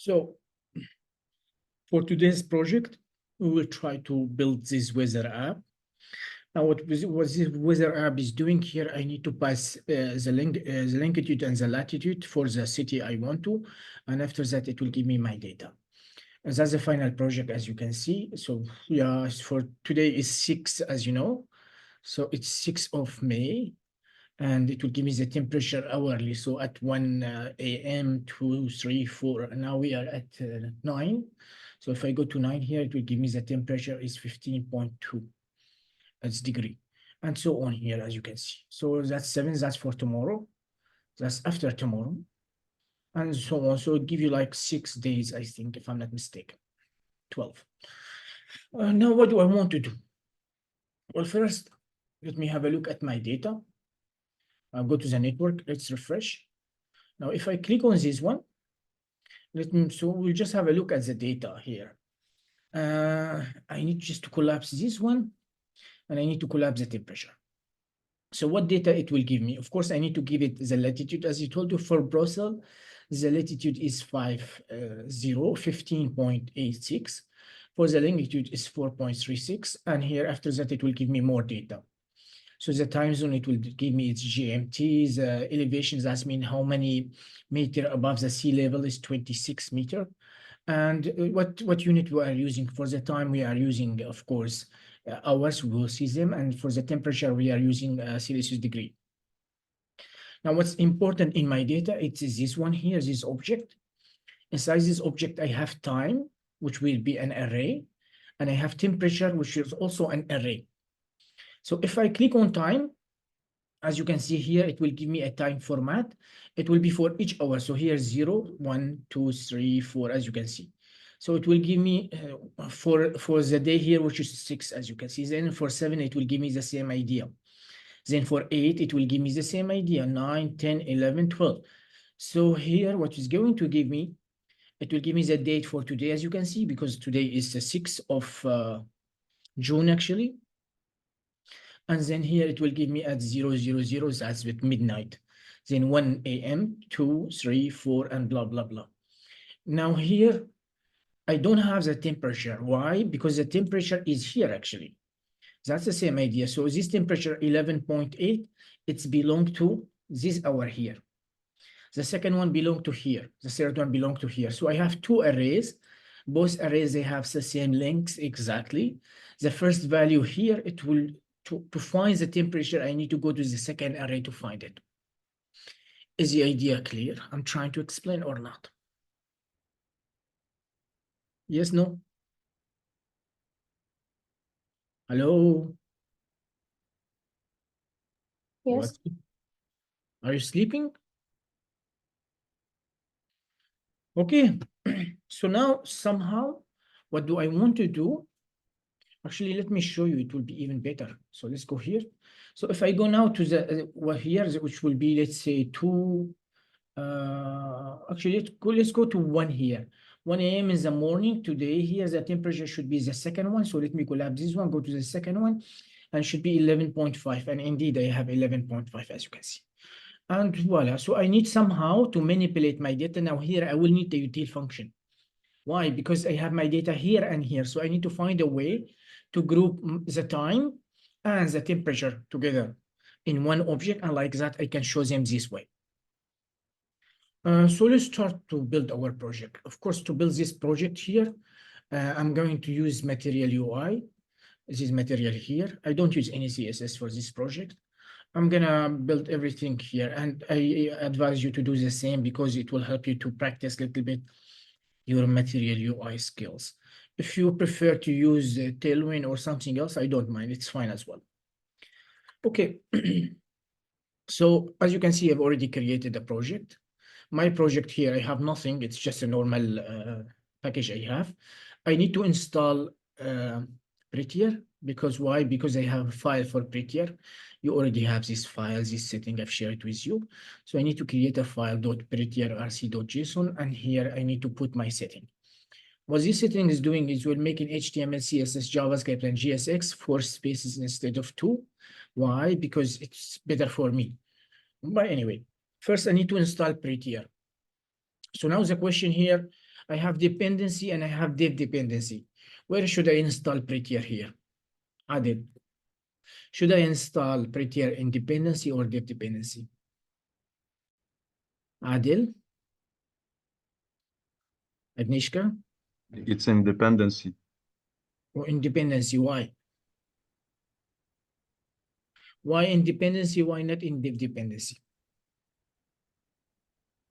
So for today's project, we will try to build this weather app. Now, what this weather app is doing here, I need to pass the longitude and the latitude for the city I want to, and after that, it will give me my data. And that's the final project, as you can see. So yeah, for today is 6, as you know. So it's 6th of May, and it will give me the temperature hourly. So at 1 a.m., 2, 3, 4, and now we are at 9. So if I go to 9 here, it will give me the temperature is 15.2. It's degree, and so on here, as you can see. So that's 7, that's for tomorrow, that's after tomorrow, and so on. So it give you like 6 days, I think, if I'm not mistaken, 12. Now what do I want to do? Well, first, let me have a look at my data. I'll go to the network, let's refresh. Now, if I click on this one, so we'll just have a look at the data here. I need just to collapse this one, and I need to collapse the temperature. So what data it will give me? Of course, I need to give it the latitude. As I told you, for Brussels, the latitude is 15.86. For the longitude is 4.36. And here, after that, it will give me more data. So the time zone, it will give me its GMT. The elevations, that means how many meter above the sea level is 26 meter. And what unit we are using for the time, we are using, of course, hours, we will see them. And for the temperature, we are using Celsius degree. Now, what's important in my data, it is this one here, this object. Inside this object, I have time, which will be an array. And I have temperature, which is also an array. So if I click on time, as you can see here, it will give me a time format. It will be for each hour. So here 0, 1, 2, 3, 4, as you can see. So it will give me for the day here, which is 6, as you can see. Then for 7, it will give me the same idea. Then for 8, it will give me the same idea, 9, 10, 11, 12. So here, what is going to give me, it will give me the date for today, as you can see, because today is the 6th of June, actually. And then here it will give me at 000, that's with midnight. Then 1 a.m., 2, 3, 4, and blah, blah, blah. Now here, I don't have the temperature. Why? Because the temperature is here, actually. That's the same idea. So this temperature, 11.8, it's belong to this hour here. The second one belong to here. The third one belong to here. So I have 2 arrays. Both arrays, they have the same lengths exactly. The first value here, it will, to find the temperature, I need to go to the second array to find it. Is the idea clear? I'm trying to explain or not? Yes, no? Hello? Yes. What? Are you sleeping? Okay. So now somehow, what do I want to do? Actually, let me show you, it will be even better. So let's go here. So if I go now to the here, which will be, let's say 2, actually let's go to 1 here. 1 a.m. in the morning today. Here the temperature should be the second one. So let me collapse this one, go to the second one, and should be 11.5. And indeed I have 11.5, as you can see. And voila. So I need somehow to manipulate my data. Now here I will need the util function. Why? Because I have my data here and here. So I need to find a way to group the time and the temperature together in one object. And like that, I can show them this way. So let's start to build our project. Of course, to build this project here, I'm going to use Material UI. This is Material here. I don't use any CSS for this project. I'm gonna build everything here, and I advise you to do the same because it will help you to practice a little bit your Material UI skills. If you prefer to use Tailwind or something else, I don't mind. It's fine as well. Okay. So as you can see, I've already created a project. My project here, I have nothing. It's just a normal package I have. I need to install Prettier because why? Because I have a file for Prettier. You already have this file, this setting I've shared with you. So I need to create a file .prettier.rc.json, and here I need to put my setting. What this setting is doing is we're making HTML, CSS, JavaScript, and JSX 4 spaces instead of 2. Why? Because it's better for me. But anyway, first I need to install Prettier. So now the question here, I have dependency and I have dev dependency. Where should I install Prettier here? Adil. Should I install Prettier in dependency or dev dependency? Adil? Agnieszka? It's in dependency. Or independency? Why? Why independency? Why not in dev dependency?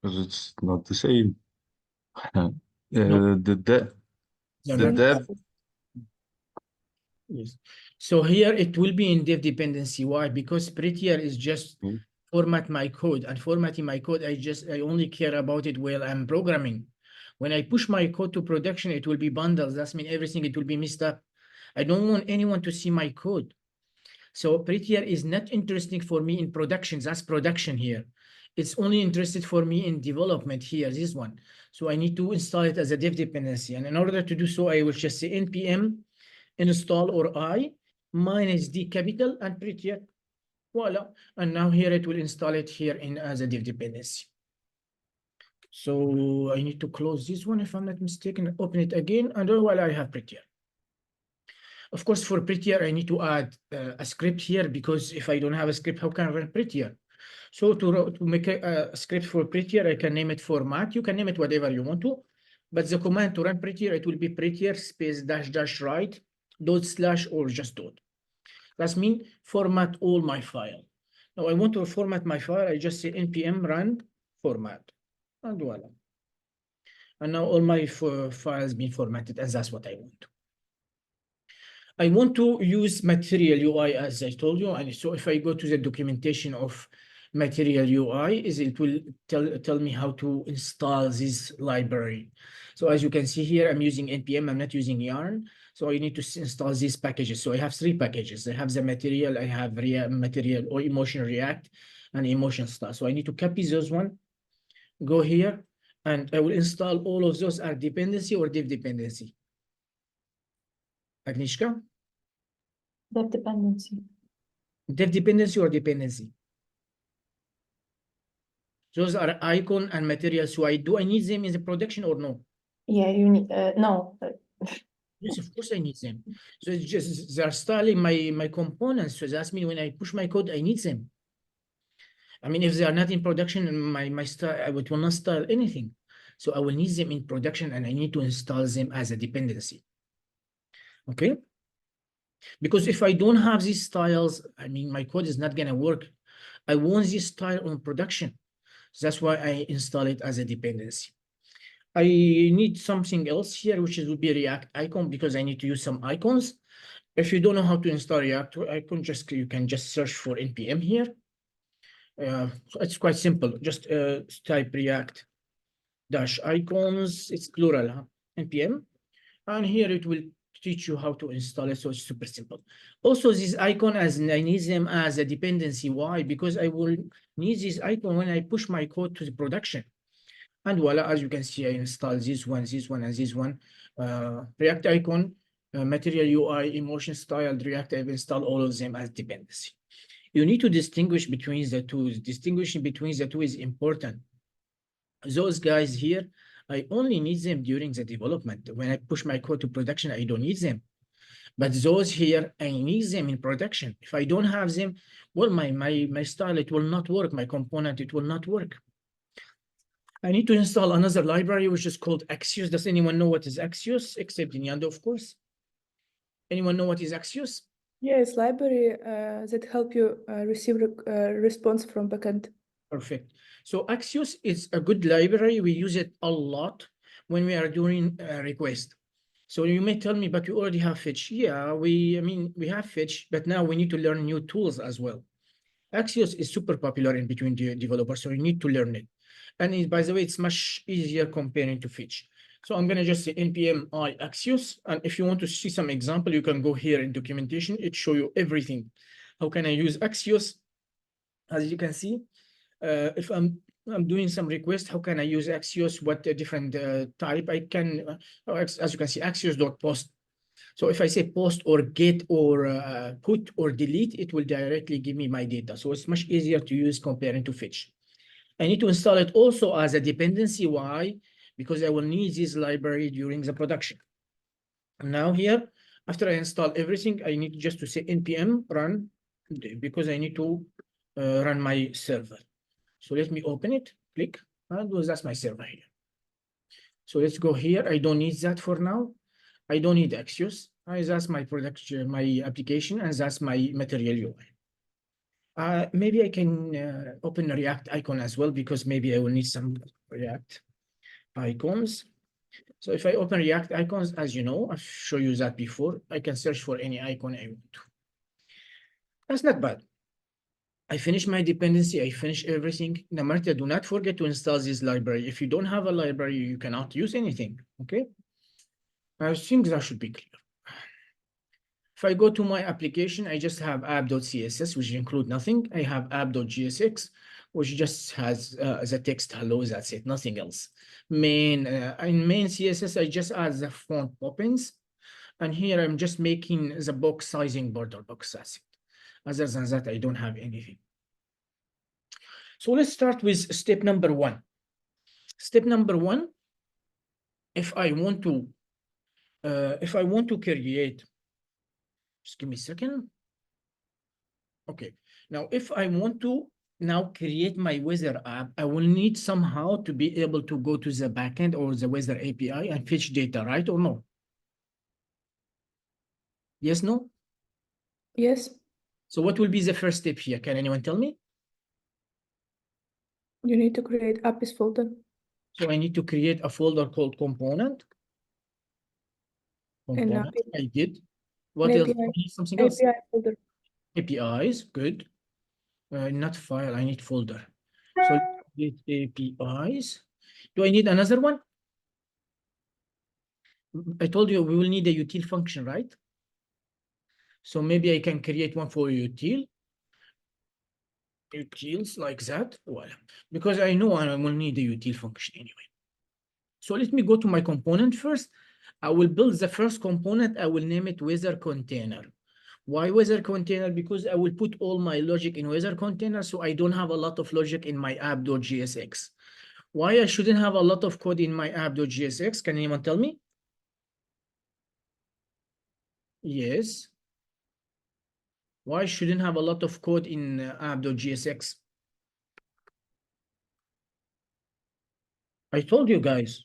Because it's not the same. No. The dev. Yes. So here it will be in dev dependency. Why? Because Prettier is just format my code, and formatting my code, I only care about it while I'm programming. When I push my code to production, it will be bundles. That means everything, it will be messed up. I don't want anyone to see my code. So Prettier is not interesting for me in production. That's production here. It's only interested for me in development here, this one. So I need to install it as a dev dependency. And in order to do so, I will just say npm install or I minus d capital and Prettier. Voila. And now here it will install it here in as a dev dependency. So I need to close this one if I'm not mistaken, open it again, and while I have Prettier. Of course, for Prettier, I need to add a script here, because if I don't have a script, how can I run Prettier? So to make a script for Prettier, I can name it format. You can name it whatever you want to, but the command to run Prettier, it will be Prettier space dash write dot slash or just dot. That means format all my file. Now I want to format my file. I just say npm run format, and voila. And now all my files been formatted, and that's what I want. I want to use Material UI, as I told you. And so if I go to the documentation of Material UI, it will tell me how to install this library. So as you can see here, I'm using npm, I'm not using yarn. So I need to install these packages. So I have 3 packages. I have the material, I have material or emotion React, and emotion style. So I need to copy those one, go here, and I will install all of those are dependency or dev dependency. Agnieszka? Dev dependency. Dev dependency or dependency? Those are icon and material. So do I need them in the production or no? Yeah, you need, no. Yes, of course I need them. So it's just they're styling my components. So that's mean when I push my code, I need them. I mean, if they are not in production, my style, I will not style anything. So I will need them in production, and I need to install them as a dependency. Okay? Because if I don't have these styles, I mean, my code is not gonna work. I want this style on production. So that's why I install it as a dependency. I need something else here, which would be React icon, because I need to use some icons. If you don't know how to install React icon, you can just search for npm here. So it's quite simple. Just type React dash icons. It's plural, huh? npm, and here it will teach you how to install it. So it's super simple. Also, this icon, as I need them as a dependency. Why? Because I will need this icon when I push my code to the production. And voila, as you can see, I install this one, and this one. React icon, material UI, emotion style, React, I've installed all of them as dependency. You need to distinguish between the two. Distinguishing between the two is important. Those guys here, I only need them during the development. When I push my code to production, I don't need them. But those here, I need them in production. If I don't have them, well, my style, it will not work. My component, it will not work. I need to install another library, which is called Axios. Does anyone know what is Axios? Except Inyando, of course. Anyone know what is Axios? Yes, library that help you receive response from backend. Perfect. So Axios is a good library. We use it a lot when we are doing a request. So you may tell me, but you already have Fetch. Yeah, we have Fetch, but now we need to learn new tools as well. Axios is super popular in between the developers, so you need to learn it. And by the way, it's much easier comparing to Fetch. So I'm gonna just say npm I Axios, and if you want to see some example, you can go here in documentation. It show you everything. How can I use Axios? As you can see, if I'm doing some request, how can I use Axios? What different type I can? As you can see, Axios.post. So if I say post or get or put or delete, it will directly give me my data. So it's much easier to use comparing to Fetch. I need to install it also as a dependency. Why? because I will need this library during the production. Now here, after I install everything, I need just to say npm run because I need to run my server. So let me open it, click, and that's my server here. So let's go here. I don't need that for now. I don't need Axios. That's my production, my application, and that's my material UI. Maybe I can open a React icon as well, because maybe I will need some React icons. So if I open React icons, as you know, I've shown you that before, I can search for any icon I want to. That's not bad. I finish my dependency, I finish everything. Namarta, do not forget to install this library. If you don't have a library, you cannot use anything, okay? I think that should be clear. If I go to my application, I just have app.css, which include nothing. I have app.gsx, which just has the text hello, that's it, nothing else. In main CSS, I just add the font opens. And here I'm just making the box sizing border box, that's it. Other than that, I don't have anything. So let's start with step number one. Step number one, if I want to create, just give me a second. Okay, now if I want to now create my weather app, I will need somehow to be able to go to the backend or the weather API and fetch data, right or no? Yes, no? Yes, So what will be the first step here? Can anyone tell me? you need to create APIs folder. So I need to create a folder called component. And Component, I did. What an else? API. I need something else. API folder. APIs, good. Not file, I need folder. So get APIs. Do I need another one? I told you we will need a util function, right? So maybe I can create one for util. Utils like that. Well, because I know I will need a util function anyway. So let me go to my component first. I will build the first component. I will name it weather container. Why weather container? Because I will put all my logic in weather container, so I don't have a lot of logic in my app.jsx. Why I shouldn't have a lot of code in my app.jsx? Can anyone tell me? Yes. Why shouldn't have a lot of code in app.jsx? I told you guys.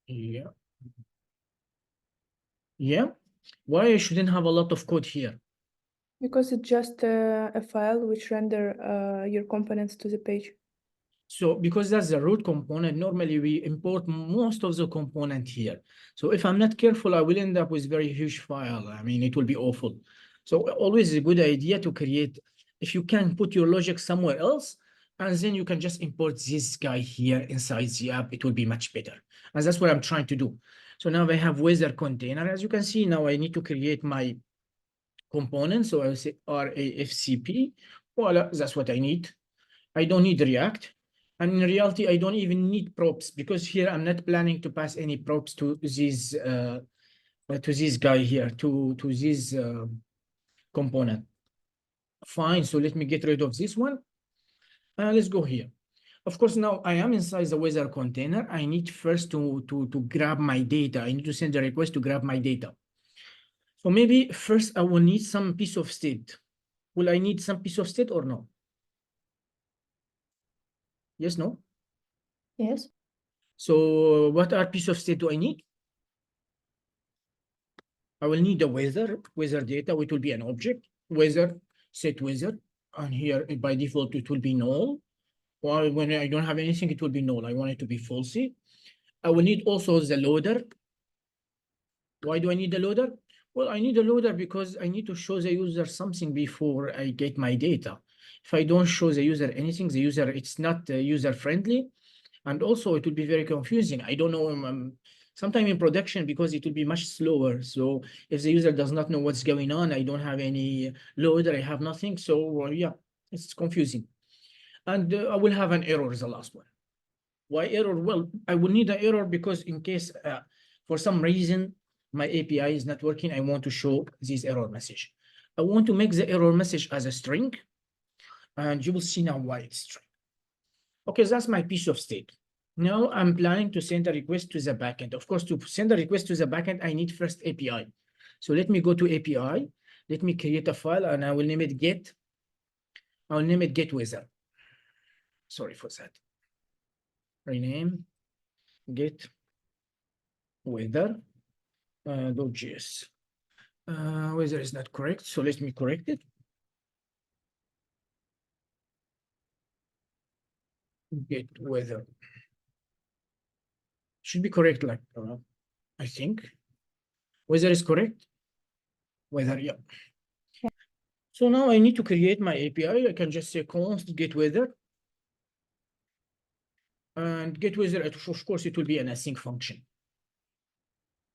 Yeah. Yeah. Why I shouldn't have a lot of code here? Because it's just a file which render your components to the page. So because that's the root component, normally we import most of the component here. So if I'm not careful, I will end up with very huge file. I mean, it will be awful. So always a good idea to create, if you can put your logic somewhere else, and then you can just import this guy here inside the app, it will be much better. And that's what I'm trying to do. So now I have weather container. As you can see, now I need to create my component. So I will say RAFCP. Voila, that's what I need. I don't need React. And in reality, I don't even need props, because here I'm not planning to pass any props to this guy here, to this component. Fine, so let me get rid of this one. Let's go here. Of course, now I am inside the weather container. I need first to grab my data. I need to send a request to grab my data. So maybe first I will need some piece of state. Will I need some piece of state or no? Yes, no? Yes. So what are piece of state do I need? I will need the weather data, which will be an object, weather, set weather. And here by default, it will be null. Or when I don't have anything, it will be null. I want it to be falsy. I will need also the loader. Why do I need the loader? Well, I need a loader because I need to show the user something before I get my data. If I don't show the user anything, it's not user friendly. And also it will be very confusing. I don't know, sometime in production, because it will be much slower. So if the user does not know what's going on, I don't have any loader, I have nothing. So yeah, it's confusing. And I will have an error is the last one. Why error? Well, I will need an error because in case for some reason my API is not working, I want to show this error message. I want to make the error message as a string, and you will see now why it's string. Okay, that's my piece of state. Now I'm planning to send a request to the backend. Of course, to send a request to the backend, I need first API. So let me go to API. Let me create a file and I will name it get. I'll name it get wizard. Sorry for that. Rename get weather .js. Weather is not correct, so let me correct it. Get weather. Should be correct, like I think. Weather is correct. Weather, yeah. So now I need to create my API. I can just say const get weather. And get weather, of course, it will be an async function.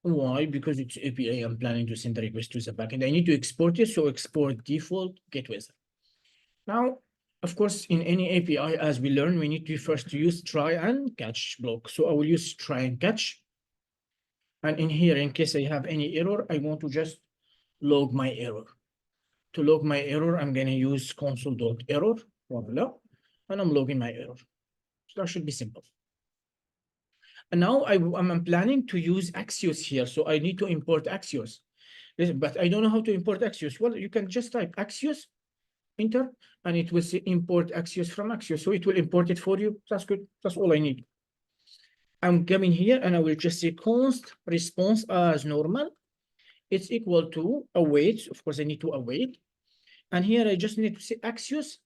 Why? Because it's API. I'm planning to send a request to the backend. I need to export it. So export default get weather. Now, of course, in any API, as we learn, we need to first use try and catch block. So I will use try and catch. And in here, in case I have any error, I want to just log my error. To log my error, I'm going to use console.error. Voila. And I'm logging my error. So that should be simple. And now I'm planning to use Axios here. So I need to import Axios. But I don't know how to import Axios. Well, you can just type Axios, enter, and it will say import Axios from Axios. So it will import it for you. That's good. That's all I need. I'm coming here and I will just say const response as normal. It's equal to await. Of course, I need to await. And here I just need to say Axios.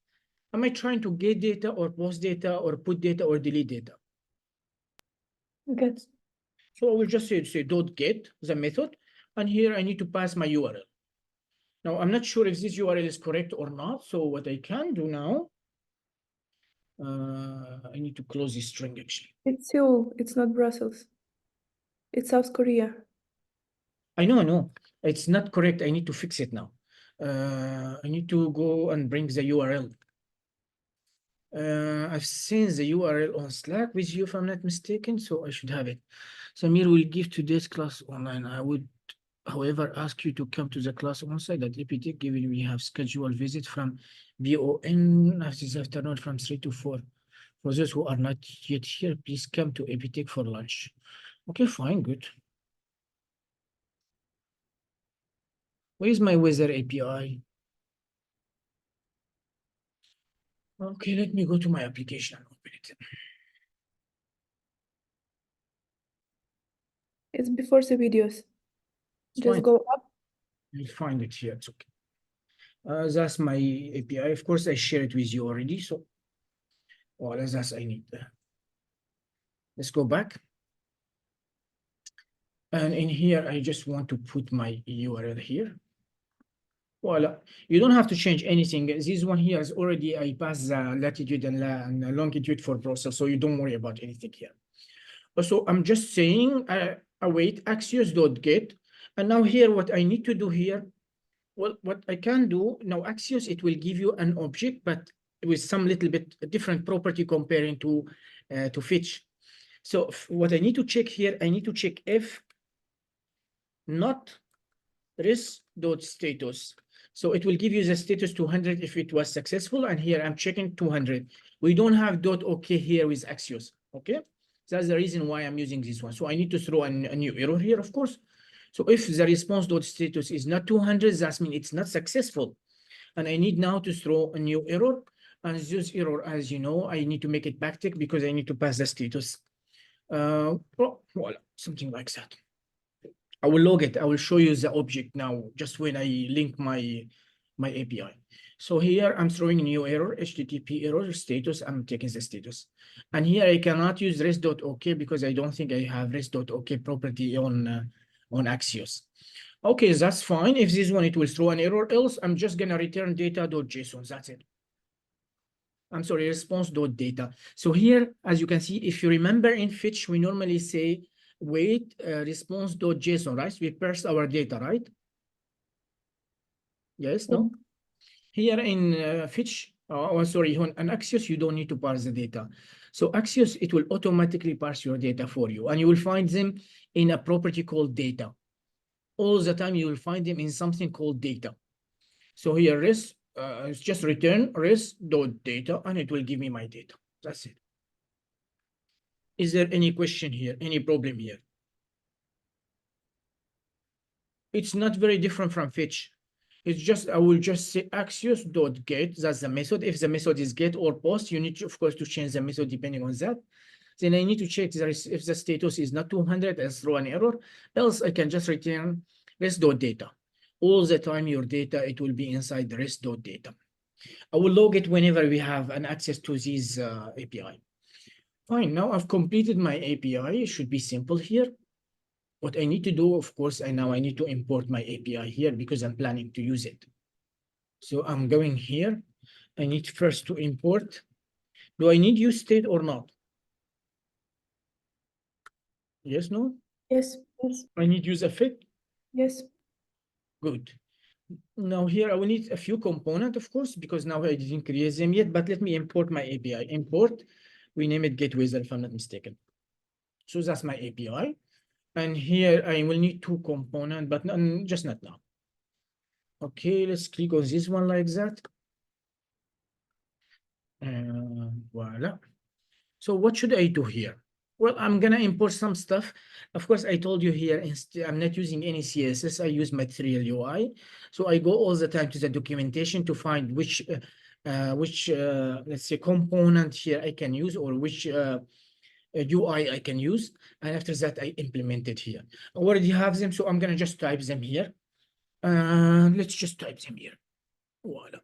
Am I trying to get data or post data or put data or delete data? Get. So I will just say dot get the method. And here I need to pass my URL. Now, I'm not sure if this URL is correct or not. So what I can do now, I need to close this string actually. It's Seoul, it's not Brussels. It's South Korea. I know. It's not correct. I need to fix it now. I need to go and bring the URL. I've seen the URL on Slack with you, if I'm not mistaken, so I should have it. Samir will give today's class online. I would, however, ask you to come to the class on site at EPTech, given we have scheduled visit from BON this afternoon from 3 to 4. For those who are not yet here, please come to EPTech for lunch. Okay, fine, good. Where is my weather API? Okay, let me go to my application and open it. It's before the videos. It's Just fine. go up. You'll find it here. It's okay. That's my API. Of course, I share it with you already. So, well, that's I need. Let's go back. And in here, I just want to put my URL here. Voila. You don't have to change anything. This one here is already, I passed the latitude and longitude for Brussels, so you don't worry about anything here. So I'm just saying, await Axios.get. And now here, what I need to do here, well, what I can do, now Axios, it will give you an object, but with some little bit different property comparing to Fitch. So what I need to check here, I need to check if not res.status. So it will give you the status 200 if it was successful. And here I'm checking 200. We don't have .ok here with Axios. Okay. That's the reason why I'm using this one. So I need to throw a new error here, of course. So if the response.status is not 200, that means it's not successful. And I need now to throw a new error. And this error, as you know, I need to make it backtick because I need to pass the status. Well, voila, something like that. I will log it. I will show you the object now, just when I link my API. So here I'm throwing a new error, HTTP error status. I'm taking the status. And here I cannot use res.ok because I don't think I have res.ok property on Axios. Okay, that's fine. If this one, it will throw an error. Else, I'm just going to return data.json. That's it. I'm sorry, response.data. So here, as you can see, if you remember in Fitch, we normally say, wait, response.json, right? We parse our data, right? Yes, no? Here in Fitch, sorry, on Axios, you don't need to parse the data. So Axios, it will automatically parse your data for you, and you will find them in a property called data. All the time, you will find them in something called data. So here, it's just return res.data, and it will give me my data. That's it. Is there any question here? Any problem here? It's not very different from fetch. It's just, I will just say axios.get. That's the method. If the method is get or post, you need to, of course, to change the method depending on that. Then I need to check if the status is not 200 and throw an error. Else I can just return rest.data. All the time your data, it will be inside the rest.data. I will log it whenever we have an access to this API. Fine, now I've completed my API. It should be simple here. What I need to do, of course, I need to import my API here because I'm planning to use it. So I'm going here. I need first to import. Do I need use state or not? Yes, no? Yes, Yes. I need use effect. yes. Good. Now here I will need a few components, of course, because now I didn't create them yet, but let me import my API. Import, we name it get wizard if I'm not mistaken. So that's my API. And here I will need two components, but just not now. Okay, let's click on this one like that. Voila. So what should I do here? Well, I'm gonna import some stuff. Of course, I told you here, I'm not using any CSS, I use Material UI. So I go all the time to the documentation to find which let's say component here I can use or which UI I can use. And after that, I implement it here. I already have them, so I'm gonna just type them here. Let's just type them here. Voila.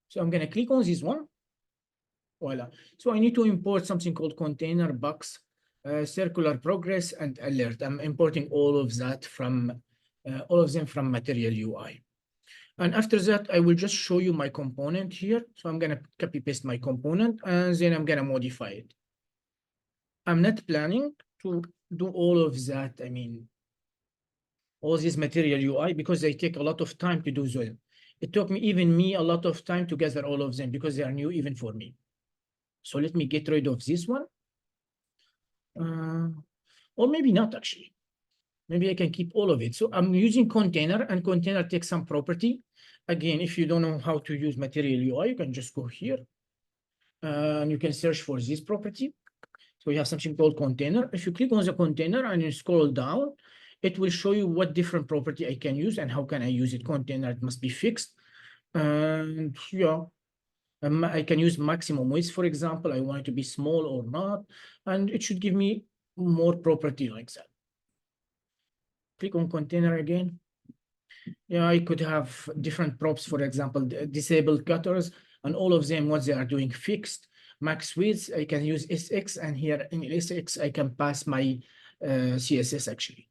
So I'm gonna click on this one. Voila. So I need to import something called container box, circular progress, and alert. I'm importing all of that from all of them from Material UI. And after that, I will just show you my component here. So I'm gonna copy paste my component and then I'm gonna modify it. I'm not planning to do all of that. I mean, all this Material UI because they take a lot of time to do so. It took me a lot of time to gather all of them because they are new even for me. So let me get rid of this one. Or maybe not actually. Maybe I can keep all of it. So I'm using container and container takes some property. Again, if you don't know how to use Material UI, you can just go here and you can search for this property. So we have something called container. If you click on the container and you scroll down, it will show you what different property I can use and how can I use it. Container, it must be fixed. And yeah, I can use maximum width, for example. I want it to be small or not, and it should give me more property like that. Click on container again. Yeah, I could have different props, for example, disabled cutters, and all of them, what they are doing fixed. Max width, I can use SX, and here in SX, I can pass my CSS actually.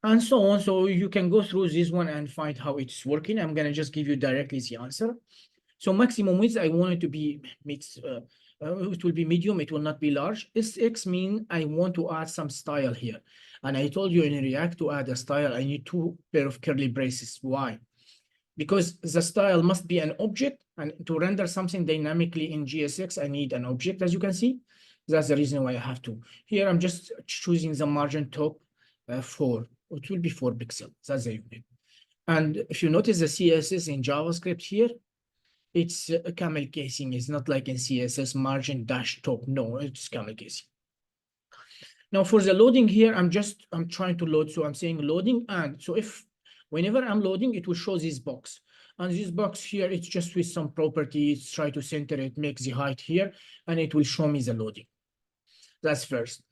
And so on. So you can go through this one and find how it's working. I'm gonna just give you directly the answer. So maximum width, I want it to be, it will be medium, it will not be large. SX mean I want to add some style here. And I told you in React to add a style, I need two pair of curly braces. Why? Because the style must be an object, and to render something dynamically in GSX, I need an object, as you can see. That's the reason why I have to. Here, I'm just choosing the margin top 4. It will be 4 pixels. That's the unit. And if you notice the CSS in JavaScript here, it's a camel casing. It's not like in CSS margin dash top. No, it's camel casing. Now for the loading here, I'm trying to load. So I'm saying loading. And so whenever I'm loading, it will show this box. And this box here, it's just with some properties, try to center it, make the height here, and it will show me the loading. That's first.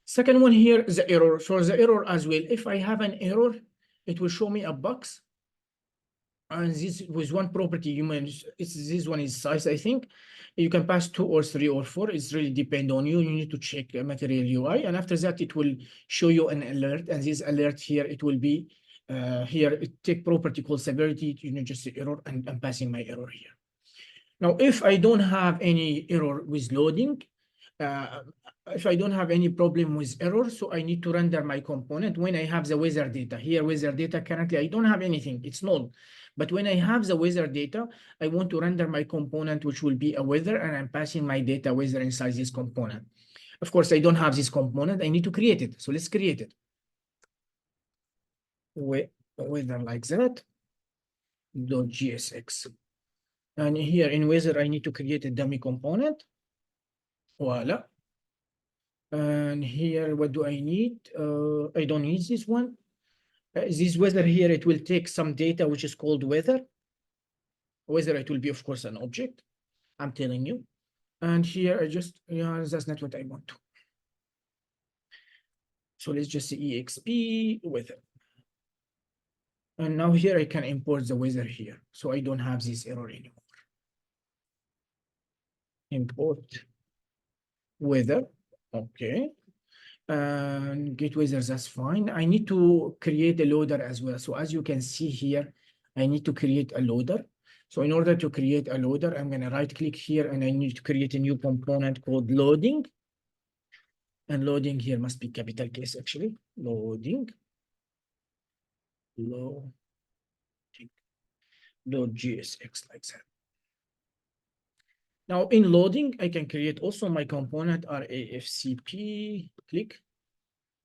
Second one here, the error. For the error as well, if I have an error, it will show me a box. And this with one property, this one is size, I think. You can pass 2 or 3 or 4. It's really depend on you. You need to check Material UI. And after that, it will show you an alert. And this alert here, it will be here, it take property called severity, just the error, and I'm passing my error here. Now, if I don't have any error with loading, if I don't have any problem with error, so I need to render my component when I have the weather data. Here, weather data, currently, I don't have anything. It's null. But when I have the weather data, I want to render my component, which will be a weather, and I'm passing my data weather inside this component. Of course, I don't have this component. I need to create it. So let's create it. Weather like that. .gsx. And here in weather, I need to create a dummy component. Voila. And here, what do I need? I don't need this one. This weather here, it will take some data, which is called weather. Weather, it will be, of course, an object. I'm telling you. And here, I just, yeah, that's not what I want to. So let's just say EXP weather. And now here, I can import the weather here. So I don't have this error anymore. Import weather, okay. And get weather, that's fine. I need to create a loader as well. So as you can see here, I need to create a loader. So in order to create a loader, I'm going to right click here and I need to create a new component called loading. And loading here must be capital case actually. Loading. Loading. Load GSX like that. Now in loading, I can create also my component RAFCP, click.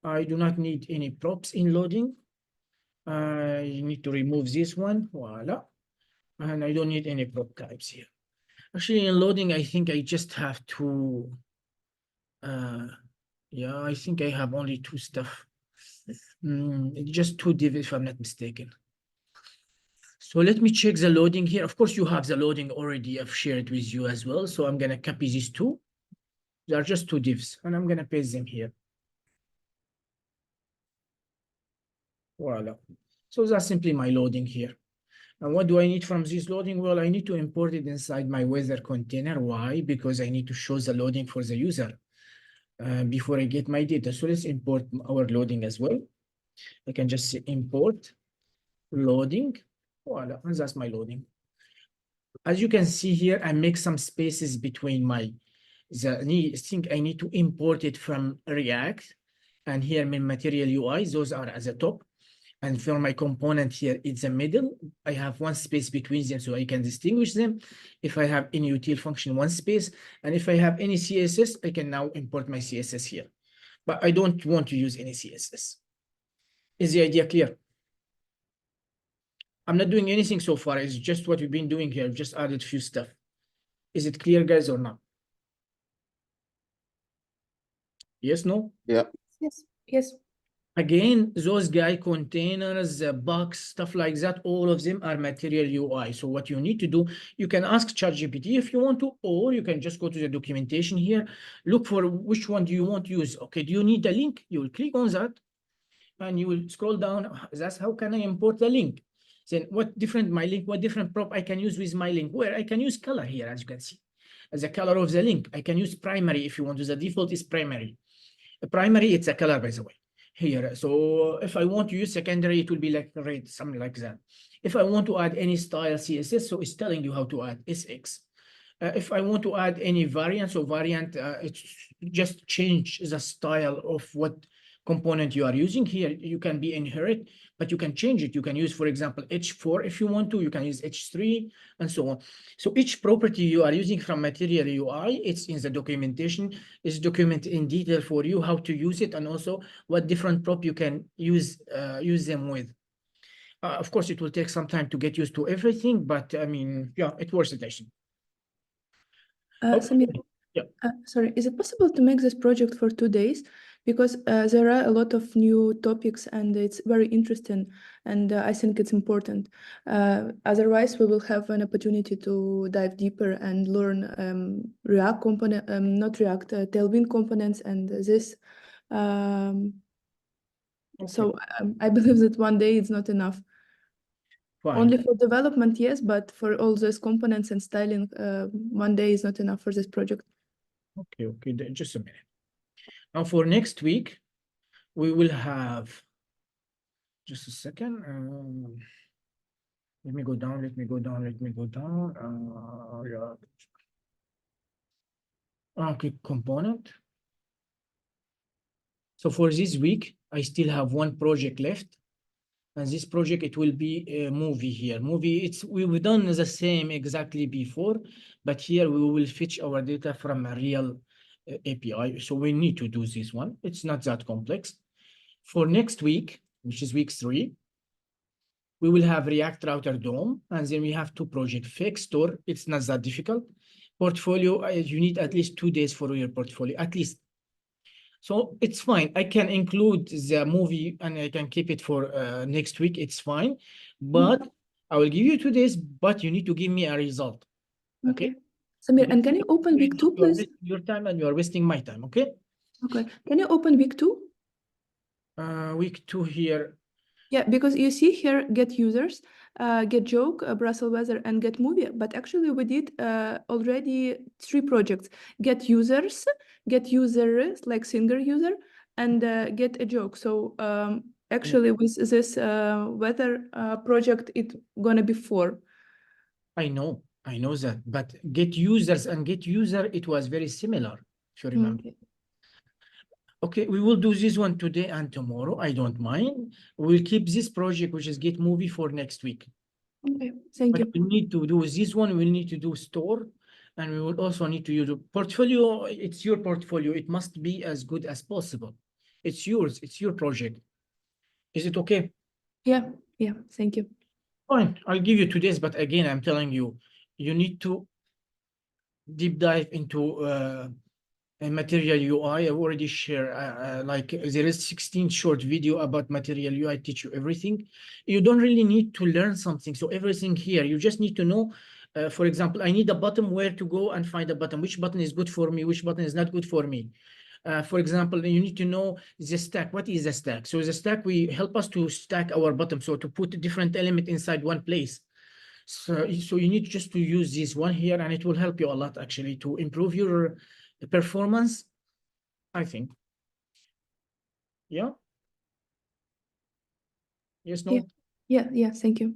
I do not need any props in loading. I need to remove this one, voila. And I don't need any prop types here. Actually in loading, I think I just have to, yeah, I think I have only two stuff. Just two divs if I'm not mistaken. So let me check the loading here. Of course, you have the loading already. I've shared with you as well. So I'm going to copy these two. They are just two divs, and I'm going to paste them here. Voila. So that's simply my loading here. And what do I need from this loading? Well, I need to import it inside my weather container. Why? Because I need to show the loading for the user before I get my data. So let's import our loading as well. I can just say import loading. Voila, and that's my loading. As you can see here, I make some spaces between the thing I need to import it from React. And here my material UI, those are at the top. And for my component here, it's the middle. I have one space between them so I can distinguish them. If I have any util function, one space. And if I have any CSS, I can now import my CSS here. But I don't want to use any CSS. Is the idea clear? I'm not doing anything so far. It's just what we've been doing here. I've just added a few stuff. Is it clear, guys, or not? Yes, no? Yeah. Yes, yes. Again, those guy containers, box, stuff like that, all of them are material UI. So what you need to do, you can ask ChatGPT if you want to, or you can just go to the documentation here, look for which one do you want to use. Okay, do you need a link? You will click on that and you will scroll down. That's how can I import the link? Then what different my link, what different prop I can use with my link? Where I can use color here, as you can see. As a color of the link, I can use primary if you want to. The default is primary. Primary, it's a color, by the way. Here, so if I want to use secondary, it will be like red, something like that. If I want to add any style CSS, so it's telling you how to add SX. If I want to add any variant, so variant, it's just change the style of what component you are using here. You can be inherit, but you can change it. You can use, for example, H4 if you want to. You can use H3 and so on. So each property you are using from material UI, it's in the documentation. It's documented in detail for you how to use it and also what different prop you can use them with. Of course, it will take some time to get used to everything, but I mean, yeah, it worth it, I think. Samir, Yeah. sorry, is it possible to make this project for 2 days? Because there are a lot of new topics and it's very interesting and I think it's important. Otherwise, we will have an opportunity to dive deeper and learn React component, not React, Tailwind components and this. So I believe that 1 day is not enough. Fine. Only for development, yes, but for all those components and styling, 1 day is not enough for this project. Okay, just a minute. Now for next week, we will have, just a second. Let me go down. Yeah. Okay, component. So for this week, I still have one project left. And this project, it will be a movie here. We've done the same exactly before, but here we will fetch our data from a real API. So we need to do this one. It's not that complex. For next week, which is week 3, we will have React Router DOM, and then we have 2 projects. Fix Store, it's not that difficult. Portfolio, you need at least 2 days for your portfolio, at least. So it's fine. I can include the movie and I can keep it for next week. It's fine. But I will give you 2 days, but you need to give me a result. Okay. Samir, and can you open week 2, You are please? wasting your time and you are wasting my time, okay? Okay. Can you open week 2? Week 2 here. Yeah, because you see here, get users, get joke, Brussels weather, and get movie. But actually, we did already 3 projects: get users, get users like single user, and get a joke. So actually, with this weather project, it's gonna be 4. I know that, but get users and get user, it was very similar, if you remember. Okay. Okay, we will do this one today and tomorrow. I don't mind. We'll keep this project, which is get movie, for next week. Okay. Thank But you. we need to do this one. We need to do store, and we will also need to use a portfolio. It's your portfolio. It must be as good as possible. It's yours. It's your project. Is it okay? Yeah. Yeah. Thank you. Fine. I'll give you 2 days, but again, I'm telling you, you need to deep dive into a material UI. I've already shared, like there is 16 short video about material UI, teach you everything. You don't really need to learn something. So everything here, you just need to know, for example, I need a button, where to go and find a button, which button is good for me, which button is not good for me. For example, you need to know the stack. What is the stack? So the stack, we help us to stack our button. So to put a different element inside one place. So you need just to use this one here, and it will help you a lot actually to improve your performance, I think. Yeah. Yes, no? Yeah. Thank you.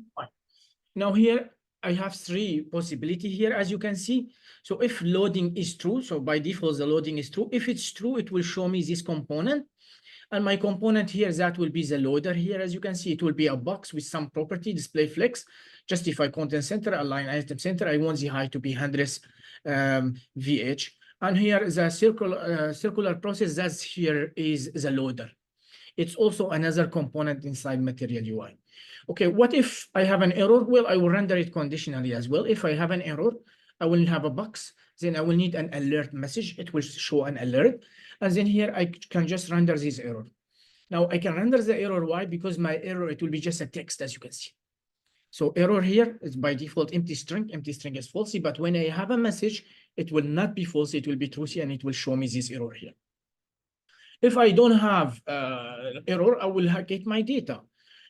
Now here, I have 3 possibility here, as you can see. So if loading is true, so by default, the loading is true. If it's true, it will show me this component. And my component here, that will be the loader here. As you can see, it will be a box with some property, display flex, justify content center, align item center. I want the height to be 100 VH. And here the circular process, that's here is the loader. It's also another component inside material UI. Okay, what if I have an error? Well, I will render it conditionally as well. If I have an error, I will have a box. Then I will need an alert message. It will show an alert. And then here I can just render this error. Now I can render the error. Why? Because my error, it will be just a text, as you can see. So error here is by default empty string. Empty string is falsy, but when I have a message, it will not be falsy, it will be truthy, and it will show me this error here. If I don't have error, I will get my data.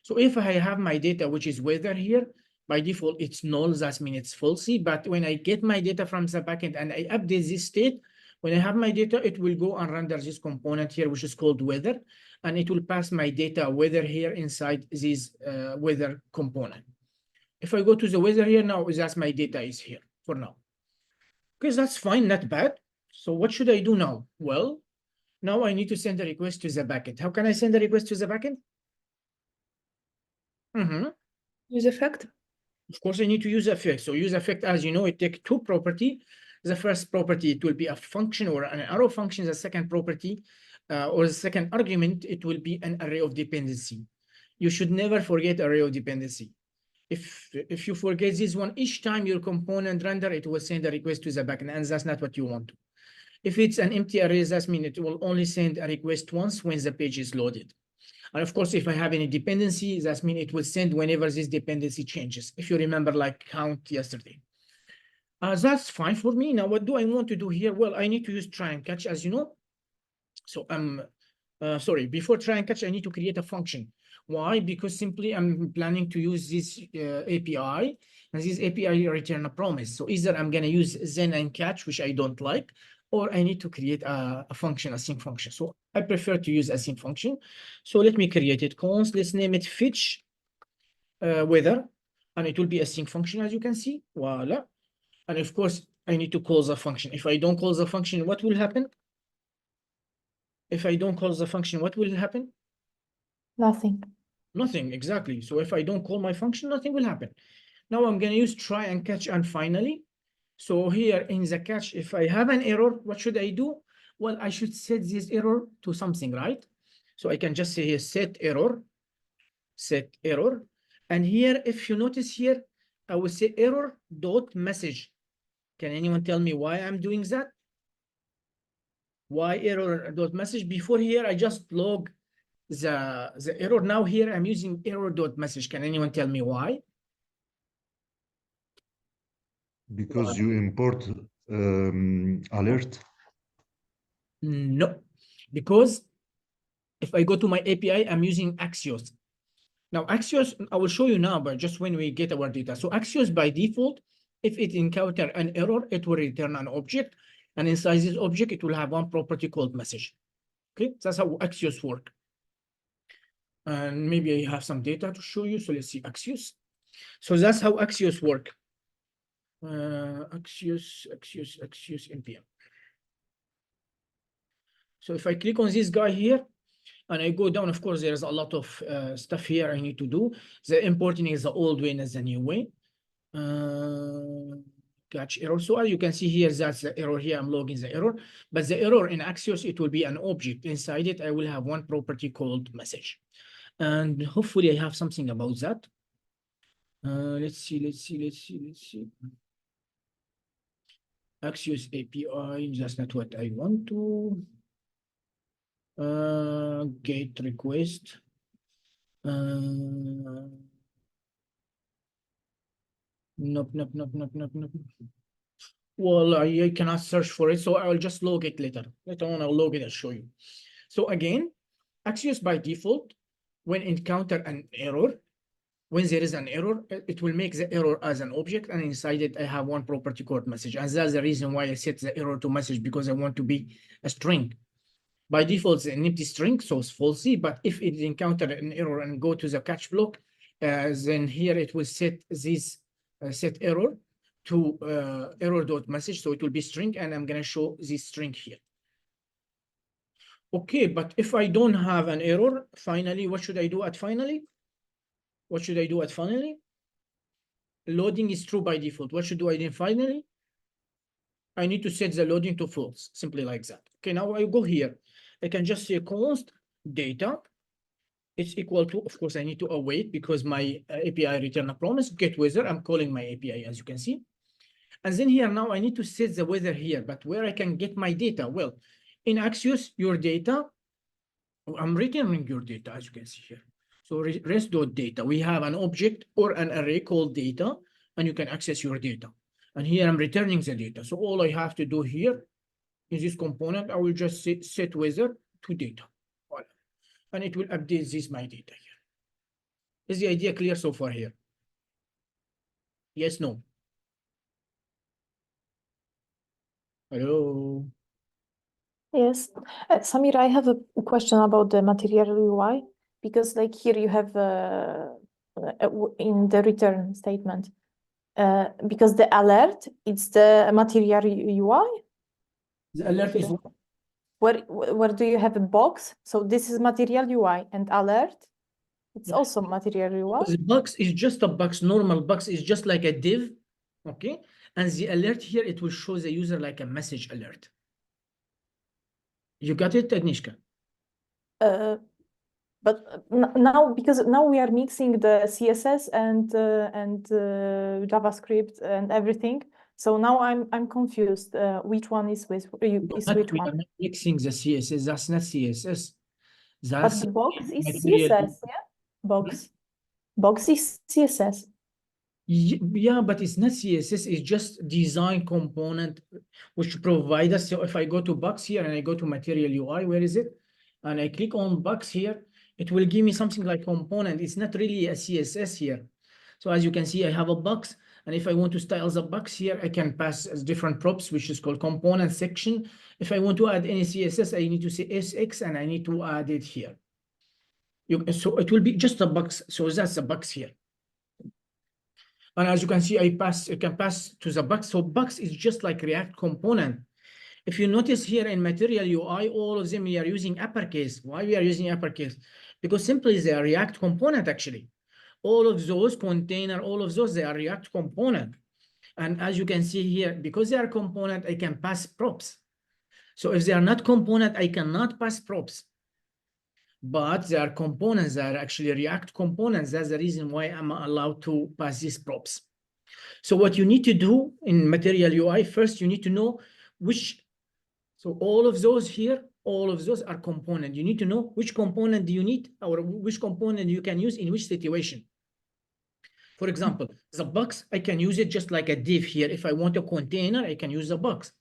So if I have my data, which is weather here, by default, it's null, that means it's falsy. But when I get my data from the backend and I update this state, when I have my data, it will go and render this component here, which is called weather, and it will pass my data weather here inside this weather component. If I go to the weather here now, that's my data is here for now. Okay, that's fine, not bad. So what should I do now? Well, now I need to send a request to the backend. How can I send a request to the backend? Use effect. Of course, I need to use effect. So use effect, as you know, it takes 2 property. The first property, it will be a function or an arrow function. The second property or the second argument, it will be an array of dependency. You should never forget array of dependency. If you forget this one, each time your component render, it will send a request to the backend, and that's not what you want. If it's an empty array, that means it will only send a request once when the page is loaded. And of course, if I have any dependency, that means it will send whenever this dependency changes. If you remember, like count yesterday. That's fine for me. Now, what do I want to do here? Well, I need to use try and catch, as you know. So sorry, before try and catch, I need to create a function. Why? Because simply I'm planning to use this API, and this API return a promise. So either I'm going to use then and catch, which I don't like, or I need to create a function, a sync function. So I prefer to use a sync function. So let me create it. Const, let's name it fetch weather, and it will be a sync function, as you can see. Voila. And of course, I need to call the function. If I don't call the function, what will happen? If I don't call the function, what will happen? Nothing. Nothing, exactly. So if I don't call my function, nothing will happen. Now I'm going to use try and catch, and finally. So here in the catch, if I have an error, what should I do? Well, I should set this error to something, right? So I can just say here, set error. And here, if you notice here, I will say error dot message. Can anyone tell me why I'm doing that? Why error dot message? Before here, I just log the error. Now here I'm using error dot message. Can anyone tell me why? Because you import alert. No, because if I go to my API, I'm using Axios. Now, Axios, I will show you now, but just when we get our data. So Axios by default, if it encounter an error, it will return an object. And inside this object, it will have one property called message. Okay, that's how Axios work. And maybe I have some data to show you. So let's see Axios. So that's how Axios work. Axios npm. So if I click on this guy here, and I go down, of course, there's a lot of stuff here I need to do. The importing is the old way and the new way. Catch error. So as you can see here, that's the error here. I'm logging the error. But the error in Axios, it will be an object. Inside it, I will have one property called message. And hopefully I have something about that. Let's see. Axios API, that's not what I want to. Get request. Nope. Well, I cannot search for it, so I'll just log it later. Later on, I'll log it and show you. So again, Axios by default, when encounter an error, when there is an error, it will make the error as an object, and inside it, I have one property called message. And that's the reason why I set the error to message, because I want to be a string. By default, it's an empty string, so it's falsy. But if it encounter an error and go to the catch block, then here it will set this set error to error.message. So it will be string, and I'm going to show this string here. Okay, but if I don't have an error, finally, what should I do at finally? What should I do at finally? Loading is true by default. What should I do finally? I need to set the loading to false, simply like that. Okay, now I go here. I can just say const data. It's equal to, of course, I need to await because my API return a promise, get weather. I'm calling my API, as you can see. And then here now I need to set the weather here, but where I can get my data? Well, in Axios, your data, I'm returning your data, as you can see here. So rest.data, we have an object or an array called data, and you can access your data. And here I'm returning the data. So all I have to do here in this component, I will just set weather to data. Voilà. And it will update this my data here. Is the idea clear so far here? Yes, no? Hello? Yes. Samir, I have a question about the material UI, because like here you have in the return statement, because the alert, it's the material UI. The alert is Where do you have a box? So this is material UI, and alert, it's Yeah. also material UI. the box is just a box. Normal box is just like a div, okay? And the alert here, it will show the user like a message alert. You got it, Agnieszka? But now, because now we are mixing the CSS and JavaScript and everything. So now I'm confused. Which one is which We are one? not mixing the CSS. That's not CSS. But That's the box is material. CSS, yeah? Box is CSS. Yeah, but it's not CSS. It's just design component which provide us. So if I go to box here and I go to material UI, where is it? And I click on box here, it will give me something like component. It's not really a CSS here. So as you can see, I have a box. And if I want to style the box here, I can pass as different props, which is called component section. If I want to add any CSS, I need to say SX and I need to add it here. So it will be just a box. So that's a box here. And as you can see, I can pass to the box. So box is just like React component. If you notice here in material UI, all of them we are using uppercase. Why we are using uppercase? Because simply they are React component actually. All of those container, all of those, they are React component. And as you can see here, because they are component, I can pass props. So if they are not component, I cannot pass props. But they are components that are actually React components. That's the reason why I'm allowed to pass these props. So what you need to do in material UI, first you need to know which So all of those here, all of those are components. You need to know which component do you need or which component you can use in which situation. For example, the box, I can use it just like a div here. If I want a container, I can use the box.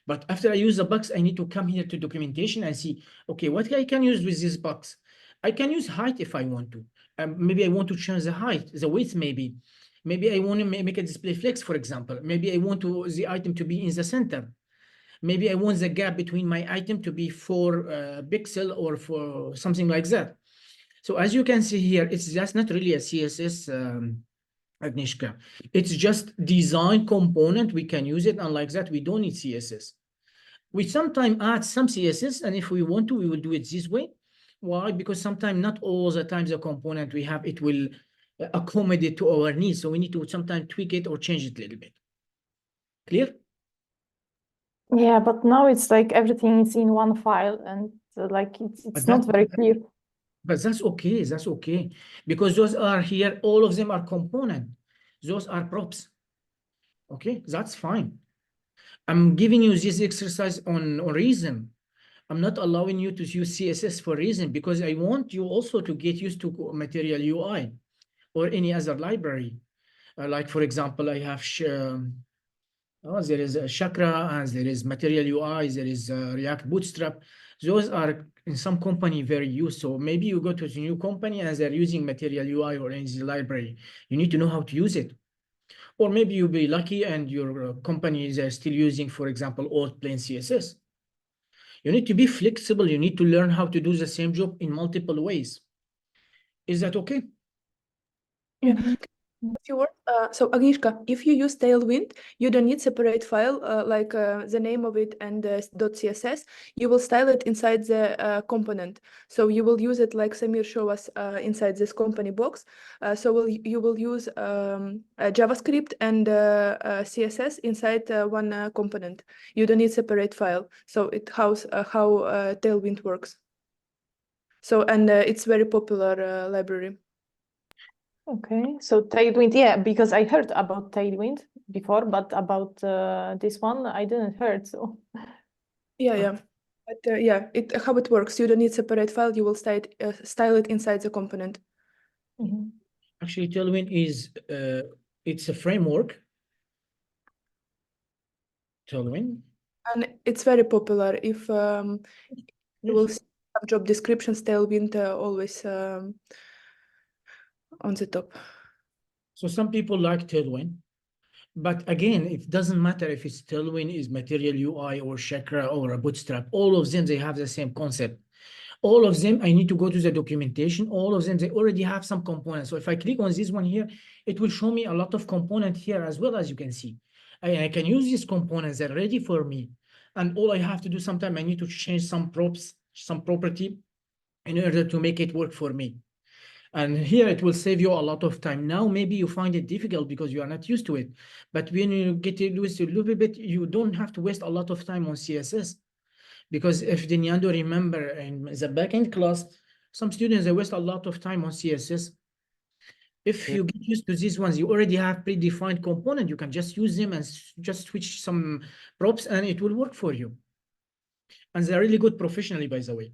But after I use the box, I need to come here to documentation and see, okay, what I can use with this box? I can use height if I want to. Maybe I want to change the height, the width maybe. Maybe I want to make a display flex, for example. Maybe I want the item to be in the center. Maybe I want the gap between my item to be 4 pixel or for something like that. So as you can see here, it's just not really a CSS, Agnieszka. It's just design component. We can use it, and like that, we don't need CSS. We sometimes add some CSS, and if we want to, we will do it this way. Why? Because sometimes not all the times the component we have, it will accommodate to our needs. So we need to sometimes tweak it or change it a little bit. Clear? Yeah, but now it's like everything is in one file and like it's not very clear. But that's okay, that's okay. Because those are here, all of them are component. Those are props. Okay, that's fine. I'm giving you this exercise on reason. I'm not allowing you to use CSS for reason because I want you also to get used to Material UI or any other library. Like for example, I have there is a Chakra and there is Material UI, there is React Bootstrap. Those are in some company very used. So maybe you go to a new company and they're using Material UI or any library. You need to know how to use it. Or maybe you'll be lucky and your company is still using, for example, old plain CSS. You need to be flexible. You need to learn how to do the same job in multiple ways. Is that okay? Yeah. If you so Agnieszka, if you use Tailwind, you don't need separate file like the name of it and .css. You will style it inside the component. So you will use it like Samir showed us inside this company box. So you will use JavaScript and CSS inside one component. You don't need separate file. So it how Tailwind works. So and it's very popular library. Okay, so Tailwind, yeah, because I heard about Tailwind before, but about this one I didn't heard. So Yeah. But yeah, how it works. You don't need separate file. You will style it inside the component. Mhm. Actually, Tailwind is it's a framework. Tailwind. And it's very popular. If you will see some job descriptions, Tailwind always on the top. So some people like Tailwind, but again, it doesn't matter if it's Tailwind, is Material UI or Chakra or a Bootstrap. All of them, they have the same concept. All of them, I need to go to the documentation. All of them, they already have some components. So if I click on this one here, it will show me a lot of components here as well, as you can see. I can use these components, they're ready for me. And all I have to do, sometimes I need to change some props, some property in order to make it work for me. And here it will save you a lot of time. Now, maybe you find it difficult because you are not used to it. But when you get used to it a little bit, you don't have to waste a lot of time on CSS. Because if Denyando remember in the backend class, some students, they waste a lot of time on CSS. If you get used to these ones, you already have predefined component, you can just use them and just switch some props and it will work for you. And they're really good professionally, by the way.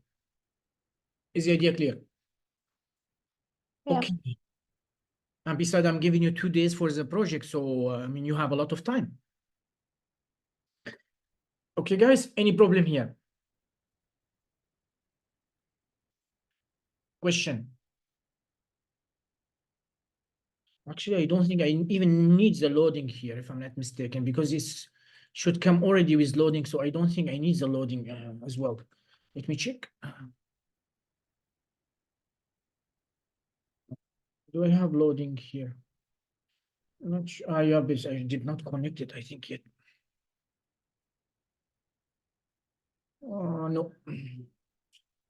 Is the idea clear? Yeah. Okay. And besides, I'm giving you 2 days for the project. So, I mean, you have a lot of time. Okay, guys, any problem here? Question? Actually, I don't think I even need the loading here, if I'm not mistaken, because this should come already with loading. So I don't think I need the loading as well. Let me check. Do I have loading here? Not sure. Yeah, but I did not connect it, I think, yet. No.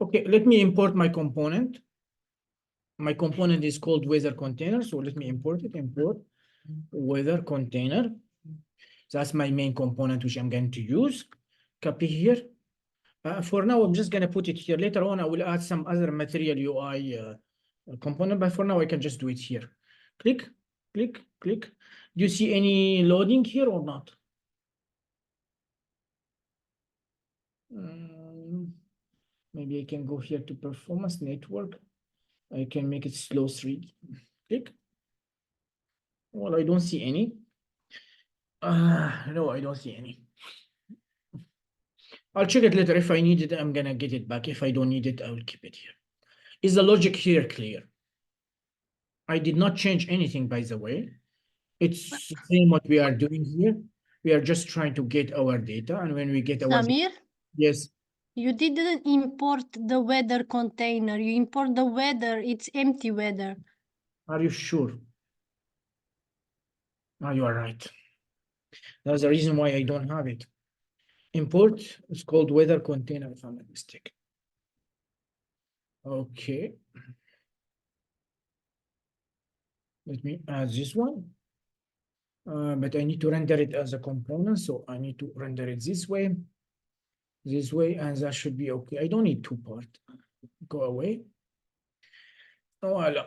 Okay, let me import my component. My component is called weather container. So let me import it. Import weather container. That's my main component, which I'm going to use. Copy here. For now, I'm just going to put it here. Later on, I will add some other Material UI component, but for now, I can just do it here. Click, click, click. Do you see any loading here or not? Maybe I can go here to performance network. I can make it slow 3. Click. Well, I don't see any. No, I don't see any. I'll check it later. If I need it, I'm gonna get it back. If I don't need it, I will keep it here. Is the logic here clear? I did not change anything, by the way. It's the same what we are doing here. We are just trying to get our data, and when we get our Samir, yes, you didn't import the weather container. You import the weather. It's empty weather. are you sure? No, you are right. That's the reason why I don't have it. Import is called weather container, if I'm not mistaken. Okay. Let me add this one. But I need to render it as a component, so I need to render it this way, and that should be okay. I don't need 2 parts. Go away. Voila.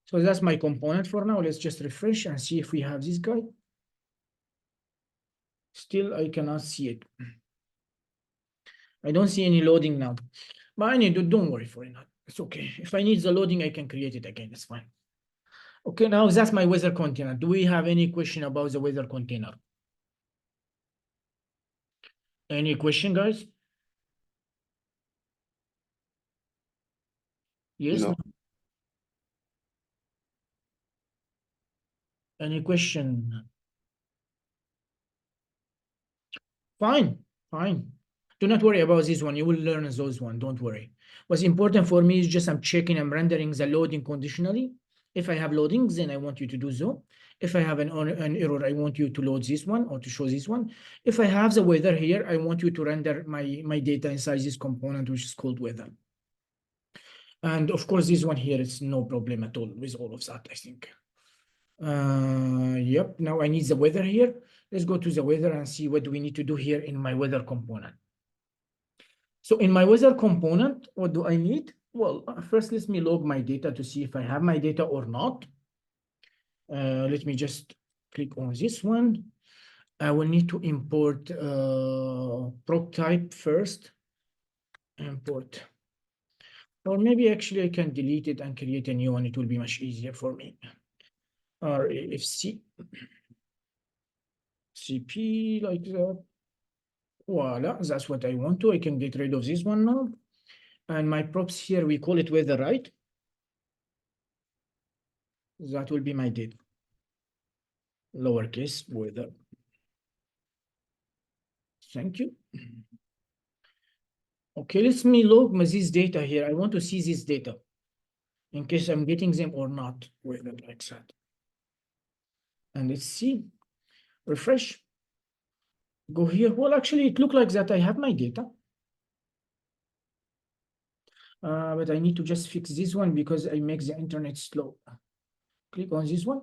So that's my component for now. Let's just refresh and see if we have this guy. Still, I cannot see it. I don't see any loading now. But I need to, don't worry for it. It's okay. If I need the loading, I can create it again. It's fine. Okay, now that's my weather container. Do we have any question about the weather container? Any question, guys? Yes? No. Any question? Fine, fine. Do not worry about this one. You will learn those one. Don't worry. What's important for me is just I'm checking, I'm rendering the loading conditionally. If I have loadings, then I want you to do so. If I have an error, I want you to load this one or to show this one. If I have the weather here, I want you to render my data inside this component, which is called weather. And of course, this one here is no problem at all with all of that, I think. Yep, now I need the weather here. Let's go to the weather and see what do we need to do here in my weather component. So in my weather component, what do I need? Well, first let me log my data to see if I have my data or not. Let me just click on this one. I will need to import prop type first. Import. Or maybe actually I can delete it and create a new one. It will be much easier for me. RAFC. CP like that. Voila, that's what I want to. I can get rid of this one now. And my props here, we call it weather, right? That will be my data. Lowercase weather. Thank you. Okay, let me log this data here. I want to see this data in case I'm getting them or not. Weather like that. And let's see. Refresh. Go here. Well, actually, it looked like that I have my data. But I need to just fix this one because I make the internet slow. Click on this one.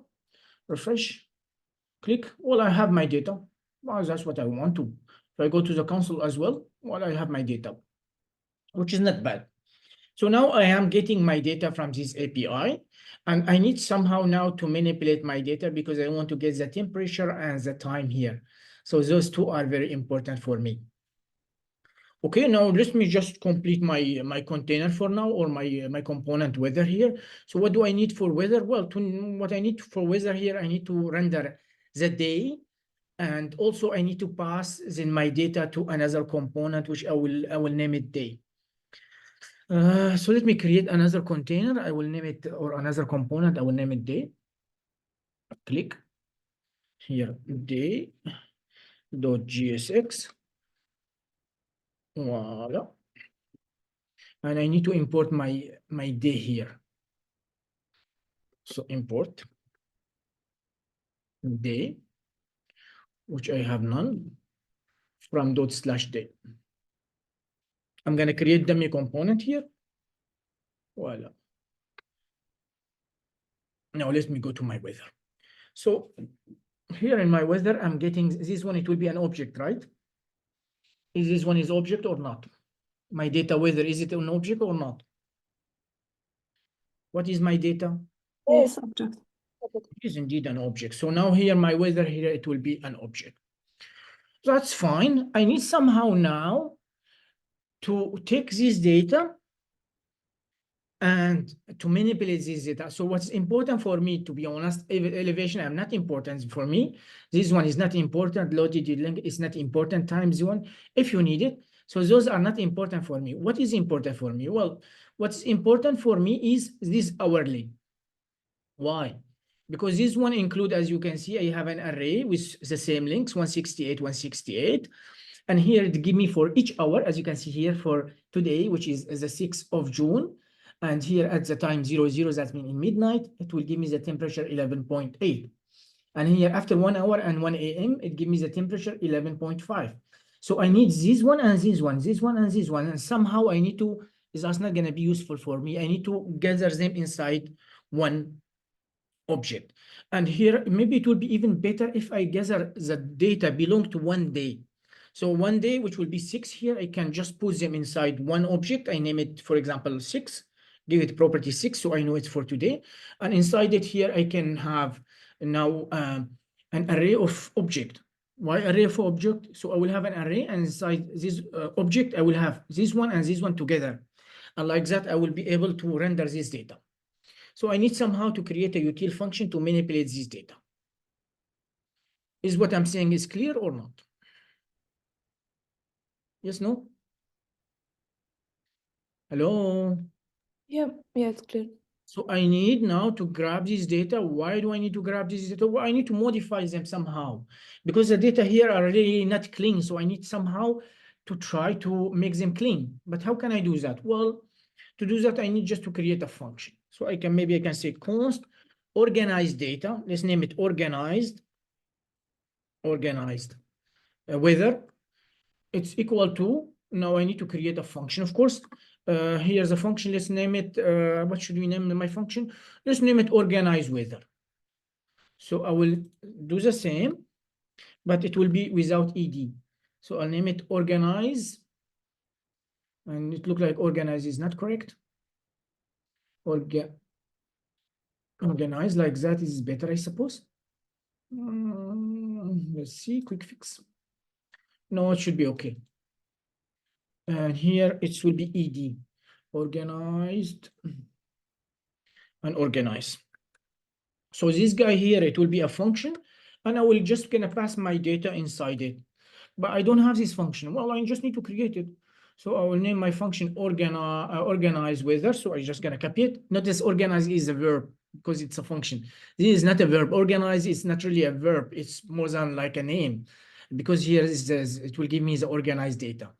Refresh. Click. Well, I have my data. Well, that's what I want to. If I go to the console as well, well, I have my data, which is not bad. So now I am getting my data from this API, and I need somehow now to manipulate my data because I want to get the temperature and the time here. So those two are very important for me. Okay, now let me just complete my container for now, or my component weather here. So what do I need for weather? Well, what I need for weather here, I need to render the day, and also I need to pass then my data to another component, which I will name it day. So let me create another container. I will name it, or another component, I will name it day. Click here, day.gsx. Voila. And I need to import my day here. So import day, which I have none, from ./day. I'm going to create dummy component here. Voila. Now let me go to my weather. So here in my weather, I'm getting this one. It will be an object, right? Is this one is object or not? My data weather, is it an object or not? What is my data? Yes, object. It is indeed an object. So now here, my weather here, it will be an object. That's fine. I need somehow now to take this data and to manipulate this data. So what's important for me, to be honest, elevation are not important for me. This one is not important. Loaded link is not important. Time zone, if you need it. So those are not important for me. What is important for me? Well, what's important for me is this hourly. Why? Because this one include, as you can see, I have an array with the same links, 168, 168. And here it give me for each hour, as you can see here for today, which is the 6th of June. And here at the time 00, that means in midnight, it will give me the temperature 11.8. And here after 1 hour and 1 a.m., it gives me the temperature 11.5. So I need this one and this one, this one and this one. And somehow I need to, is that's not going to be useful for me. I need to gather them inside one object. And here, maybe it will be even better if I gather the data belong to one day. So one day, which will be 6 here, I can just put them inside one object. I name it, for example, 6, give it property 6, so I know it's for today. And inside it here, I can have now an array of object. Why array of object? So I will have an array, and inside this object, I will have this one and this one together. And like that, I will be able to render this data. So I need somehow to create a util function to manipulate this data. Is what I'm saying is clear or not? Yes, no? Hello? Yeah, it's clear. So I need now to grab this data. Why do I need to grab this data? Well, I need to modify them somehow because the data here are really not clean. So I need somehow to try to make them clean. But how can I do that? Well, to do that, I need just to create a function. So maybe I can say const organized data. Let's name it organized weather. It's equal to, now I need to create a function, of course. Here's a function, let's name it, what should we name my function? Let's name it organized weather. So I will do the same, but it will be without ed. So I'll name it organize, and it looks like organize is not correct. Organize like that is better, I suppose. Let's see, quick fix. No, it should be okay. And here it will be ed, organized and organize. So this guy here, it will be a function, and I will just gonna pass my data inside it. But I don't have this function. Well, I just need to create it. So I will name my function organize weather. So I'm just gonna copy it. Notice organize is a verb because it's a function. This is not a verb. Organize is not really a verb. It's more than like a name, because here it will give me the organized data.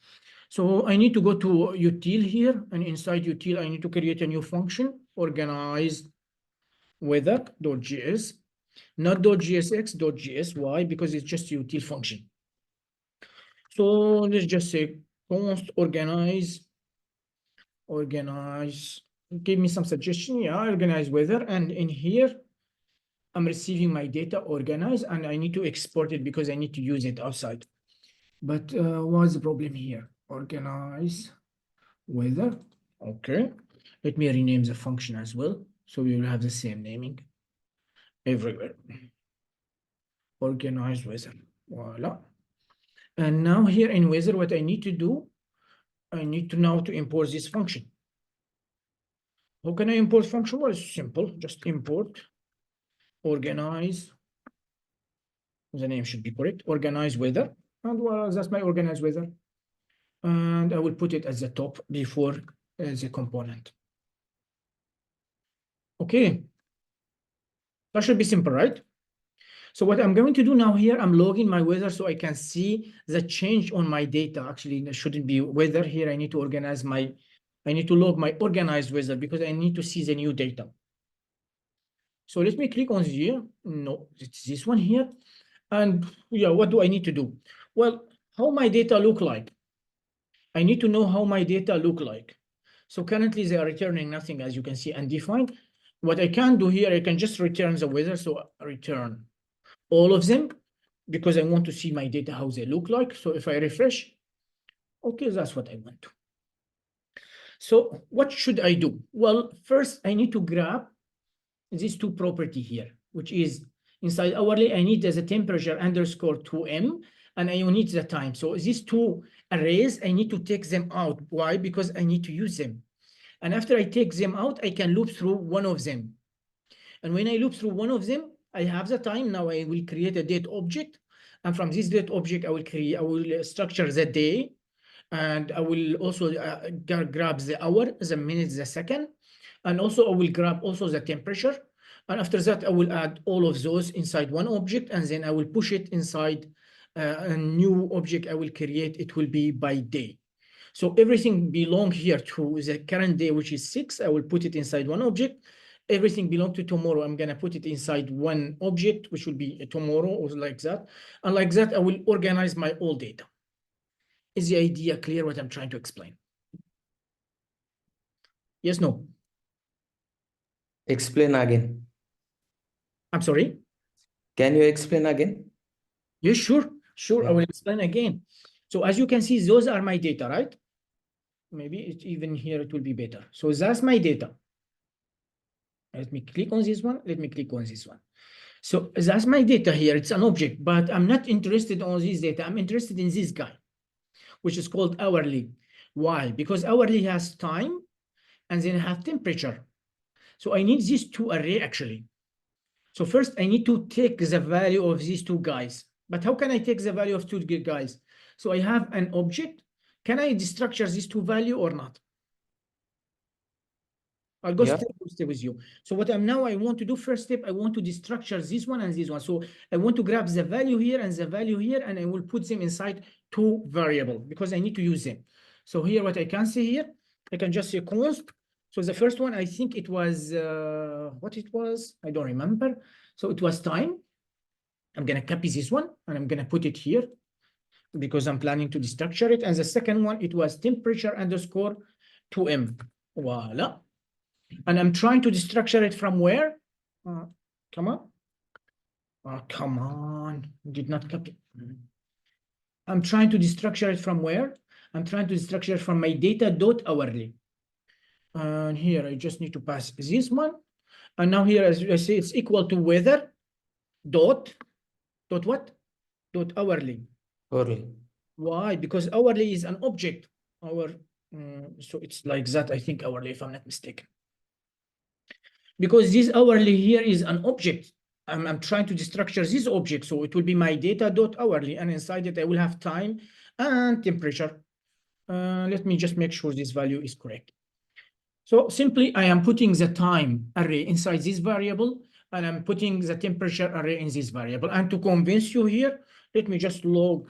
So I need to go to util here, and inside util, I need to create a new function, organized weather.js, not .gsx.js. Why? Because it's just a util function. So let's just say const organize, give me some suggestion. Yeah, organize weather. And in here, I'm receiving my data organized, and I need to export it because I need to use it outside. But what's the problem here? Organize weather. Okay. Let me rename the function as well, so we will have the same naming everywhere. Organize weather. Voila. And now here in weather, what I need to do, I need to now to import this function. How can I import function? Well, it's simple. Just import organize. The name should be correct. Organize weather. And well, that's my organized weather. And I will put it at the top before the component. Okay. That should be simple, right? So what I'm going to do now here, I'm logging my weather so I can see the change on my data. Actually, it shouldn't be weather here. I need to organize I need to log my organized weather because I need to see the new data. So let me click on here. No, it's this one here. And yeah, what do I need to do? Well, how my data look like? I need to know how my data look like. So currently they are returning nothing, as you can see, undefined. What I can do here, I can just return the weather. So return all of them because I want to see my data, how they look like. So if I refresh, okay, that's what I want to. So what should I do? Well, first I need to grab these two property here, which is inside hourly, I need as a temperature underscore 2m, and I need the time. So these two arrays, I need to take them out. Why? Because I need to use them. And after I take them out, I can loop through one of them. And when I loop through one of them, I have the time. Now I will create a date object. And from this date object, I will structure the day. And I will also grab the hour, the minute, the second. And also I will grab also the temperature. And after that, I will add all of those inside one object, and then I will push it inside a new object I will create. It will be by day. So everything belong here to the current day, which is 6. I will put it inside one object. Everything belong to tomorrow. I'm gonna put it inside one object, which will be tomorrow, or like that. And like that, I will organize my all data. Is the idea clear what I'm trying to explain? Yes, no? Explain again. I'm sorry? Can you explain again? Yes, sure. Sure, I Yeah. will explain again. So as you can see, those are my data, right? Maybe it, even here it will be better. So that's my data. Let me click on this one. Let me click on this one. So that's my data here. It's an object, but I'm not interested on this data. I'm interested in this guy, which is called hourly. Why? Because hourly has time and then have temperature. So I need these two array actually. So first I need to take the value of these two guys. But how can I take the value of two guys? So I have an object. Can I destructure these two value or not? I'll go Yeah. step by step with you. So what I want to do first step, I want to destructure this one and this one. So I want to grab the value here and the value here, and I will put them inside two variable because I need to use them. So here, what I can say here, I can just say const. So the first one, I think it was, what it was, I don't remember. So it was time. I'm gonna copy this one and I'm gonna put it here because I'm planning to destructure it. And the second one, it was temperature underscore 2M. Voila. And I'm trying to destructure it from where? Come on. Oh, come on. Did not copy. I'm trying to destructure it from where? I'm trying to destructure it from my data dot hourly. And here I just need to pass this one. And now here, as I say, it's equal to weather dot what? Dot hourly. Hourly. Why? Because hourly is an object. So it's like that, I think, hourly, if I'm not mistaken. Because this hourly here is an object. I'm trying to destructure this object. So it will be my data dot hourly. And inside it, I will have time and temperature. Let me just make sure this value is correct. So simply, I am putting the time array inside this variable, and I'm putting the temperature array in this variable. And to convince you here, let me just log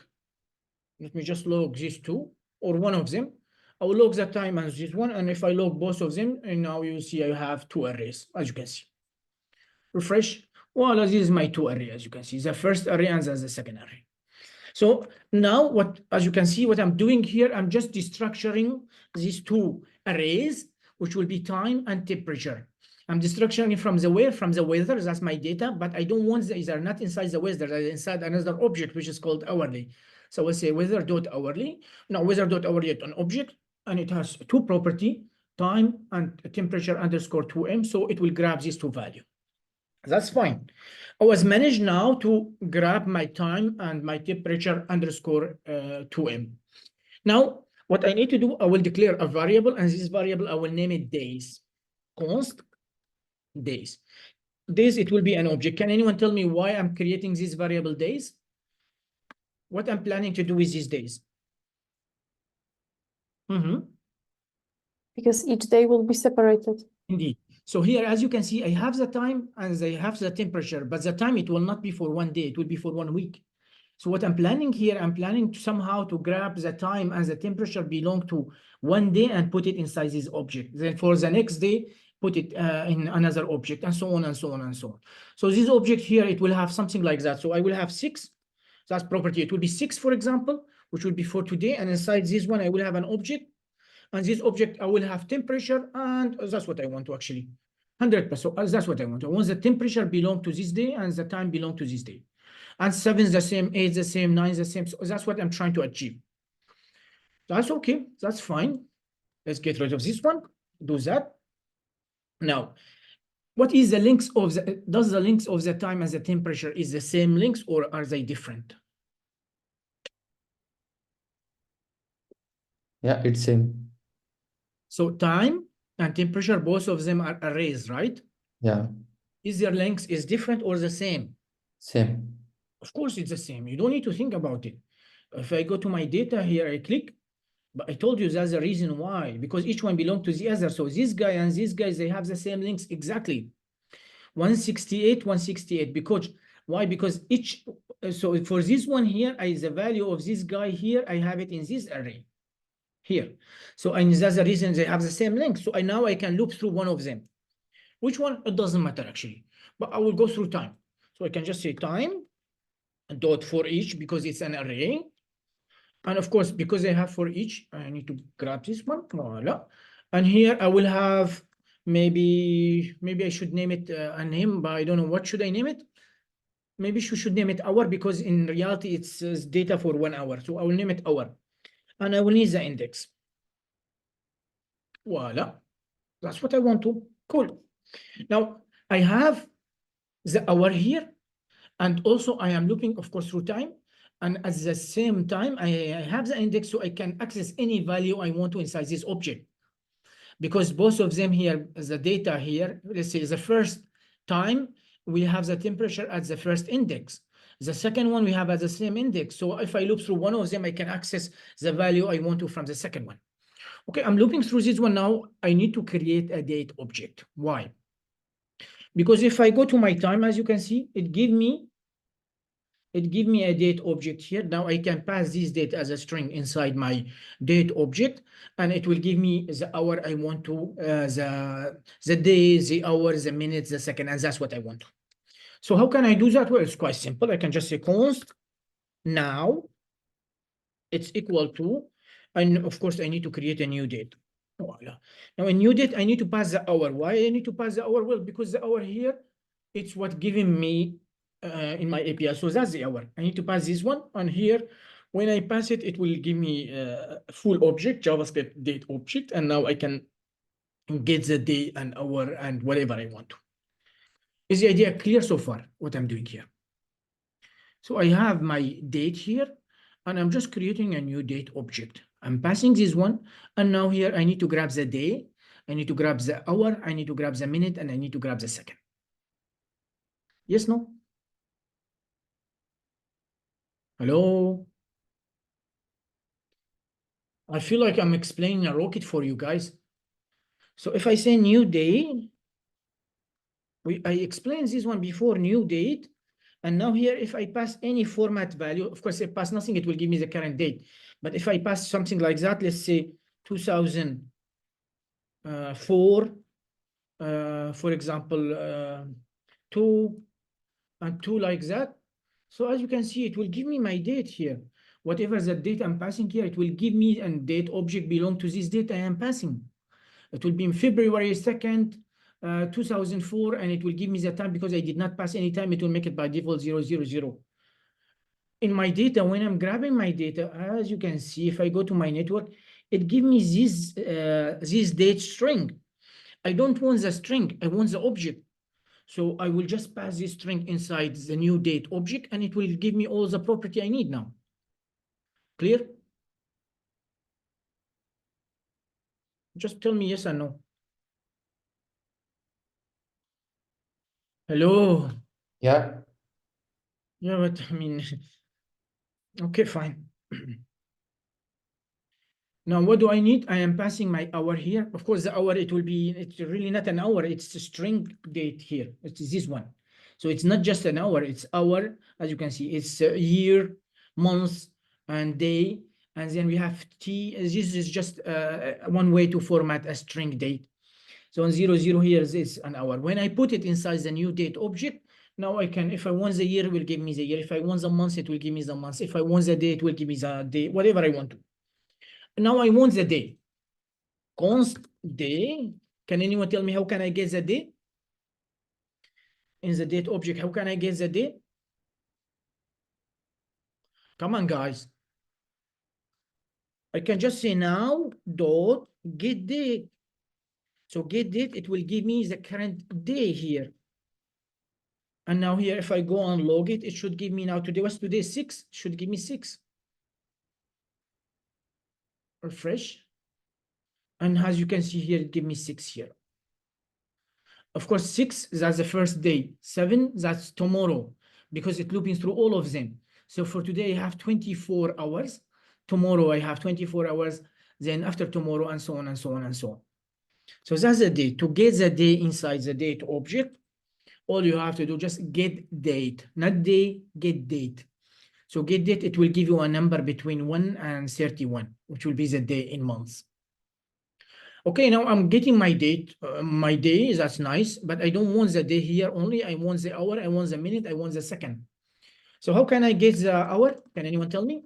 these two, or one of them. I will log the time as this one, and if I log both of them, and now you see I have two arrays, as you can see. Refresh. Well, this is my two arrays, as you can see, the first array and the second array. So now, as you can see, what I'm doing here, I'm just destructuring these two arrays, which will be time and temperature. I'm destructuring it from the where? From the weather, that's my data, but I don't want these are not inside the weather, they're inside another object, which is called hourly. So we'll say weather.hourly. Now weather.hourly is an object, and it has two property, time and temperature underscore 2M. So it will grab these two values. That's fine. I was managed now to grab my time and my temperature underscore 2M. Now, what I need to do, I will declare a variable, and this variable, I will name it days. Const days. Days, it will be an object. Can anyone tell me why I'm creating this variable days? What I'm planning to do with these days? Because each day will be separated. Indeed. So here, as you can see, I have the time and I have the temperature, but the time, it will not be for one day, it will be for 1 week. So what I'm planning here, I'm planning to somehow to grab the time and the temperature belong to 1 day and put it inside this object. Then for the next day, put it in another object, and so on and so on and so on. So this object here, it will have something like that. So I will have 6, that's property. It will be 6, for example, which will be for today. And inside this one, I will have an object. And this object, I will have temperature, and that's what I want to actually, 100%. So that's what I want. I want the temperature belong to this day and the time belong to this day. And 7 is the same, 8 is the same, 9 is the same. So that's what I'm trying to achieve. That's okay. That's fine. Let's get rid of this one. Do that. Now, what is the length of the, does the length of the time and the temperature is the same length, or are they different? Yeah, it's same. So time and temperature, both of them are arrays, right? Yeah, Is their length is different or the same? same. Of course, it's the same. You don't need to think about it. If I go to my data here, I click, but I told you that's the reason why, because each one belongs to the other. So this guy and these guys, they have the same links exactly. 168, 168, because why? Because each, so for this one here, the value of this guy here, I have it in this array here. So and that's the reason they have the same link. So now I can loop through one of them. Which one? It doesn't matter actually, but I will go through time. So I can just say time dot for each because it's an array. And of course, because I have for each, I need to grab this one. Voila. And here I will have maybe I should name it a name, but I don't know what should I name it. Maybe you should name it hour because in reality it's data for 1 hour. So I will name it hour, and I will need the index. Voila. That's what I want to. Cool. Now I have the hour here, and also I am looking, of course, through time. And at the same time, I have the index so I can access any value I want to inside this object. Because both of them here, the data here, let's say the first time, we have the temperature at the first index. The second one we have at the same index. So if I loop through one of them, I can access the value I want to from the second one. Okay, I'm looping through this one now. I need to create a date object. Why? Because if I go to my time, as you can see, it give me a date object here. Now I can pass this date as a string inside my date object, and it will give me the hour I want to, the day, the hour, the minute, the second, and that's what I want. So how can I do that? Well, it's quite simple. I can just say const now it's equal to, and of course I need to create a new date. Voila. Now a new date, I need to pass the hour. Why I need to pass the hour? Well, because the hour here, it's what giving me in my API. So that's the hour. I need to pass this one. And here, when I pass it, it will give me a full object, JavaScript date object. And now I can get the day and hour and whatever I want to. Is the idea clear so far, what I'm doing here? So I have my date here, and I'm just creating a new date object. I'm passing this one. And now here, I need to grab the day. I need to grab the hour. I need to grab the minute. And I need to grab the second. Yes, no? Hello? I feel like I'm explaining a rocket for you guys. So if I say new day, I explained this one before, new date. And now here, if I pass any format value, of course, if I pass nothing, it will give me the current date. But if I pass something like that, let's say 2004, for example, 2 and 2 like that. So as you can see, it will give me my date here. Whatever the date I'm passing here, it will give me a date object belong to this date I am passing. It will be in February 2nd, 2004, and it will give me the time because I did not pass any time. It will make it by default 000. In my data, when I'm grabbing my data, as you can see, if I go to my network, it gives me this date string. I don't want the string, I want the object. So I will just pass this string inside the new date object, and it will give me all the property I need now. Clear? Just tell me yes or no. Hello? Yeah, Yeah, but I mean, okay, fine. Now, what do I need? I am passing my hour here. Of course, the hour, it's really not an hour. It's a string date here. It's this one. So it's not just an hour. It's hour, as you can see. It's year, month, and day. And then we have T. This is just one way to format a string date. So on 00 here is an hour. When I put it inside the new date object, now I can, if I want the year, it will give me the year. If I want the month, it will give me the month. If I want the day, it will give me the day, whatever I want to. Now I want the day. Const day. Can anyone tell me how can I get the day? In the date object, how can I get the day? Come on, guys. I can just say now dot get date. So get date, it will give me the current day here. And now here, if I go and log it, it should give me now today. What's today? 6. It should give me 6. refresh. And as you can see here, it give me 6 here. Of course, 6, that's the first day. 7, that's tomorrow, because it's looping through all of them. So for today, I have 24 hours. Tomorrow, I have 24 hours. Then after tomorrow, and so on, and so on, and so on. So that's the day. To get the day inside the date object, all you have to do, just get date, not day, get date. So get date, it will give you a number between 1 and 31, which will be the day in months. Okay, now I'm getting my date, my day, that's nice, but I don't want the day here only. I want the hour, I want the minute, I want the second. So how can I get the hour? Can anyone tell me?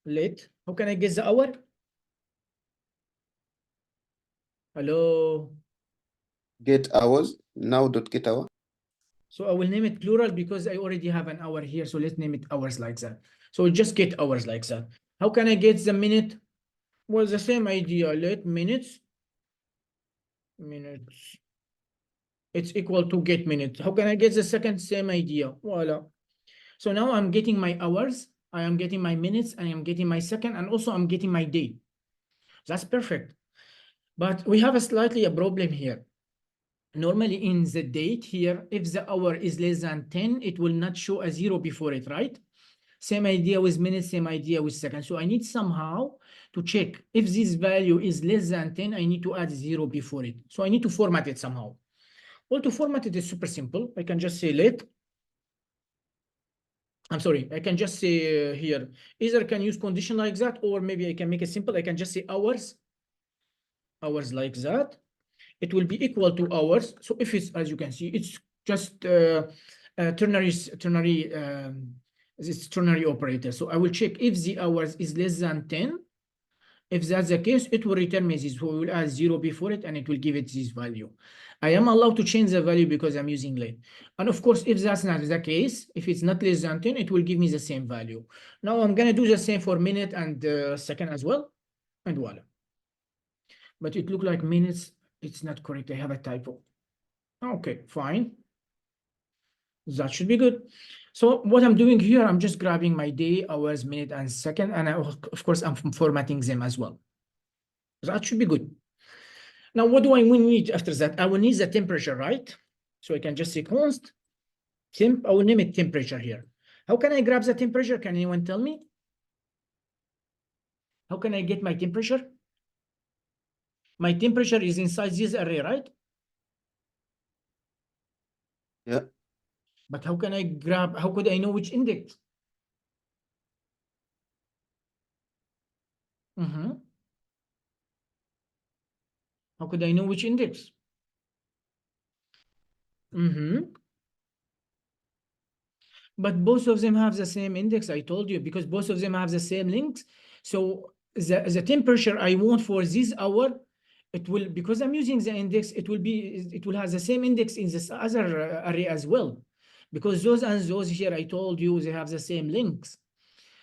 Late. How can I get the hour? Hello? Get hours, now dot get hour. So I will name it plural because I already have an hour here. So let's name it hours like that. So just get hours like that. How can I get the minute? Well, the same idea. Let minutes. It's equal to get minutes. How can I get the second? Same idea. Voila. So now I'm getting my hours. I am getting my minutes. I am getting my second. And also I'm getting my day. That's perfect. But we have a slightly a problem here. Normally in the date here, if the hour is less than 10, it will not show a 0 before it, right? Same idea with minutes, same idea with seconds. So I need somehow to check if this value is less than 10, I need to add 0 before it. So I need to format it somehow. Well, to format it is super simple. I can just say let. I'm sorry, I can just say here, either can use condition like that, or maybe I can make it simple. I can just say hours like that. It will be equal to hours. So if it's, as you can see, it's just ternary operator. So I will check if the hours is less than 10. If that's the case, it will return me this. So we will add 0 before it, and it will give it this value. I am allowed to change the value because I'm using late. And of course, if that's not the case, if it's not less than 10, it will give me the same value. Now I'm going to do the same for minute and second as well. And voila. But it looks like minutes. It's not correct. I have a typo. Okay, fine. That should be good. So what I'm doing here, I'm just grabbing my day, hours, minute, and second, and of course, I'm formatting them as well. That should be good. Now, what do I need after that? I will need the temperature, right? So I can just say const temp. I will name it temperature here. How can I grab the temperature? Can anyone tell me? How can I get my temperature? My temperature is inside this array, right? Yeah. But how can I grab, how could I know which index? How could I know which index? But both of them have the same index, I told you, because both of them have the same links. So the temperature I want for this hour, it will, because I'm using the index, it will have the same index in this other array as well. Because those and those here, I told you, they have the same links.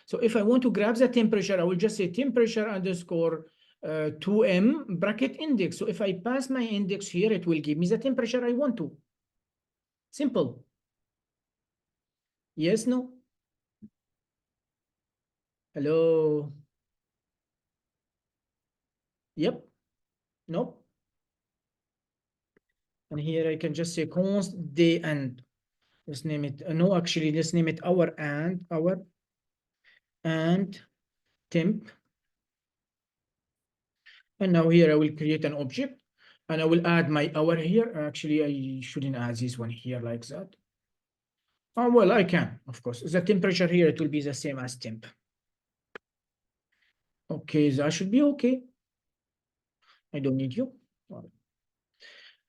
So if I want to grab the temperature, I will just say temperature underscore 2m bracket index. So if I pass my index here, it will give me the temperature I want to. Simple. Yes, no? Hello? Yep. Nope. And here I can just say const day and let's name it. No, actually, let's name it hour and temp. And now here I will create an object and I will add my hour here. Actually, I shouldn't add this one here like that. Oh, well, I can, of course. The temperature here, it will be the same as temp. Okay, that should be okay. I don't need you.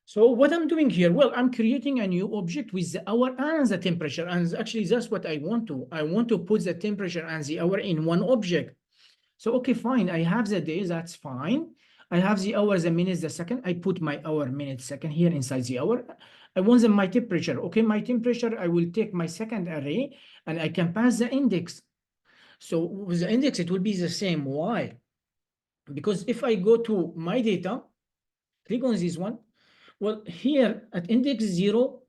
So what I'm doing here, well, I'm creating a new object with the hour and the temperature. And actually, that's what I want to. I want to put the temperature and the hour in one object. So, okay, fine. I have the day, that's fine. I have the hours, the minutes, the second. I put my hour, minute, second here inside the hour. I want my temperature. Okay, my temperature, I will take my second array and I can pass the index. So with the index, it will be the same. Why? Because if I go to my data, click on this one. Well, here at index 0,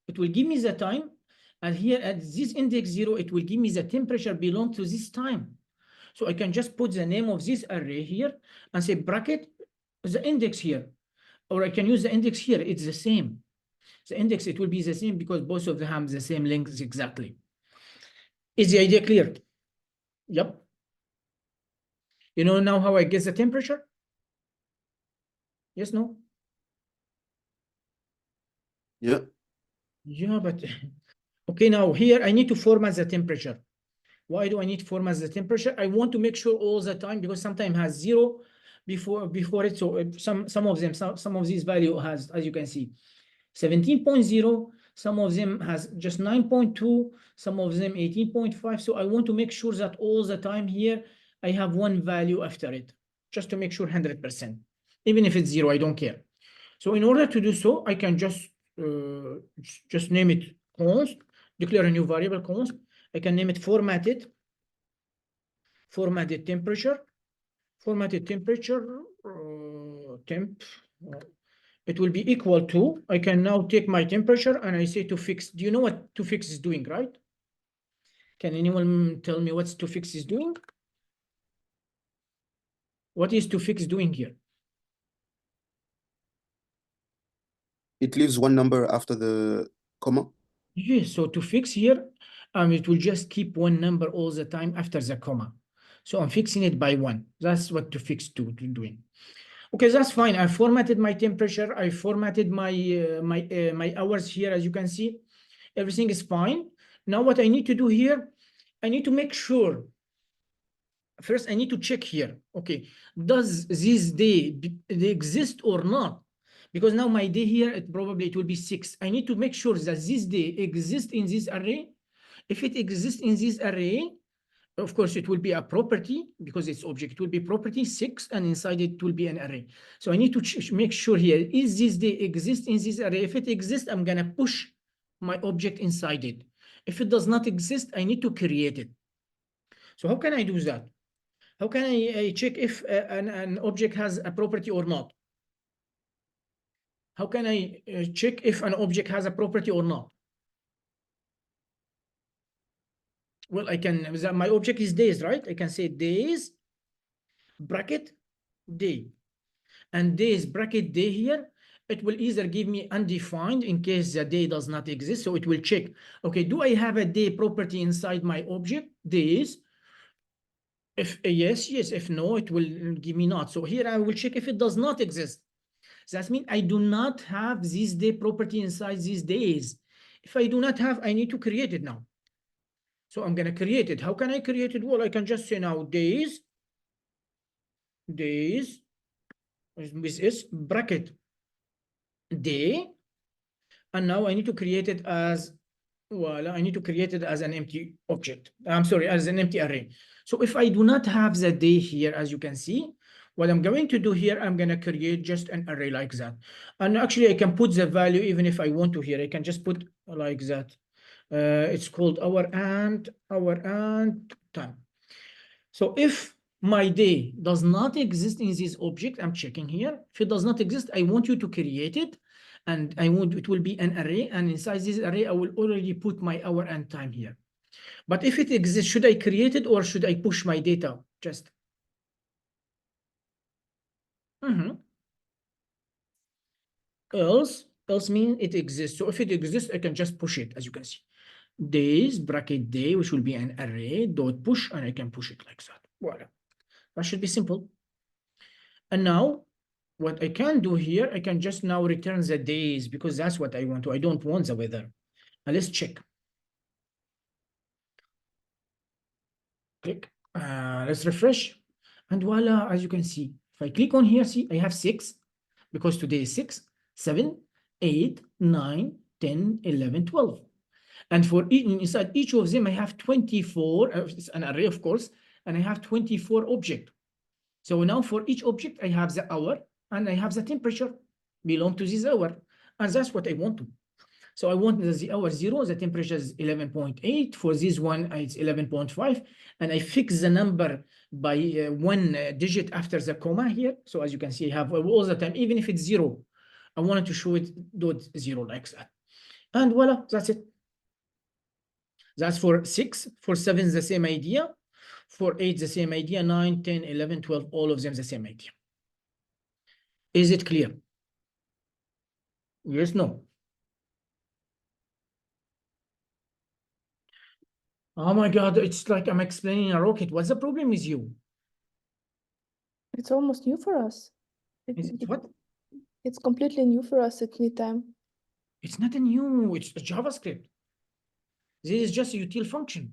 it will give me the time. And here at this index 0, it will give me the temperature belong to this time. So I can just put the name of this array here and say bracket the index here, or I can use the index here. It's the same. The index, it will be the same because both of them have the same length exactly. Is the idea clear? Yep. You know now how I guess the temperature? Yes, no? Yeah. Yeah, but okay, now here I need to format the temperature. Why do I need to format the temperature? I want to make sure all the time, because sometimes has 0 before it. So some of them, some of these value has, as you can see, 17.0, some of them has just 9.2, some of them 18.5. So I want to make sure that all the time here I have one value after it, just to make sure 100%. Even if it's 0, I don't care. So in order to do so, I can just name it const, declare a new variable const. I can name it formatted temperature, temp. It will be equal to, I can now take my temperature and I say to fix. Do you know what to fix is doing, right? Can anyone tell me what's to fix is doing? What is to fix doing here? It leaves one number after the comma. Yes, so to fix here, it will just keep one number all the time after the comma. So I'm fixing it by 1. That's what to fix doing. Okay, that's fine. I formatted my temperature. I formatted my my hours here, as you can see. Everything is fine. Now what I need to do here, I need to make sure. First, I need to check here. Okay, does this day they exist or not? Because now my day here, it will be 6. I need to make sure that this day exists in this array. If it exists in this array, of course, it will be a property because it's object. It will be property 6, and inside it will be an array. So I need to make sure here, is this day exist in this array? If it exists, I'm gonna push my object inside it. If it does not exist, I need to create it. So how can I do that? How can I check if an object has a property or not? How can I check if an object has a property or not? Well, I can, my object is days, right? I can say days, bracket, day. And days, bracket, day here. It will either give me undefined in case the day does not exist. So it will check, okay, do I have a day property inside my object, days? If yes, yes. If no, it will give me not. So here I will check if it does not exist. That means I do not have this day property inside these days. If I do not have, I need to create it now. So I'm going to create it. How can I create it? Well, I can just say now days with this bracket day. And now I need to create it as, well, I need to create it as an empty object. I'm sorry, as an empty array. So if I do not have the day here, as you can see, what I'm going to do here, I'm going to create just an array like that. And actually, I can put the value even if I want to here. I can just put like that. It's called hour and time. So if my day does not exist in this object, I'm checking here. If it does not exist, I want you to create it. And I want it will be an array. And inside this array, I will already put my hour and time here. But if it exists, should I create it or should I push my data just? Else means it exists. So if it exists, I can just push it, as you can see. Days, bracket day, which will be an array, dot push, and I can push it like that. Voila. That should be simple. And now, what I can do here, I can just now return the days because that's what I want to. I don't want the weather. Now let's check. Click. Let's refresh. And voila, as you can see, if I click on here, see, I have 6 because today is 6, 7, 8, 9, 10, 11, 12. And for inside each of them, I have 24, it's an array, of course, and I have 24 objects. So now for each object, I have the hour and I have the temperature belong to this hour. And that's what I want to. So I want the hour 0, the temperature is 11.8. For this one, it's 11.5. And I fix the number by 1 digit after the comma here. So as you can see, I have all the time, even if it's 0, I wanted to show it dot 0 like that. And voila, that's it. That's for 6. For 7, the same idea. For 8, the same idea. 9, 10, 11, 12, all of them the same idea. Is it clear? Yes, no? Oh my God, it's like I'm explaining a rocket. What's the problem with you? It's almost new for us. Is it what? It's completely new for us at any time. It's not a new, it's a JavaScript. This is just a util function.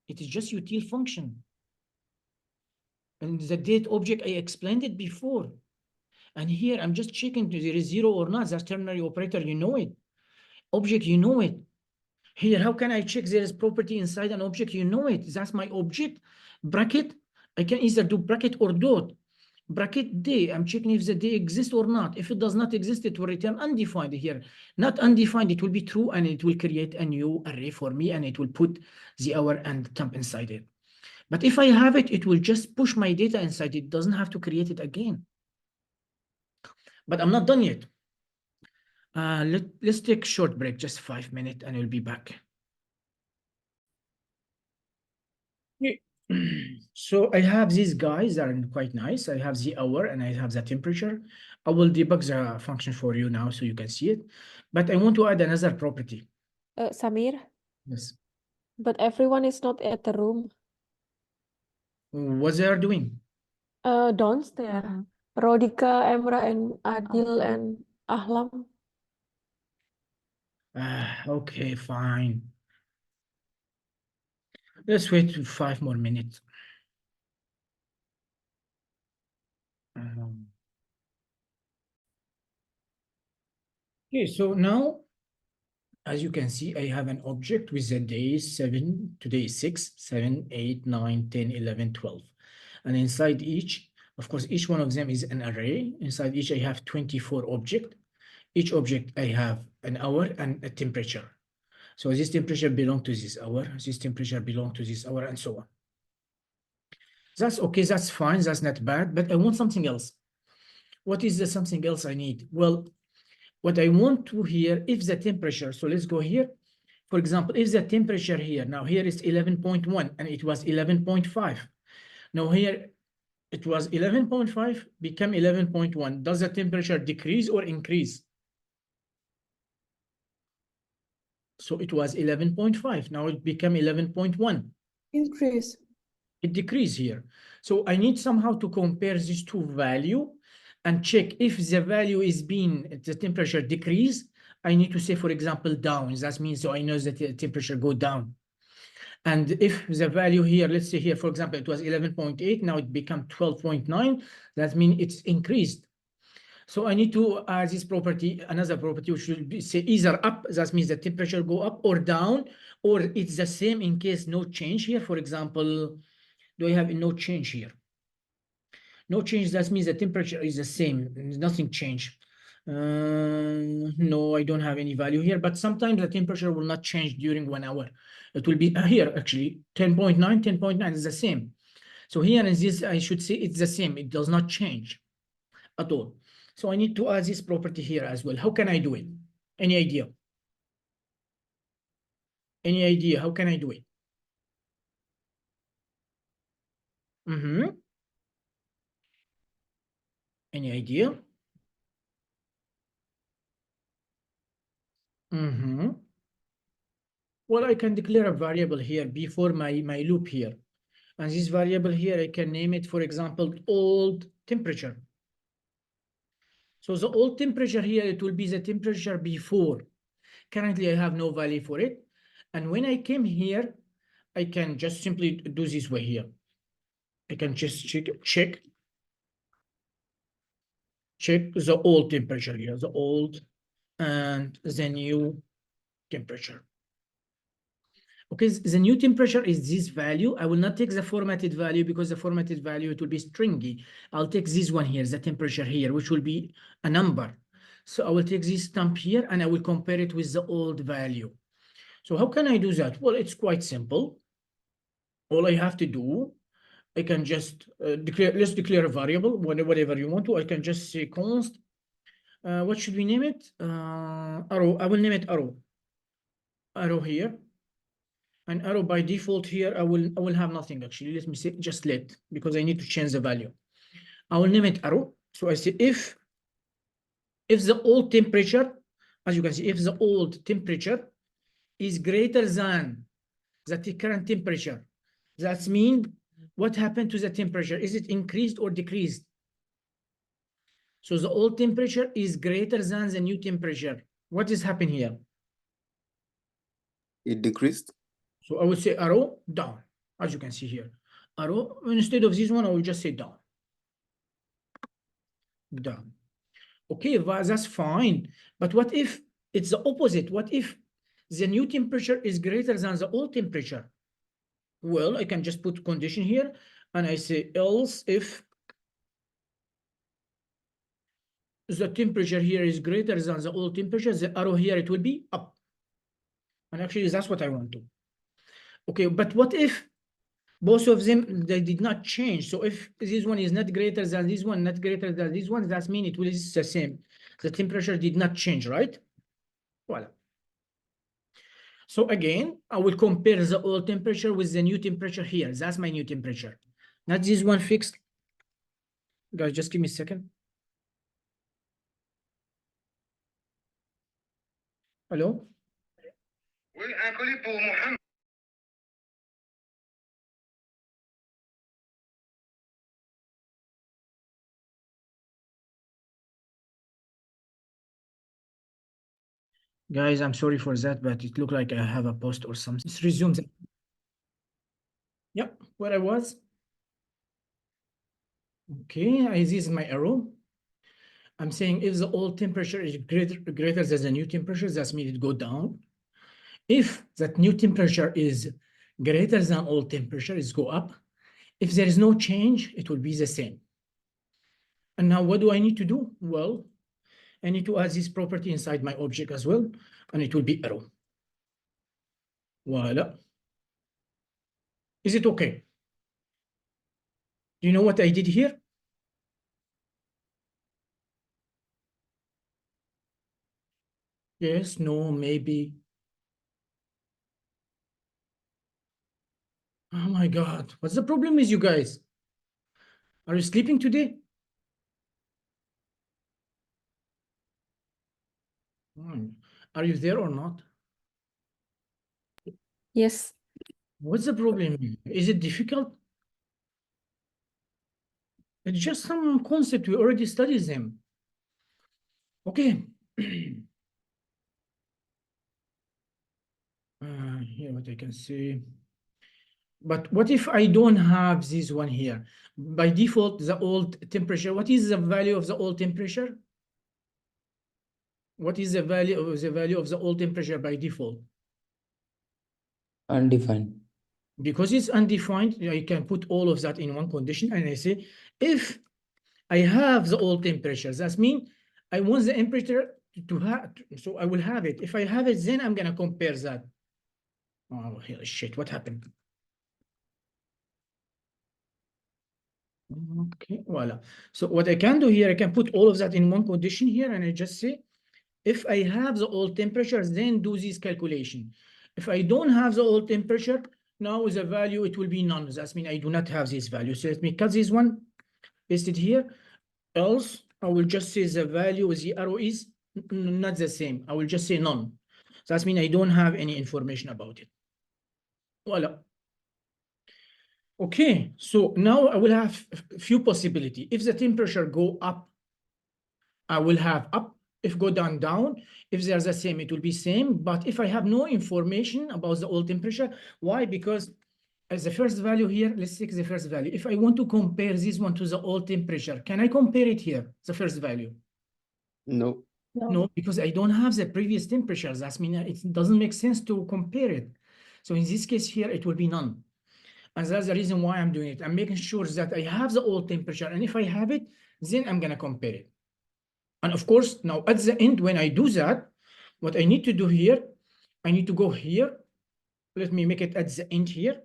It is just util function. And the date object, I explained it before. And here I'm just checking if there is 0 or not. That's ternary operator, you know it. Object, you know it. Here, how can I check there is property inside an object? You know it. That's my object. Bracket, I can either do bracket or dot. Bracket day, I'm checking if the day exists or not. If it does not exist, it will return undefined here. Not undefined, it will be true, and it will create a new array for me, and it will put the hour and temp inside it. But if I have it, it will just push my data inside. It doesn't have to create it again. But I'm not done yet. Let's take a short break, just 5 minutes, and we'll be back. Okay. So I have these guys that are quite nice. I have the hour and I have the temperature. I will debug the function for you now so you can see it. But I want to add another property. Samir, Yes. but everyone is not at the room. What they are doing? Downstairs. Rodika, Emra, and Adil and Ahlam. Okay, fine. Let's wait 5 more minutes. Okay, so now, as you can see, I have an object with the days 7, today is 6, 7, 8, 9, 10, 11, 12. And inside each, of course, each one of them is an array. Inside each, I have 24 objects. Each object, I have an hour and a temperature. So this temperature belongs to this hour, this temperature belongs to this hour, and so on. That's okay, that's fine, that's not bad, but I want something else. What is the something else I need? Well, what I want to here, if the temperature, so let's go here. For example, if the temperature here, now here is 11.1 and it was 11.5. Now here it was 11.5 become 11.1. Does the temperature decrease or increase? So it was 11.5. Now it became 11.1. Increase. It decreased here. So I need somehow to compare these two values and check if the value is being, the temperature decrease. I need to say, for example, down. That means so I know that the temperature go down. And if the value here, let's say here, for example, it was 11.8, now it become 12.9. That means it's increased. So I need to add this property, another property, which should be say either up, that means the temperature go up, or down, or it's the same in case no change here. For example, do I have no change here? No change, that means the temperature is the same, nothing changed. No, I don't have any value here, but sometimes the temperature will not change during 1 hour. It will be here, actually, 10.9, 10.9 is the same. So here in this, I should say it's the same. It does not change at all. So I need to add this property here as well. How can I do it? Any idea? Any idea? How can I do it? Any idea? Well, I can declare a variable here before my loop here. And this variable here, I can name it, for example, old temperature. So the old temperature here, it will be the temperature before. Currently, I have no value for it. And when I came here, I can just simply do this way here. I can just check the old temperature here, the old and the new temperature. Okay, the new temperature is this value. I will not take the formatted value because the formatted value, it will be stringy. I'll take this one here, the temperature here, which will be a number. So I will take this stamp here and I will compare it with the old value. So how can I do that? Well, it's quite simple. All I have to do, I can just let's declare a variable, whatever you want to. I can just say const. What should we name it? Arrow. I will name it arrow. Arrow here. An arrow by default here, I will have nothing actually. Let me say just let, because I need to change the value. I will name it arrow. So I say if the old temperature, as you can see, if the old temperature is greater than the current temperature, that means what happened to the temperature? Is it increased or decreased? So the old temperature is greater than the new temperature. What is happening here? It decreased. So I would say arrow down, as you can see here. Arrow, instead of this one, I will just say down. Down. Okay, that's fine. But what if it's the opposite? What if the new temperature is greater than the old temperature? Well, I can just put condition here and I say else if the temperature here is greater than the old temperature, the arrow here, it will be up. And actually, that's what I want to. Okay, but what if both of them, they did not change? So if this one is not greater than this one, not greater than this one, that means it will be the same. The temperature did not change, right? Voila. So again, I will compare the old temperature with the new temperature here. That's my new temperature. Not this one fixed. Guys, just give me a second. Hello? Guys, I'm sorry for that, but it looked like I have a post or something. Let's resume that. Yep, where I was. Okay, this is my arrow. I'm saying if the old temperature is greater than the new temperature, that means it go down. If that new temperature is greater than old temperature, it go up. If there is no change, it will be the same. And now what do I need to do? Well, I need to add this property inside my object as well, and it will be arrow. Voila. Is it okay? Do you know what I did here? Yes, no, maybe. Oh my God, what's the problem with you guys? Are you sleeping today? Are you there or not? Yes. What's the problem? Is it difficult? It's just some concept, we already studied them. Okay. Here what I can say. But what if I don't have this one here? By default, the old temperature, what is the value of the old temperature? What is the value of the old temperature by default? Undefined. Because it's undefined, I can put all of that in one condition, and I say, if I have the old temperature, that means I want the temperature to have, so I will have it. If I have it, then I'm gonna compare that. Oh, shit, what happened? Okay, voila. So what I can do here, I can put all of that in one condition here, and I just say, if I have the old temperature, then do this calculation. If I don't have the old temperature, now the value, it will be none. That means I do not have this value. So let me cut this one, paste it here. Else, I will just say the value with the arrow is not the same. I will just say none. That means I don't have any information about it. Voila. Okay, so now I will have a few possibilities. If the temperature go up, I will have up. If go down, down. If they're the same, it will be same. But if I have no information about the old temperature, why? Because as the first value here, let's take the first value. If I want to compare this one to the old temperature, can I compare it here, the first value? No. No, because I don't have the previous temperatures. That means it doesn't make sense to compare it. So in this case here, it will be none. And that's the reason why I'm doing it. I'm making sure that I have the old temperature. And if I have it, then I'm going to compare it. And of course, now at the end, when I do that, what I need to do here, I need to go here. Let me make it at the end here.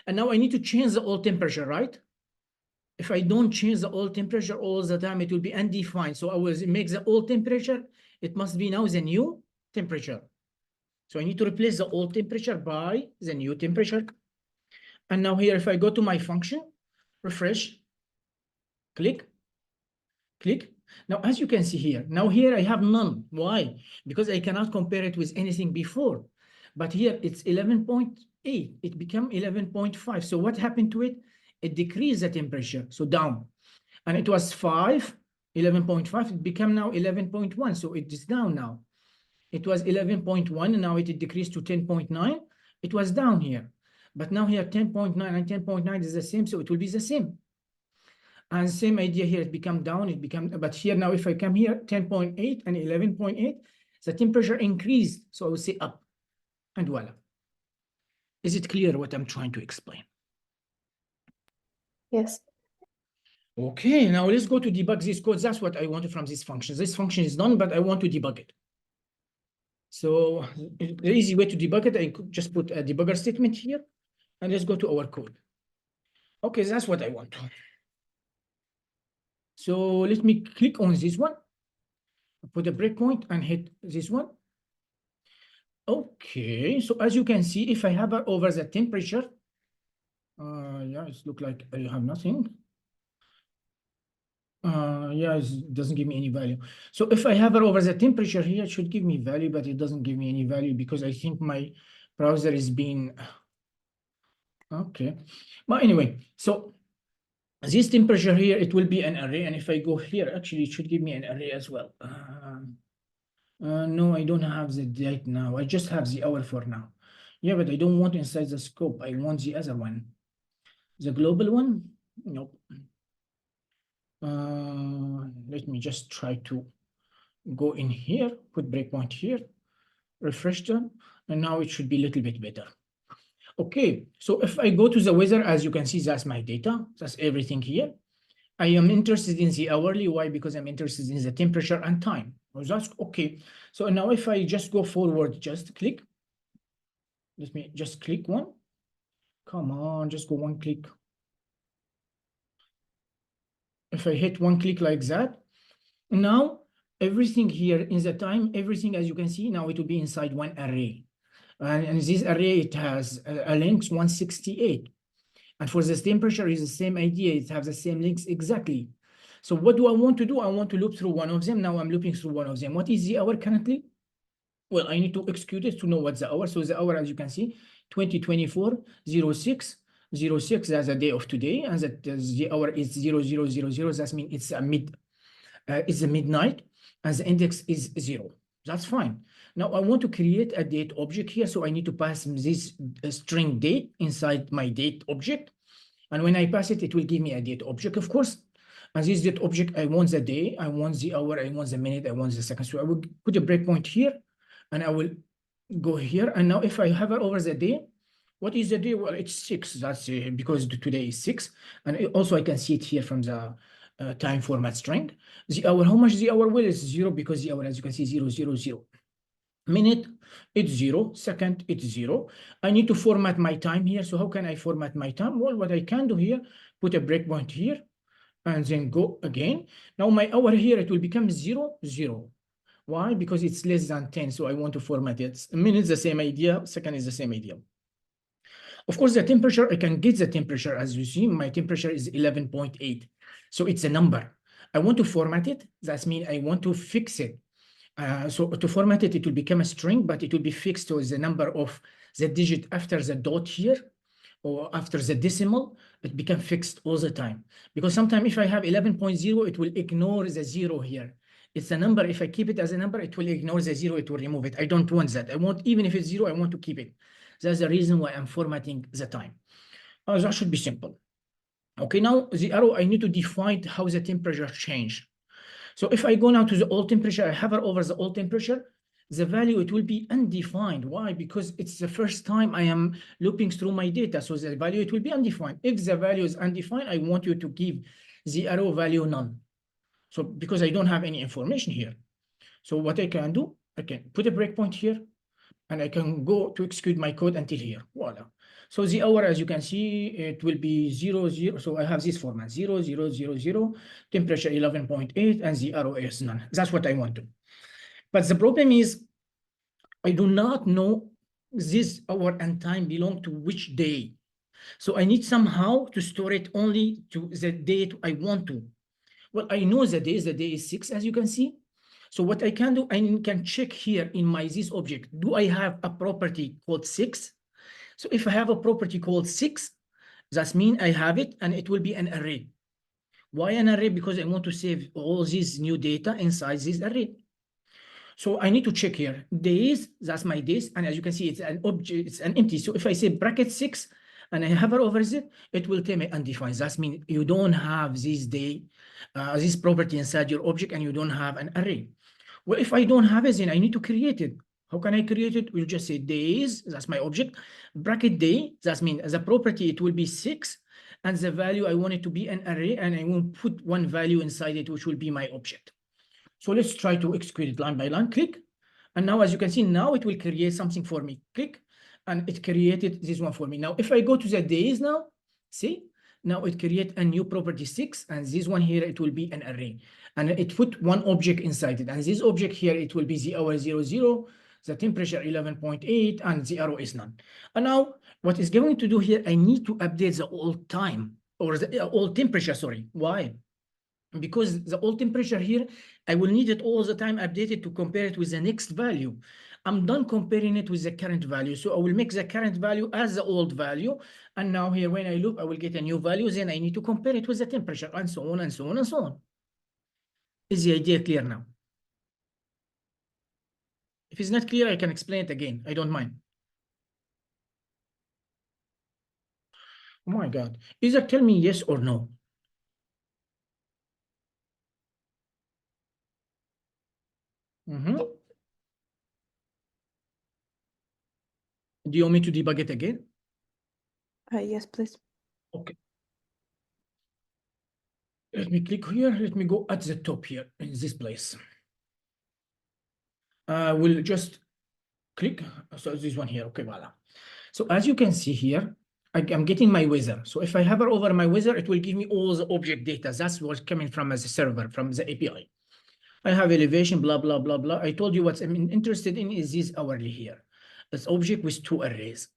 And now I need to change the old temperature, right? If I don't change the old temperature all the time, it will be undefined. So I will make the old temperature. It must be now the new temperature. So I need to replace the old temperature by the new temperature. And now here, if I go to my function, refresh, click, click. Now, as you can see here, now here I have none. Why? Because I cannot compare it with anything before. But here it's 11.8. It became 11.5. So what happened to it? It decreased the temperature, so down. And it was 11.5. It became now 11.1. So it is down now. It was 11.1, and now it decreased to 10.9. It was down here. But now here 10.9 and 10.9 is the same, so it will be the same. And same idea here, it become down, it become, but here now if I come here, 10.8 and 11.8, the temperature increased, so I will say up, and voila. Is it clear what I'm trying to explain? Yes. Okay, now let's go to debug this code. That's what I wanted from this function. This function is done, but I want to debug it. So the easy way to debug it, I could just put a debugger statement here, and let's go to our code. Okay, that's what I want to. So let me click on this one, put a breakpoint and hit this one. Okay, so as you can see, if I hover over the temperature, yeah, it looks like I have nothing. Yeah, it doesn't give me any value. So if I hover over the temperature here, it should give me value, but it doesn't give me any value because I think my browser is being, okay. But anyway, so this temperature here, it will be an array. And if I go here, actually, it should give me an array as well. No, I don't have the date now. I just have the hour for now. Yeah, but I don't want inside the scope. I want the other one. The global one? Nope. Let me just try to go in here, put breakpoint here, refresh them, and now it should be a little bit better. Okay, so if I go to the weather, as you can see, that's my data. That's everything here. I am interested in the hourly. Why? Because I'm interested in the temperature and time. Oh, that's okay. So now if I just go forward, just click. Let me just click one. Come on, just go one click. If I hit one click like that, now everything here in the time, everything as you can see, now it will be inside one array. And this array, it has a length 168. And for this temperature is the same idea. It has the same links exactly. So what do I want to do? I want to loop through one of them. Now I'm looping through one of them. What is the hour currently? Well, I need to execute it to know what's the hour. So the hour, as you can see, 2024-06. 06, that's the day of today. And that the hour is 0000. That means it's a midnight. And the index is 0. That's fine. Now I want to create a date object here. So I need to pass this string date inside my date object. And when I pass it, it will give me a date object, of course. And this date object, I want the day, I want the hour, I want the minute, I want the second. So I will put a breakpoint here, and I will go here. And now if I hover over the day, what is the day? Well, it's 6. That's because today is 6. And also I can see it here from the time format string. The hour, how much the hour? Well, it's 0 because the hour, as you can see, 0, 0, 0. Minute, it's 0. Second, it's 0. I need to format my time here. So how can I format my time? Well, what I can do here, put a breakpoint here, and then go again. Now my hour here, it will become 0, 0. Why? Because it's less than 10. So I want to format it. Minute, the same idea. Second is the same idea. Of course, the temperature, I can get the temperature. As you see, my temperature is 11.8. So it's a number. I want to format it. That means I want to fix it. So to format it, it will become a string, but it will be fixed to the number of the digit after the dot here, or after the decimal. It becomes fixed all the time. Because sometimes if I have 11.0, it will ignore the 0 here. It's a number. If I keep it as a number, it will ignore the 0. It will remove it. I don't want that. I want, even if it's 0, I want to keep it. That's the reason why I'm formatting the time. That should be simple. Okay, now the arrow, I need to define how the temperature change. So if I go now to the old temperature, I hover over the old temperature, the value, it will be undefined. Why? Because it's the first time I am looping through my data. So the value, it will be undefined. If the value is undefined, I want you to give the arrow value none. So because I don't have any information here. So what I can do, I can put a breakpoint here, and I can go to execute my code until here. Voila. So the hour, as you can see, it will be 0, 0. So I have this format, 0, 0, 0, 0, temperature 11.8, and the arrow is none. That's what I want to. But the problem is, I do not know this hour and time belong to which day. So I need somehow to store it only to the date I want to. Well, I know the day is 6, as you can see. So what I can do, I can check here in my this object, do I have a property called 6? So if I have a property called 6, that means I have it and it will be an array. Why an array? Because I want to save all this new data inside this array. So I need to check here days, that's my days, and as you can see, it's an object, it's an empty. So if I say bracket 6 and I hover over it will tell me undefined. That means you don't have this day, this property inside your object, and you don't have an array. Well, if I don't have it, then I need to create it. How can I create it? We'll just say days, that's my object, bracket day, that means as a property, it will be 6, and the value I want it to be an array, and I will put one value inside it, which will be my object. So let's try to execute it line by line, click. And now, as you can see, now it will create something for me, click, and it created this one for me. Now, if I go to the days now, see, now it create a new property 6, and this one here, it will be an array. And it put one object inside it. And this object here, it will be the hour 00, the temperature 11.8, and the arrow is none. And now, what is going to do here, I need to update the old time, or the old temperature, sorry. Why? Because the old temperature here, I will need it all the time updated to compare it with the next value. I'm done comparing it with the current value. So I will make the current value as the old value. And now here, when I look, I will get a new value. Then I need to compare it with the temperature, and so on and so on and so on. Is the idea clear now? If it's not clear, I can explain it again. I don't mind. Oh my God. Either tell me yes or no. Do you want me to debug it again? Yes, please. Okay. Let me click here. Let me go at the top here in this place. We'll just click. So this one here. Okay, voila. So as you can see here, I'm getting my weather. So if I hover over my weather, it will give me all the object data. That's what's coming from as a server, from the API. I have elevation, blah, blah, blah, blah. I told you what I'm interested in is this hourly here. This object with 2 arrays.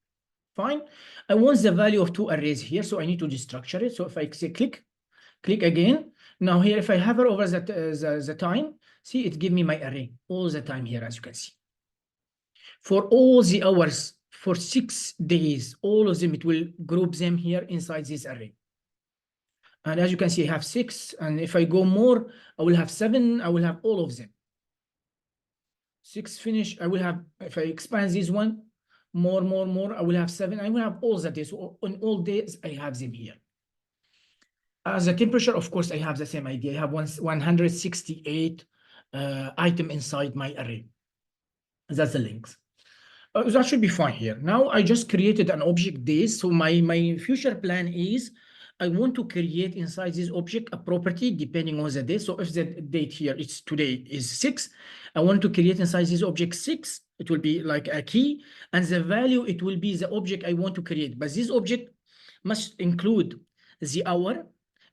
Fine. I want the value of 2 arrays here, so I need to destructure it. So if I say click again. Now here, if I hover over the time, see, it give me my array all the time here, as you can see. For all the hours, for 6 days, all of them, it will group them here inside this array. And as you can see, I have 6. And if I go more, I will have 7. I will have all of them. 6 finish. I will have, if I expand this one, more, I will have 7. I will have all the days. So on all days, I have them here. As a temperature, of course, I have the same idea. I have 168 item inside my array. That's the length. That should be fine here. Now I just created an object days. So my future plan is I want to create inside this object a property depending on the day. So if the date here it's today is 6, I want to create inside this object 6. It will be like a key, and the value, it will be the object I want to create. But this object must include the hour,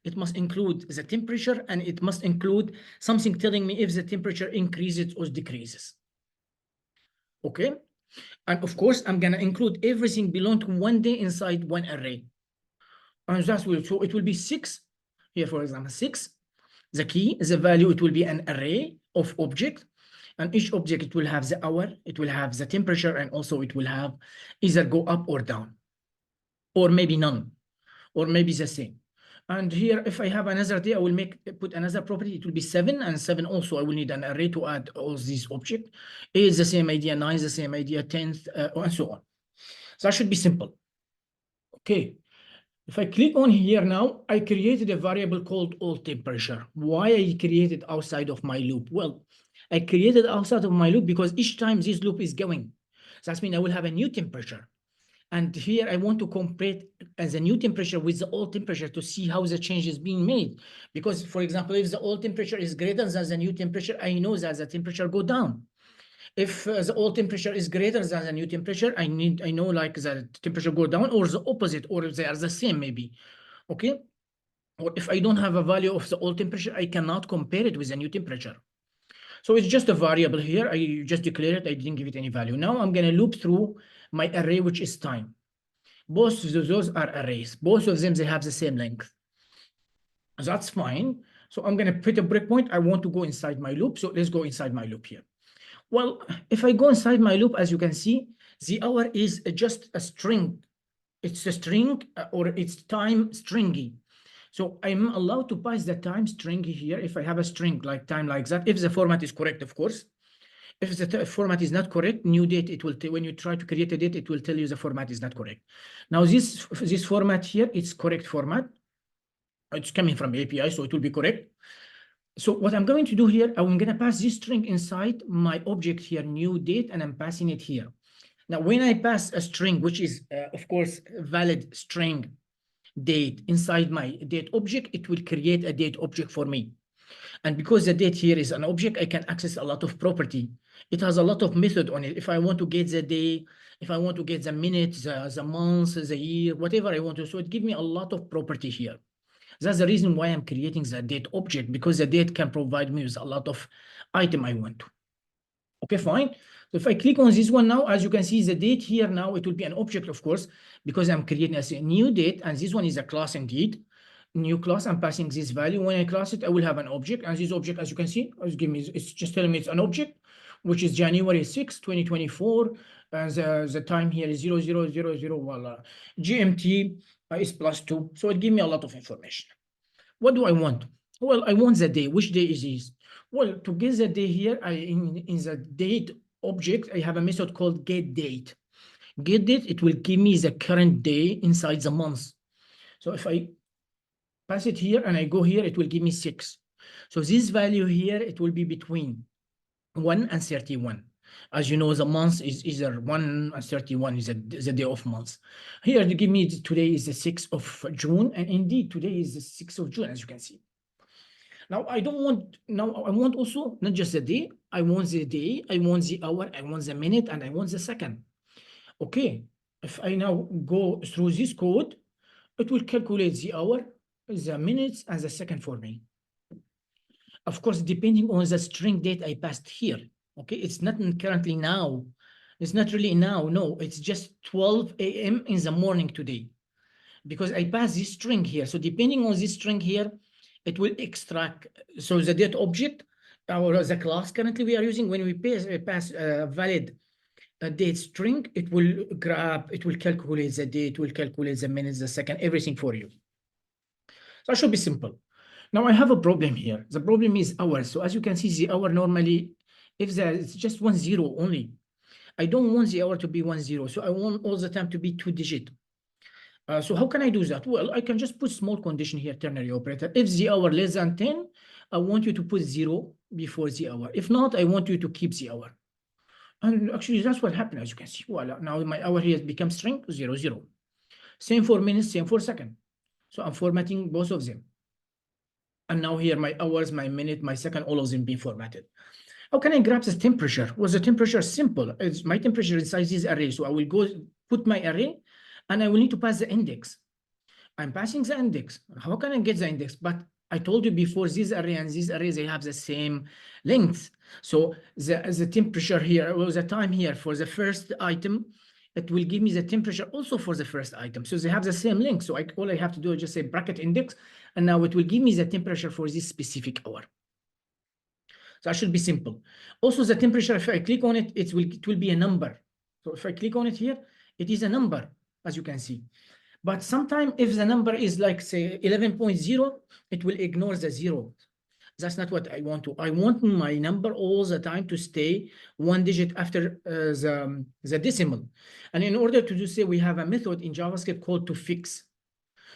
it must include the temperature, and it must include something telling me if the temperature increases or decreases. Okay. And of course, I'm going to include everything belong to one day inside one array. And that will, so it will be 6 here, for example, 6. The key, the value, it will be an array of object. And each object, it will have the hour, it will have the temperature, and also it will have either go up or down, or maybe none, or maybe the same. And here, if I have another day, I will put another property. It will be 7, and 7 also. I will need an array to add all these objects. 8 is the same idea, 9 is the same idea, 10, and so on. So that should be simple. Okay. If I click on here now, I created a variable called old temperature. Why I created outside of my loop? Well, I created outside of my loop because each time this loop is going, that means I will have a new temperature. And here I want to compare as a new temperature with the old temperature to see how the change is being made. Because, for example, if the old temperature is greater than the new temperature, I know that the temperature go down. If the old temperature is greater than the new temperature, I know like the temperature go down, or the opposite, or they are the same maybe. Okay. Or if I don't have a value of the old temperature, I cannot compare it with the new temperature. So it's just a variable here. I just declare it. I didn't give it any value. Now I'm going to loop through my array, which is time. Both of those are arrays. Both of them, they have the same length. That's fine. So I'm going to put a breakpoint. I want to go inside my loop. So let's go inside my loop here. Well, if I go inside my loop, as you can see, the hour is just a string. It's a string or it's time stringy. So I'm allowed to pass the time string here if I have a string like time like that, if the format is correct, of course. If the format is not correct, new date, it will when you try to create a date, it will tell you the format is not correct. Now this format here, it's correct format. It's coming from API, so it will be correct. So what I'm going to do here, I'm going to pass this string inside my object here, new date, and I'm passing it here. Now, when I pass a string, which is, of course, a valid string date inside my date object, it will create a date object for me. And because the date here is an object, I can access a lot of property. It has a lot of method on it. If I want to get the day, if I want to get the minute, the month, the year, whatever I want to, so it gives me a lot of property here. That's the reason why I'm creating the date object, because the date can provide me with a lot of item I want to. Okay, fine. So if I click on this one now, as you can see, the date here now, it will be an object, of course, because I'm creating a new date, and this one is a class indeed. New class, I'm passing this value. When I class it, I will have an object, and this object, as you can see, it's just telling me it's an object, which is January 6, 2024, and the time here is 0000, voila. GMT is +2, so it gives me a lot of information. What do I want? Well, I want the day. Which day is this? Well, to get the day here, in the date object, I have a method called getDate. GetDate, it will give me the current day inside the month. So if I pass it here and I go here, it will give me 6. So this value here, it will be between 1 and 31. As you know, the month is either 1 and 31 is the day of month. Here, they give me today is the 6th of June, and indeed today is the 6th of June, as you can see. Now I want also not just the day, I want the day, I want the hour, I want the minute, and I want the second. Okay, if I now go through this code, it will calculate the hour, the minutes, and the second for me. Of course, depending on the string date I passed here. Okay, it's not currently now. It's not really now. No, it's just 12 a.m. in the morning today, because I passed this string here. So depending on this string here, it will extract. So the date object, or the class currently we are using, when we pass a valid date string, it will calculate the date, will calculate the minutes, the second, everything for you. So that should be simple. Now I have a problem here. The problem is hours. So as you can see, the hour normally, if it's just 10 only, I don't want the hour to be 10. So I want all the time to be 2-digit. So how can I do that? Well, I can just put small condition here, ternary operator. If the hour less than 10, I want you to put 0 before the hour. If not, I want you to keep the hour. And actually, that's what happened, as you can see. Voila. Now my hour here becomes string 00. Same for minutes, same for second. So I'm formatting both of them. And now here, my hours, my minute, my second, all of them being formatted. How can I grab the temperature? Well, the temperature is simple. It's my temperature inside this array. So I will go put my array, and I will need to pass the index. I'm passing the index. How can I get the index? But I told you before, this array and this array, they have the same length. So the temperature here, or the time here for the first item, it will give me the temperature also for the first item. So they have the same length. So all I have to do is just say bracket index, and now it will give me the temperature for this specific hour. So that should be simple. Also, the temperature, if I click on it, it will be a number. So if I click on it here, it is a number, as you can see. But sometimes if the number is like, say, 11.0, it will ignore the 0. That's not what I want to. I want my number all the time to stay 1 digit after the decimal. And in order to do so, we have a method in JavaScript called toFix.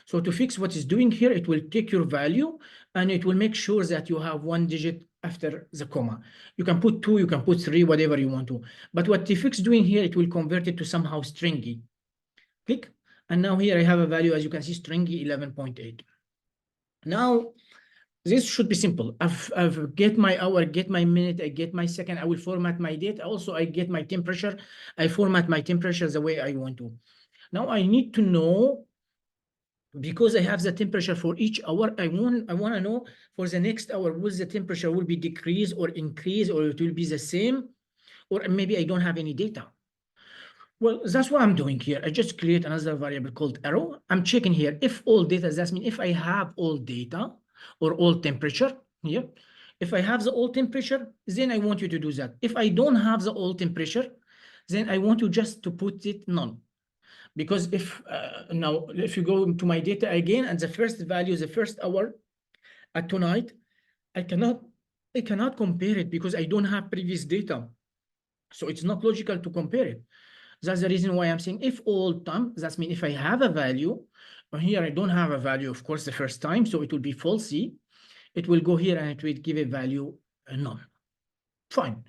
So to fix what it's doing here, it will take your value and it will make sure that you have 1 digit after the comma. You can put 2, you can put 3, whatever you want to. But what tfix is doing here, it will convert it to somehow stringy. Click. And now here I have a value, as you can see, stringy 11.8. Now, this should be simple. I've get my hour, get my minute, I get my second, I will format my date. Also, I get my temperature. I format my temperature the way I want to. Now I need to know because I have the temperature for each hour, I want to know for the next hour, will the temperature will be decrease or increase, or it will be the same, or maybe I don't have any data. Well, that's what I'm doing here. I just create another variable called arrow. I'm checking here if all data, that means if I have all data or all temperature here, if I have the all temperature, then I want you to do that. If I don't have the all temperature, then I want you just to put it none. Because if now, if you go to my data again, and the first value, the first hour at tonight, I cannot compare it because I don't have previous data. So it's not logical to compare it. That's the reason why I'm saying if all time, that means if I have a value, here I don't have a value, of course, the first time, so it will be falsy. It will go here and it will give a value none. Fine.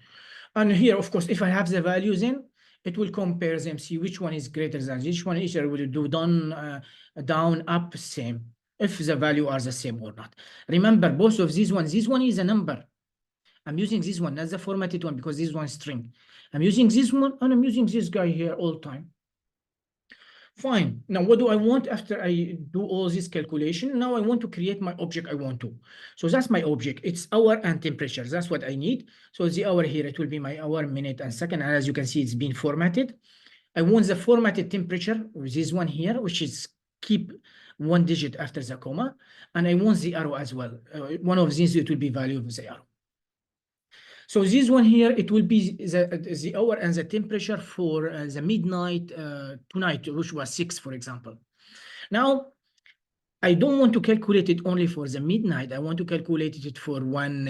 And here, of course, if I have the values in, it will compare them, see which one is greater than which one. Each will do down, up, same, if the value are the same or not. Remember, both of these ones, this one is a number. I'm using this one, not the formatted one, because this one is string. I'm using this one, and I'm using this guy here all the time. Fine. Now, what do I want after I do all this calculation? Now I want to create my object I want to. So that's my object. It's hour and temperature. That's what I need. So the hour here, it will be my hour, minute, and second. And as you can see, it's been formatted. I want the formatted temperature, this one here, which is keep one digit after the comma. And I want the arrow as well. One of these, it will be value of the arrow. So this one here, it will be the hour and the temperature for the midnight tonight, which was 6, for example. Now, I don't want to calculate it only for the midnight. I want to calculate it for 1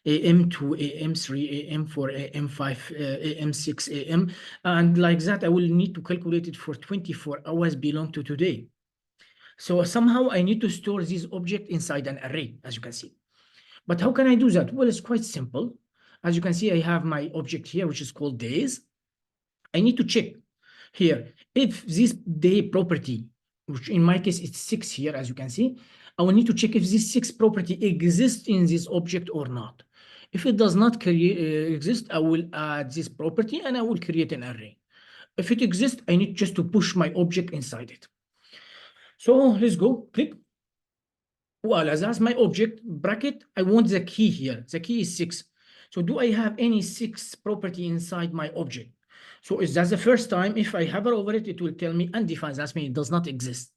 a.m., 2 a.m., 3 a.m., 4 a.m., 5 a.m., 6 a.m. And like that, I will need to calculate it for 24 hours belong to today. So somehow I need to store this object inside an array, as you can see. But how can I do that? Well, it's quite simple. As you can see, I have my object here, which is called days. I need to check here if this day property, which in my case, it's 6 here, as you can see, I will need to check if this 6 property exists in this object or not. If it does not exist, I will add this property and I will create an array. If it exists, I need just to push my object inside it. So let's go, click. Voila, that's my object, bracket. I want the key here. The key is 6. So do I have any 6 property inside my object? So is that the first time? If I hover over it, it will tell me undefined. That means it does not exist.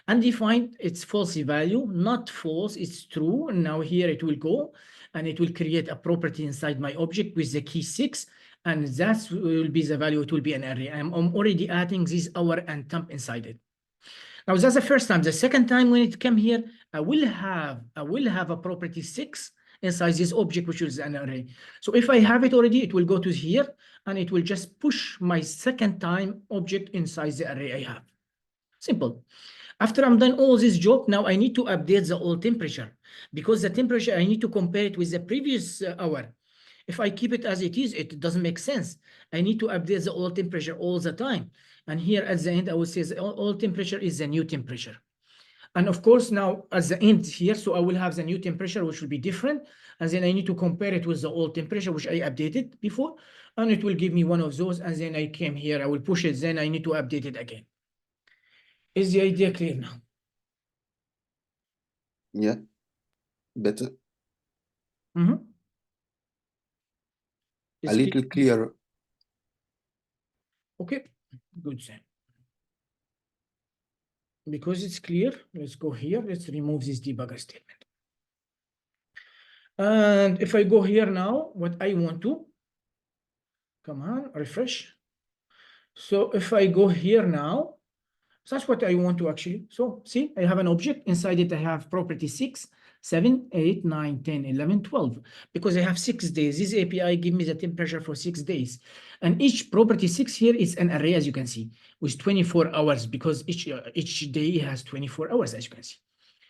Undefined, it's false value. Not false, it's true. And now here it will go and it will create a property inside my object with the key 6. And that will be the value. It will be an array. I'm already adding this hour and temp inside it. Now that's the first time. The second time when it came here, I will have a property 6 inside this object, which is an array. So if I have it already, it will go to here and it will just push my second time object inside the array I have. Simple. After I'm done all this job, now I need to update the old temperature, because the temperature, I need to compare it with the previous hour. If I keep it as it is, it doesn't make sense. I need to update the old temperature all the time. And here at the end, I will say the old temperature is the new temperature. And of course, now at the end here, so I will have the new temperature, which will be different. And then I need to compare it with the old temperature, which I updated before. And it will give me one of those. And then I came here, I will push it. Then I need to update it again. Is the idea clear now? Yeah, better. Mm-hmm. A little clearer. Okay, good then. Because it's clear, let's go here. Let's remove this debugger statement. And if I go here now, what I want to, come on, refresh. So if I go here now, that's what I want to actually. So see, I have an object. Inside it, I have property 6, 7, 8, 9, 10, 11, 12. Because I have 6 days. This API give me the temperature for 6 days. And each property 6 here is an array, as you can see, with 24 hours, because each day has 24 hours, as you can see.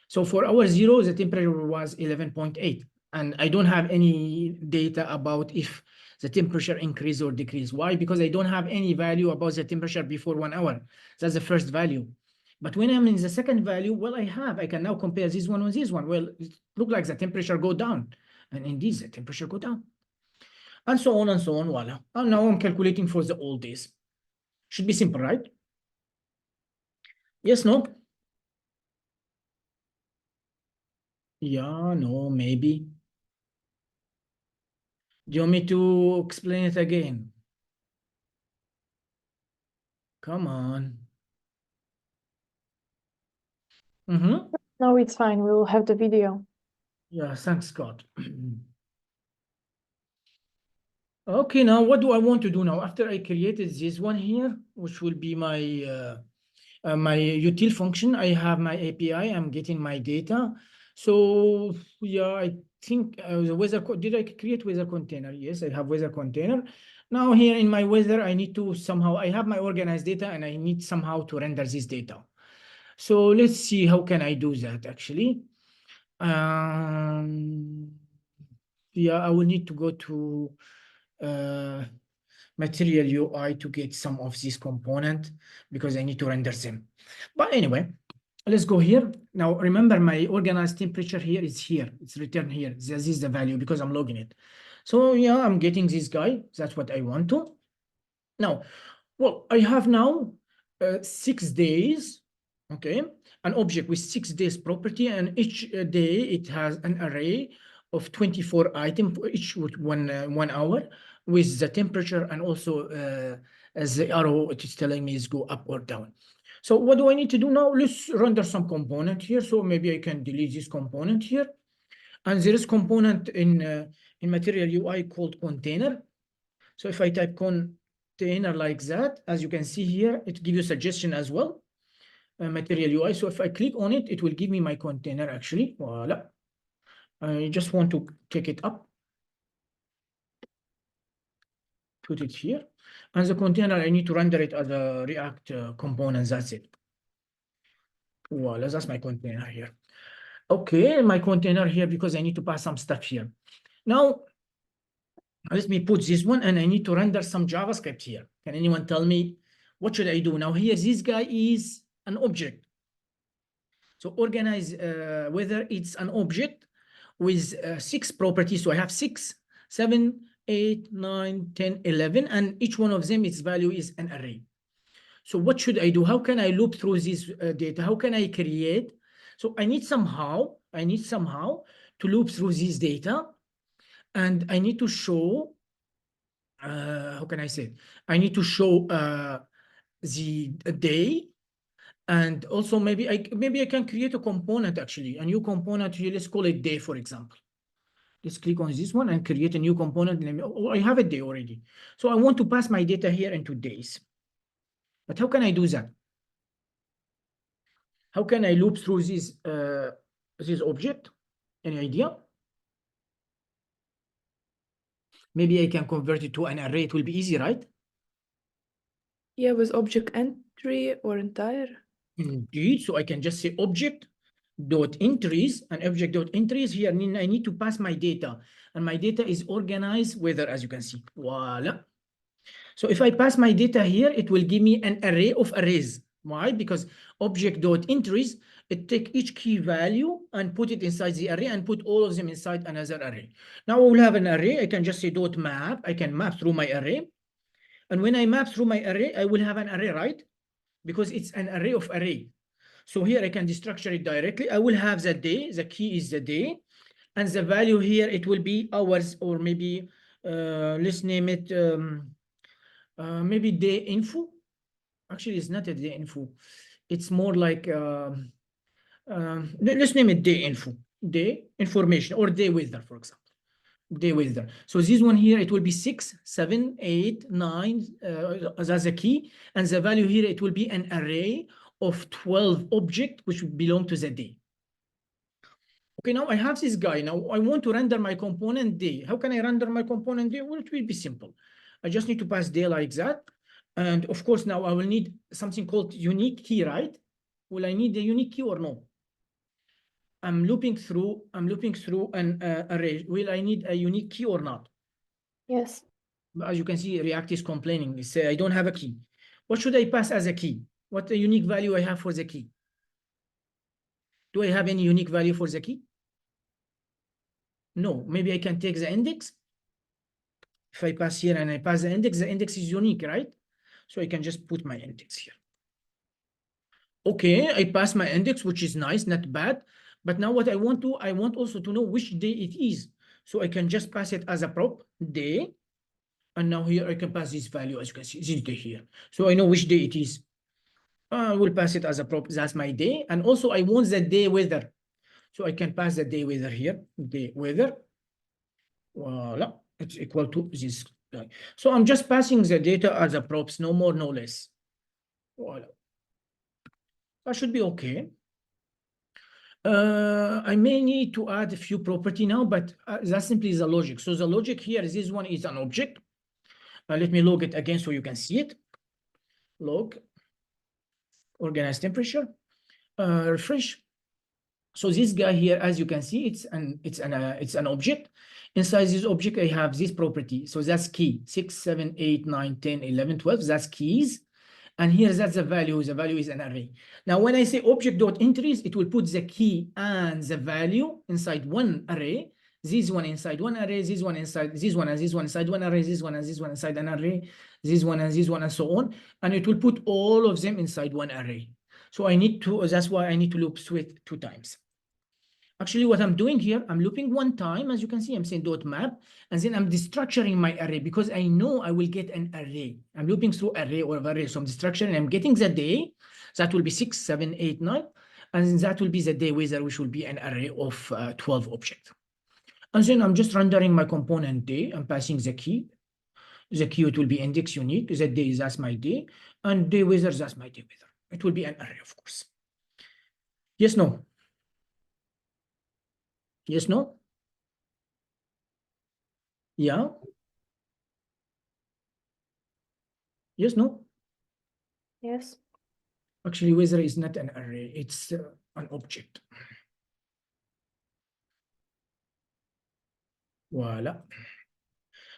So for hour 0, the temperature was 11.8. And I don't have any data about if the temperature increase or decrease. Why? Because I don't have any value about the temperature before 1 hour. That's the first value. But when I'm in the second value, well, I can now compare this one with this one. Well, it looks like the temperature go down. And indeed, the temperature go down. And so on and so on, voila. And now I'm calculating for the old days. Should be simple, right? Yes, no? Yeah, no, maybe. Do you want me to explain it again? Come on. Mm-hmm. No, it's fine. We will have the video. Yeah, thanks God. Okay, now what do I want to do now? After I created this one here, which will be my my util function, I have my API, I'm getting my data. So yeah, I think the weather, did I create weather container? Yes, I have weather container. Now here in my weather, I need to somehow, I have my organized data and I need somehow to render this data. So let's see, how can I do that actually? Yeah, I will need to go to material UI to get some of these component because I need to render them. But anyway, let's go here. Now, remember my organized temperature here is here. It's returned here. This is the value because I'm logging it. So yeah, I'm getting this guy. That's what I want to. Now, well, I have now 6 days, okay? An object with 6 days property, and each day it has an array of 24 items, each with 1 hour, with the temperature and also as the arrow it is telling me is go up or down. So what do I need to do now? Let's render some component here. So maybe I can delete this component here. And there is component in material UI called container. So if I type container like that, as you can see here, it gives you suggestion as well. Material UI. So if I click on it, it will give me my container actually. Voila. I just want to take it up. Put it here. And the container, I need to render it as a React component. That's it. Voila, that's my container here. Okay, my container here because I need to pass some stuff here. Now, let me put this one and I need to render some JavaScript here. Can anyone tell me what should I do? Now here, this guy is an object. So organize whether it's an object with 6 properties. So I have 6, 7, 8, 9, 10, 11, and each one of them, its value is an array. So what should I do? How can I loop through this data? How can I create? So I need somehow to loop through this data, and I need to show, how can I say it? I need to show the day, and also maybe I can create a component actually, a new component here. Let's call it day, for example. Let's click on this one and create a new component. Oh, I have a day already. So I want to pass my data here into days. But how can I do that? How can I loop through this object? Any idea? Maybe I can convert it to an array. It will be easy, right? Yeah, with object entry or entire. Indeed. So I can just say object dot entries, and object dot entries here. I need to pass my data, and my data is organized weather, as you can see. Voila. So if I pass my data here, it will give me an array of arrays. Why? Because object dot entries, it take each key value and put it inside the array and put all of them inside another array. Now we will have an array. I can just say dot map. I can map through my array. And when I map through my array, I will have an array, right? Because it's an array of array. So here I can destructure it directly. I will have the day. The key is the day. And the value here, it will be hours, or maybe let's name it maybe day info. Actually, it's not a day info. It's more like, let's name it day info, day information, or day weather, for example. Day weather. So this one here, it will be 6, 7, 8, 9, that's a key. And the value here, it will be an array of 12 objects which belong to the day. Okay, now I have this guy. Now I want to render my component day. How can I render my component day? Well, it will be simple. I just need to pass day like that. And of course, now I will need something called unique key, right? Will I need the unique key or no? I'm looping through an array. Will I need a unique key or not? Yes. As you can see, React is complaining. It says I don't have a key. What should I pass as a key? What a unique value I have for the key? Do I have any unique value for the key? No. Maybe I can take the index. If I pass here and I pass the index is unique, right? So I can just put my index here. Okay, I pass my index, which is nice, not bad. But now what I want also to know which day it is. So I can just pass it as a prop, day. And now here I can pass this value, as you can see, this day here. So I know which day it is. I will pass it as a prop, that's my day. And also I want the day weather. So I can pass the day weather here, day weather. Voila, it's equal to this guy. So I'm just passing the data as a props, no more, no less. Voila. That should be okay. I may need to add a few property now, but that simply is the logic. So the logic here is this one is an object. Let me log it again so you can see it. Log, organized temperature, refresh. So this guy here, as you can see, it's an object. Inside this object, I have this property. So that's key, 6, 7, 8, 9, 10, 11, 12, that's keys. And here, that's the value is an array. Now, when I say object.entries, it will put the key and the value inside one array, this one inside one array, this one inside this one, and this one inside one array, this one and this one inside an array, this one and this one, and so on. And it will put all of them inside one array. So I need to, that's why I need to loop switch 2 times. Actually, what I'm doing here, I'm looping 1 time, as you can see, I'm saying dot map, and then I'm destructuring my array because I know I will get an array. I'm looping through array or array, so I'm destructuring, I'm getting the day, that will be 6, 7, 8, 9, and then that will be the day weather, which will be an array of 12 objects. And then I'm just rendering my component day, I'm passing the key. The key, it will be index unique, the day, that's my day, and day weather, that's my day weather. It will be an array, of course. Yes, no? Yes, no? Yeah? Yes, no? Yes. Actually, weather is not an array, it's an object. Voila.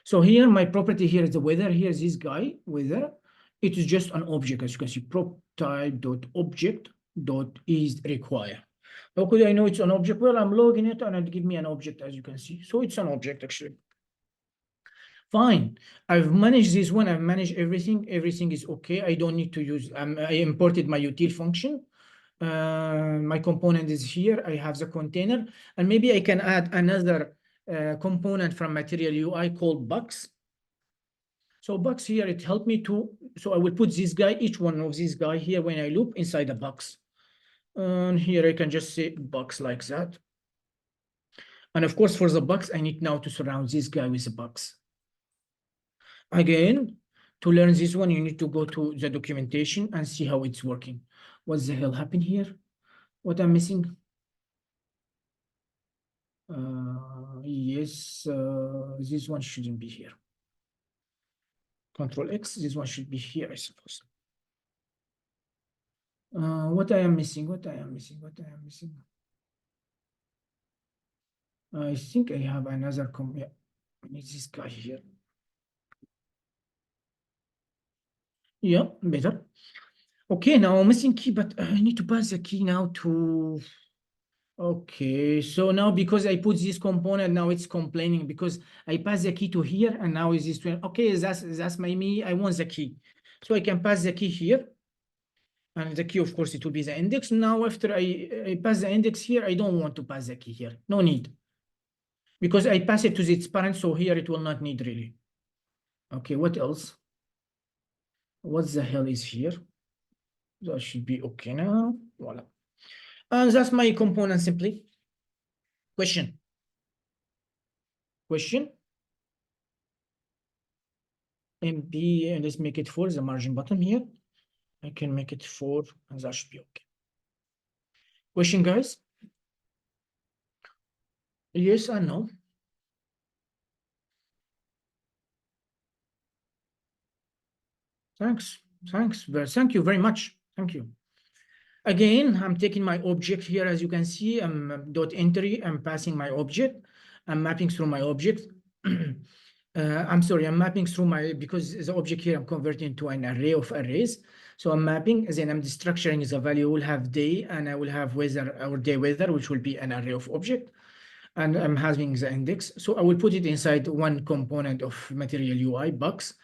So here, my property here is the weather. Here is this guy, weather. It is just an object, as you can see, prop type dot object dot is require. How could I know it's an object? Well, I'm logging it and it give me an object, as you can see. So it's an object, actually. Fine. I've managed this one. I've managed everything. Everything is okay. I don't need to use, I imported my util function. My component is here. I have the container. And maybe I can add another component from material UI called box. So box here, it helped me to, so I will put this guy, each one of these guy here when I loop inside a box. And here I can just say box like that. And of course, for the box, I need now to surround this guy with a box. Again, to learn this one, you need to go to the documentation and see how it's working. What the hell happened here? What I'm missing? Yes, this one shouldn't be here. Control X, this one should be here, I suppose. What I am missing, what I am missing. I think I have another, yeah, I need this guy here. Yeah, better. Okay, now I'm missing key, but I need to pass the key now to, okay, so now because I put this component, now it's complaining because I pass the key to here and now is this, okay, that's my me, I want the key. So I can pass the key here. And the key, of course, it will be the index. Now, after I pass the index here, I don't want to pass the key here. No need. Because I pass it to its parent, so here it will not need really. Okay, what else? What the hell is here? That should be okay now. Voila. And that's my component simply. Question? MP, let's make it 4, the margin bottom here. I can make it 4, and that should be okay. Question, guys? Yes or no? Thanks. Thank you very much. Thank you. Again, I'm taking my object here, as you can see, I'm dot entry, I'm passing my object, I'm mapping through my object. I'm sorry, I'm mapping through my, because the object here I'm converting to an array of arrays. So I'm mapping, then I'm destructuring the value. Will have day, and I will have weather or day weather, which will be an array of object. And I'm having the index. So I will put it inside one component of material UI box.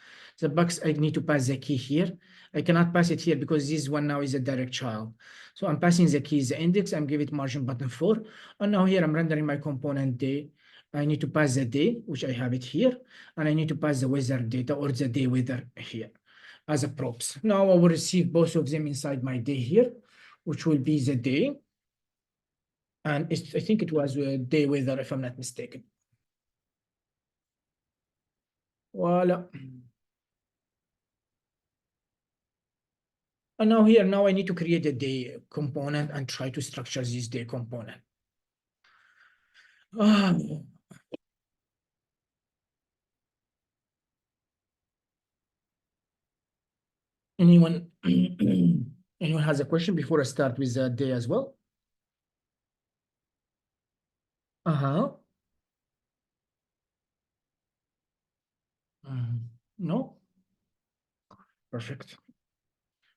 The box, I need to pass the key here. I cannot pass it here because this one now is a direct child. So I'm passing the key, the index, I'm giving it margin button 4. And now here I'm rendering my component day. I need to pass the day, which I have it here. And I need to pass the weather data or the day weather here as a props. Now I will receive both of them inside my day here, which will be the day. And I think it was day weather, if I'm not mistaken. Voila. And now here, now I need to create a day component and try to structure this day component. Anyone, anyone has a question before I start with the day as well? No? Perfect.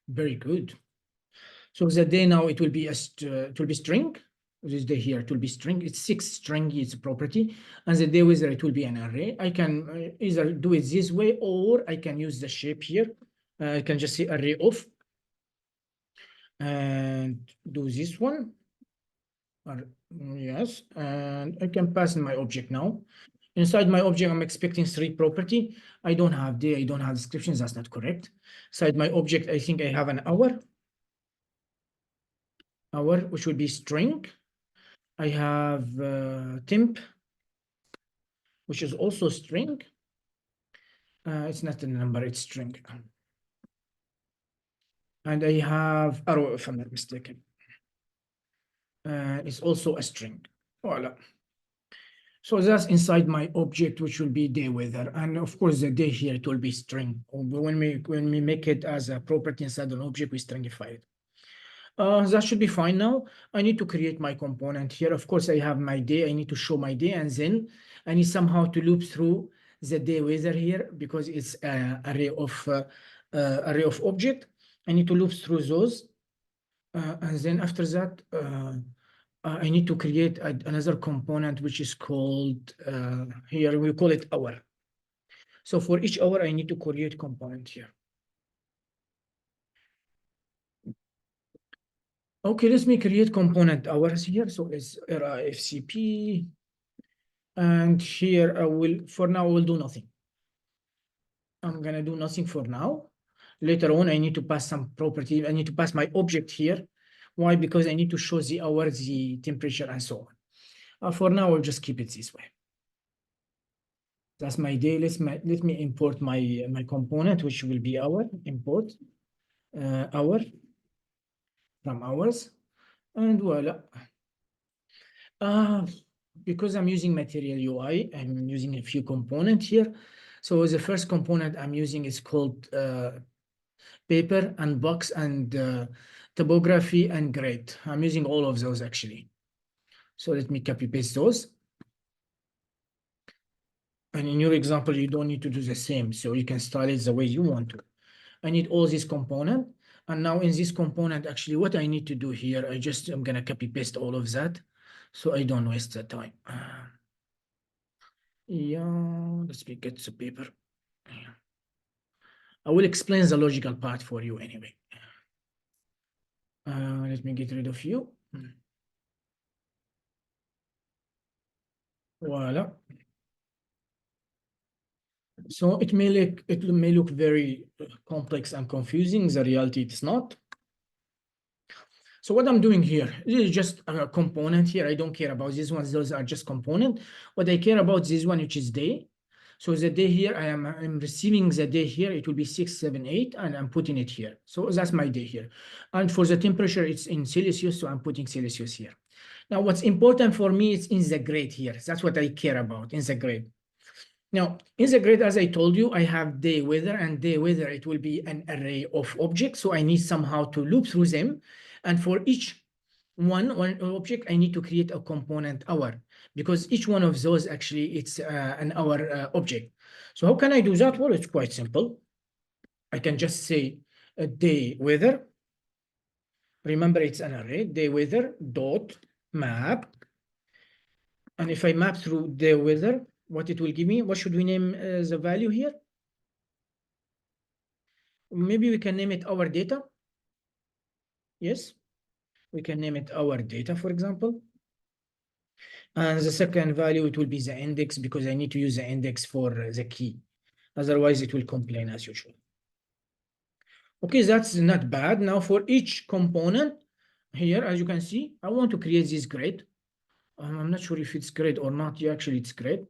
Very good. So the day now it will be it will be string. This day here it will be string. It's 6 string. It's a property, and the day weather it will be an array. I can either do it this way or I can use the shape here. I can just say array of and do this one. Yes, and I can pass in my object now. Inside my object, I'm expecting 3 property. I don't have day, I don't have descriptions. That's not correct. Inside my object, I think I have an hour, which will be string. I have temp, which is also string. It's not a number, it's string. And I have arrow, if I'm not mistaken. It's also a string. Voila. So that's inside my object, which will be day weather. And of course, the day here, it will be string. When we make it as a property inside an object, we stringify it. That should be fine now. I need to create my component here. Of course, I have my day. I need to show my day, and then I need somehow to loop through the day weather here because it's an array of object. I need to loop through those, and then after that, I need to create another component which is called here we call it hour. So for each hour, I need to create component here. Okay, let me create component hours here. So it's FCP. And here I will, for now, I will do nothing. I'm gonna do nothing for now. Later on, I need to pass some property. I need to pass my object here. Why? Because I need to show the hour, the temperature, and so on. For now, I'll just keep it this way. That's my day. Let me import my component, which will be hour. Import hour from hours, and voila. Because I'm using Material UI, I'm using a few components here. So the first component I'm using is called paper and box and topography and grid. I'm using all of those actually. So let me copy paste those. And in your example, you don't need to do the same. So you can style it the way you want to. I need all these components. And now in this component, actually what I need to do here, I'm gonna copy paste all of that so I don't waste the time. Yeah, let's get the paper. I will explain the logical part for you anyway. Let me get rid of you. Voila. So it may look very complex and confusing. The reality it's not. So what I'm doing here, this is just a component here. I don't care about these ones. Those are just component. What I care about this one, which is day. So the day here, I'm receiving the day here. It will be 6, 7, 8, and I'm putting it here. So that's my day here. And for the temperature, it's in Celsius, so I'm putting Celsius here. Now, what's important for me is in the grade here. That's what I care about, in the grade. Now, in the grid, as I told you, I have day weather, and day weather, it will be an array of objects. So I need somehow to loop through them. And for each one object, I need to create a component hour, because each one of those actually it's an hour object. So how can I do that? Well, it's quite simple. I can just say a day weather. Remember, it's an array, day weather dot map. And if I map through day weather, what it will give me, what should we name the value here? maybe we can name it our data. Yes, we can name it our data, for example. And the second value, it will be the index, because I need to use the index for the key. Otherwise, it will complain as usual. Okay, that's not bad. Now for each component here, as you can see, I want to create this grid. I'm not sure if it's grid or not. Yeah, actually, it's grid.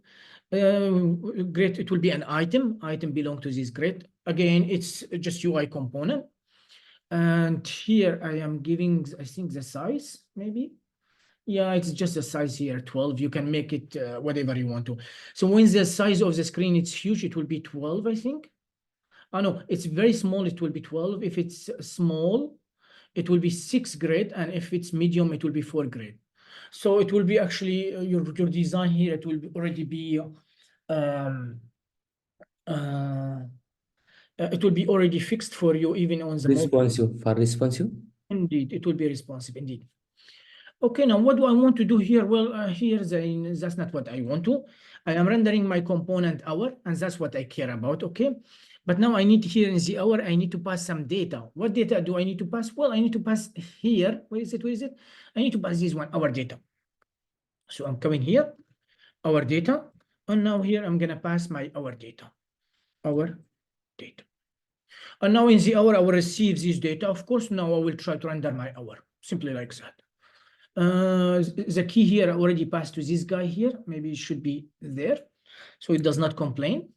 Grid, it will be an item. Item belong to this grid. Again, it's just UI component. And here I am giving, I think, the size, maybe. Yeah, it's just the size here, 12. You can make it whatever you want to. So when the size of the screen it's huge, it will be 12, I think. Oh, no, it's very small, it will be 12. If it's small, it will be 6 grid. And if it's medium, it will be 4 grid. So it will be actually your design here, it will already be it will be already fixed for you even on the mobile. Responsive. Indeed, it will be responsive indeed. Okay, now what do I want to do here? Well, that's not what I want to. I am rendering my component hour, and that's what I care about, okay? But now I need here in the hour, I need to pass some data. What data do I need to pass? Well, I need to pass here. Where is it? Where is it? I need to pass this one, our data. So I'm coming here, our data, and now here I'm gonna pass my our data. And now in the hour, I will receive this data. Of course, now I will try to render my hour, simply like that. The key here I already passed to this guy here. Maybe it should be there. So it does not complain.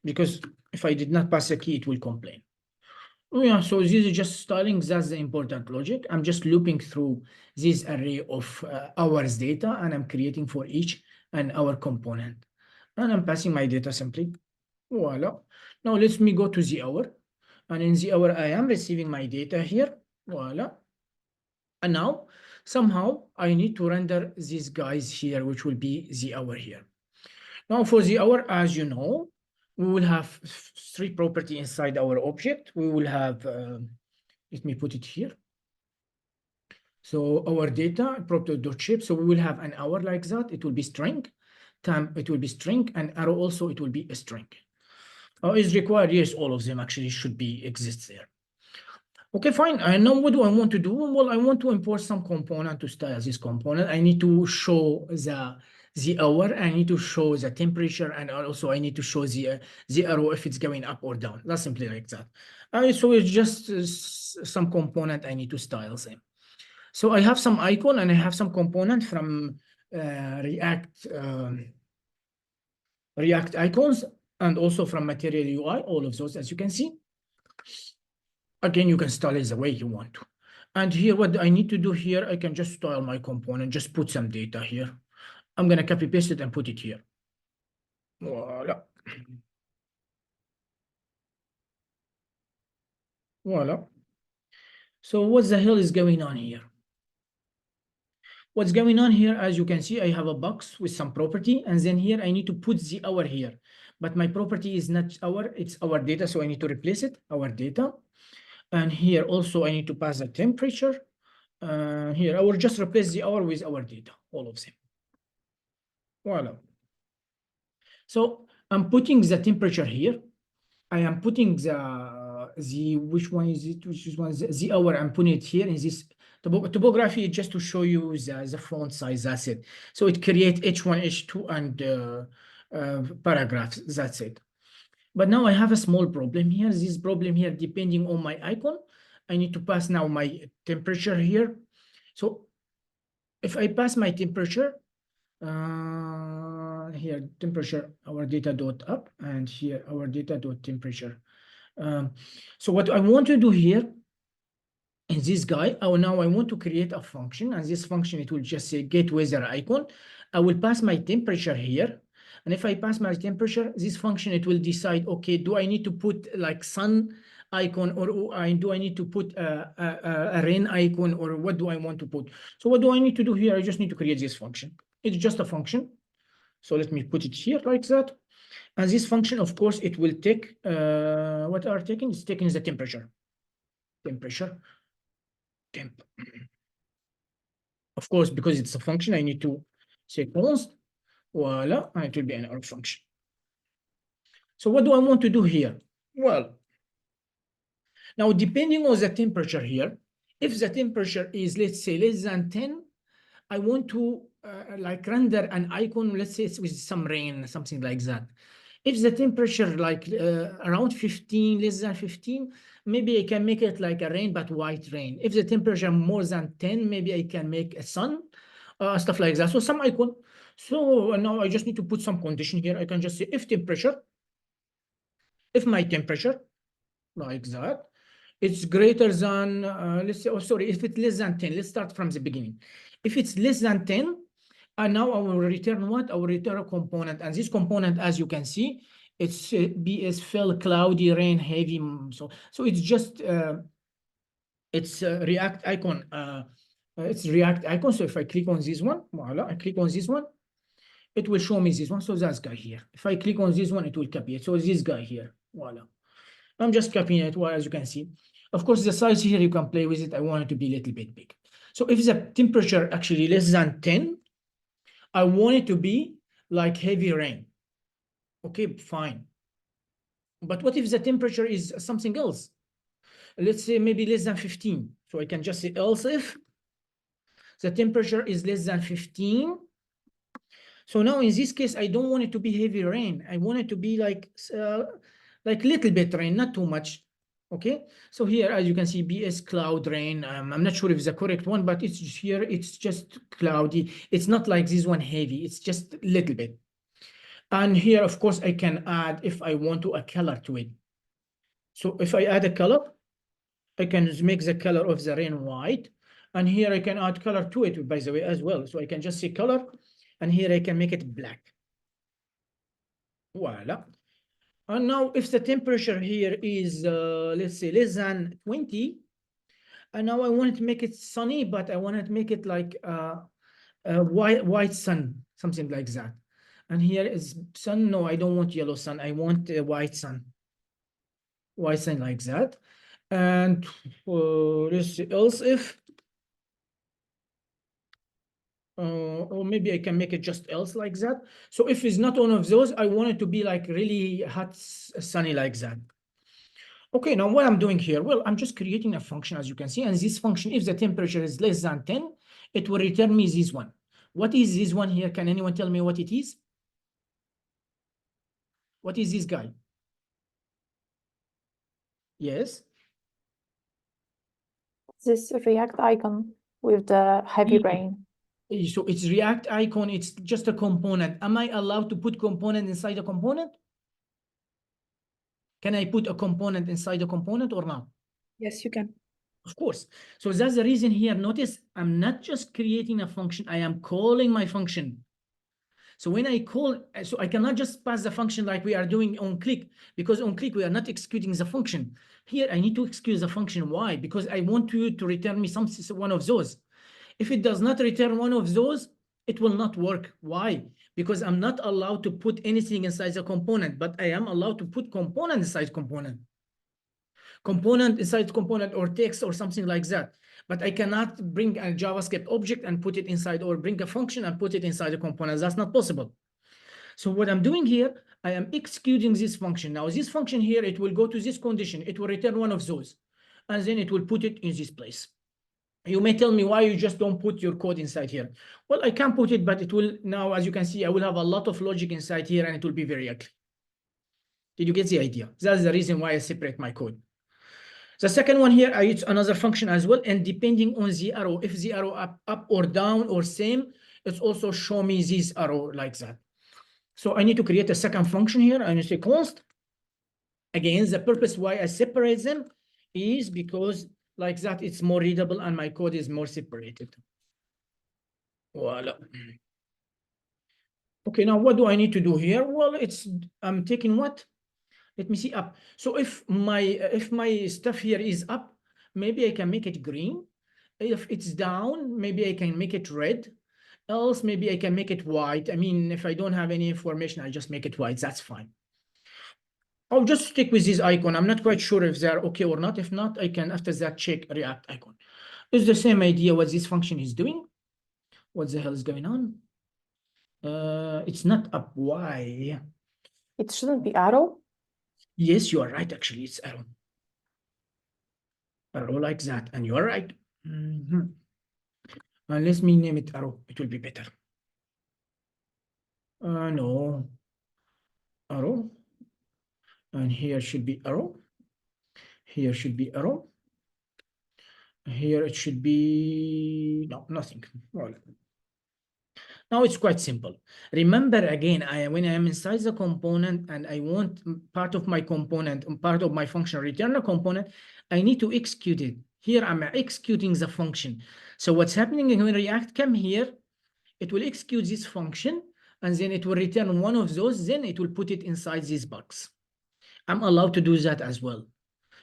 Because if I did not pass a key, it will complain. Oh yeah, so this is just styling. That's the important logic. I'm just looping through this array of hours data, and I'm creating for each an hour component. And I'm passing my data simply. Voila. Now let me go to the hour. And in the hour, I am receiving my data here. Voila. And now, somehow, I need to render these guys here, which will be the hour here. Now, for the hour, as you know, we will have 3 property inside our object. We will have, let me put it here. So our data, property.shape. So we will have an hour like that. It will be string. Time, it will be string. And arrow also, it will be a string. Is required? Yes, all of them actually should be exists there. Okay, fine. I know what do I want to do. Well, I want to import some component to style this component. I need to show the hour. I need to show the temperature, and also I need to show the arrow if it's going up or down. That's simply like that. So it's just some component I need to style them. So I have some icon and I have some component from React icons, and also from Material UI, all of those, as you can see. Again, you can style it the way you want to. And here, what I need to do here, I can just style my component, just put some data here. I'm going to copy paste it and put it here. Voila. Voila. So what the hell is going on here? What's going on here, as you can see, I have a box with some property, and then here I need to put the hour here. But my property is not hour, it's our data, so I need to replace it, our data. And here also I need to pass the temperature. Here I will just replace the hour with our data, all of them. Voila. So I'm putting the temperature here. I am putting which one is it? Which is one? The hour. I'm putting it here in this topography just to show you the font size. That's it. So it creates H1, H2, and paragraphs. That's it. But now I have a small problem here. This problem here, depending on my icon, I need to pass now my temperature here. So if I pass my temperature, here temperature, our data dot up, and here our data dot temperature. So what I want to do here in this guy, now I want to create a function, and this function, it will just say get weather icon. I will pass my temperature here. And if I pass my temperature, this function, it will decide, okay, do I need to put like sun icon, or do I need to put a rain icon, or what do I want to put? So what do I need to do here? I just need to create this function. It's just a function. So let me put it here like that. And this function, of course, it will take, what are taking? It's taking the temperature. Temp. Of course, because it's a function, I need to say const. Voila, and it will be an arrow function. So what do I want to do here? Well, Now, depending on the temperature here, if the temperature is, let's say, less than 10, I want to like render an icon, let's say it's with some rain, something like that. If the temperature like around 15, less than 15, maybe I can make it like a rain, but white rain. If the temperature more than 10, maybe I can make a sun, stuff like that. So some icon. So now I just need to put some condition here. I can just say if my temperature, like that, it's greater than, let's say, oh, sorry, if it's less than 10, let's start from the beginning. If it's less than 10, and now I will return what? I will return a component. And this component, as you can see, it's BS fill, cloudy, rain, heavy. So it's just, it's React icon. It's React icon. So if I click on this one, voila, I click on this one, it will show me this one. So that guy here. If I click on this one, it will copy it. So this guy here, voila. I'm just copying it, well, as you can see. Of course, the size here, you can play with it. I want it to be a little bit big. So if the temperature actually less than 10, I want it to be like heavy rain. Okay, fine. But what if the temperature is something else? Let's say maybe less than 15. So I can just say else if the temperature is less than 15. So now in this case, I don't want it to be heavy rain. I want it to be like little bit rain, not too much. Okay, so here, as you can see, BS cloud rain. I'm not sure if it's the correct one, but it's just here, it's just cloudy. It's not like this one heavy, it's just a little bit. And here, of course, I can add, if I want to, a color to it. So if I add a color, I can make the color of the rain white. And here I can add color to it, by the way, as well. So I can just say color, and here I can make it black. Voila. And now if the temperature here is, let's say, less than 20, and now I want to make it sunny, but I want to make it like a white sun, something like that. And here is sun. No, I don't want yellow sun. I want a white sun. White sun like that. And let's see, else if, or maybe I can make it just else like that. So if it's not one of those, I want it to be like really hot, sunny like that. Okay, now what I'm doing here, well, I'm just creating a function, as you can see, and this function, if the temperature is less than 10, it will return me this one. What is this one here? Can anyone tell me what it is? What is this guy? Yes? This React icon with the heavy rain. So it's React icon, it's just a component. Am I allowed to put component inside a component? Can I put a component inside a component or not? Yes, you can. Of course. So that's the reason here. Notice I'm not just creating a function, I am calling my function. So when I call, so I cannot just pass the function like we are doing on click, because on click we are not executing the function. Here I need to execute the function. Why? Because I want you to return me one of those. If it does not return one of those, it will not work. Why? Because I'm not allowed to put anything inside the component, but I am allowed to put component inside component. Component inside component or text or something like that. But I cannot bring a JavaScript object and put it inside, or bring a function and put it inside a component. That's not possible. So what I'm doing here, I am executing this function. Now this function here, it will go to this condition. It will return one of those. And then it will put it in this place. You may tell me why you just don't put your code inside here. Well, I can put it, but it will now, as you can see, I will have a lot of logic inside here and it will be very ugly. Did you get the idea? That's the reason why I separate my code. The second one here, I use another function as well. And depending on the arrow, if the arrow up or down or same, it's also show me this arrow like that. So I need to create a second function here. I need to say const. Again, the purpose why I separate them is because like that, it's more readable and my code is more separated. Voila. Okay, now what do I need to do here? Well, I'm taking what? Let me see up. So if my stuff here is up, maybe I can make it green. If it's down, maybe I can make it red. Else, maybe I can make it white. I mean, if I don't have any information, I just make it white. That's fine. I'll just stick with this icon. I'm not quite sure if they're okay or not. If not, I can, after that, check React icon. It's the same idea what this function is doing. What the hell is going on? It's not up. Why? It shouldn't be arrow. Yes, you are right. Actually, it's arrow. arrow like that, and you are right. And let me name it arrow, it will be better. No, arrow, and here should be arrow, here should be arrow, here it should be no, nothing. Well, now it's quite simple. Remember again, when I am inside the component and I want part of my component, part of my function return a component, I need to execute it. Here I'm executing the function. So what's happening when React come here, it will execute this function and then it will return one of those, then it will put it inside this box. I'm allowed to do that as well.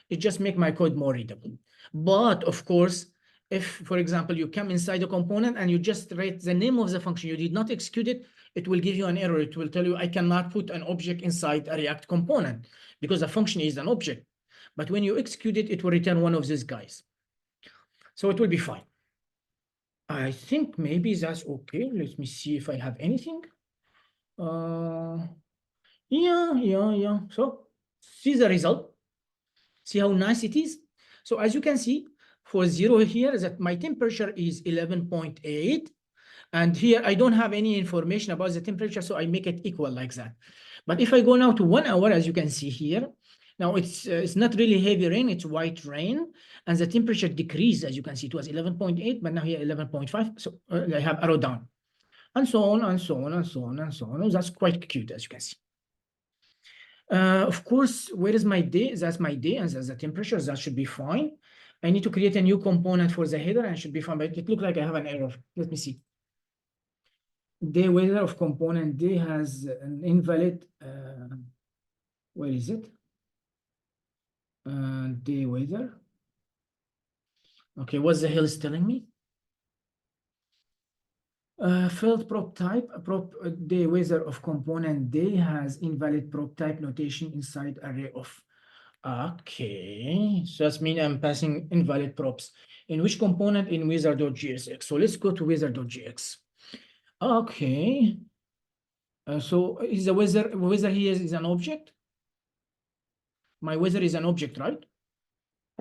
It just make my code more readable. But of course, if, for example, you come inside a component and you just write the name of the function, you did not execute it, it will give you an error. It will tell you, I cannot put an object inside a React component because a function is an object. But when you execute it, it will return one of these guys. So it will be fine. I think maybe that's okay. Let me see if I have anything. Yeah. So see the result. See how nice it is. So as you can see, for 0 here, that my temperature is 11.8. And here I don't have any information about the temperature, so I make it equal like that. But if I go now to 1 hour, as you can see here, now it's not really heavy rain, it's white rain, and the temperature decreased. As you can see, it was 11.8, but now here 11.5. So I have arrow down, and so on, and so on, and so on, and so on. Oh, that's quite cute, as you can see. Of course, where is my day? That's my day, and that's the temperature. That should be fine. I need to create a new component for the header, and it should be fine. But it looks like I have an error. Let me see. Day weather of component day has an invalid. Where is it? Day weather. Okay, what's the hell is telling me? Field prop type, day weather of component day has invalid prop type notation inside array of. Okay, so that means I'm passing invalid props. In which component? In wizard.jsx. So let's go to wizard.js. Okay. So is the weather here is an object? My weather is an object, right?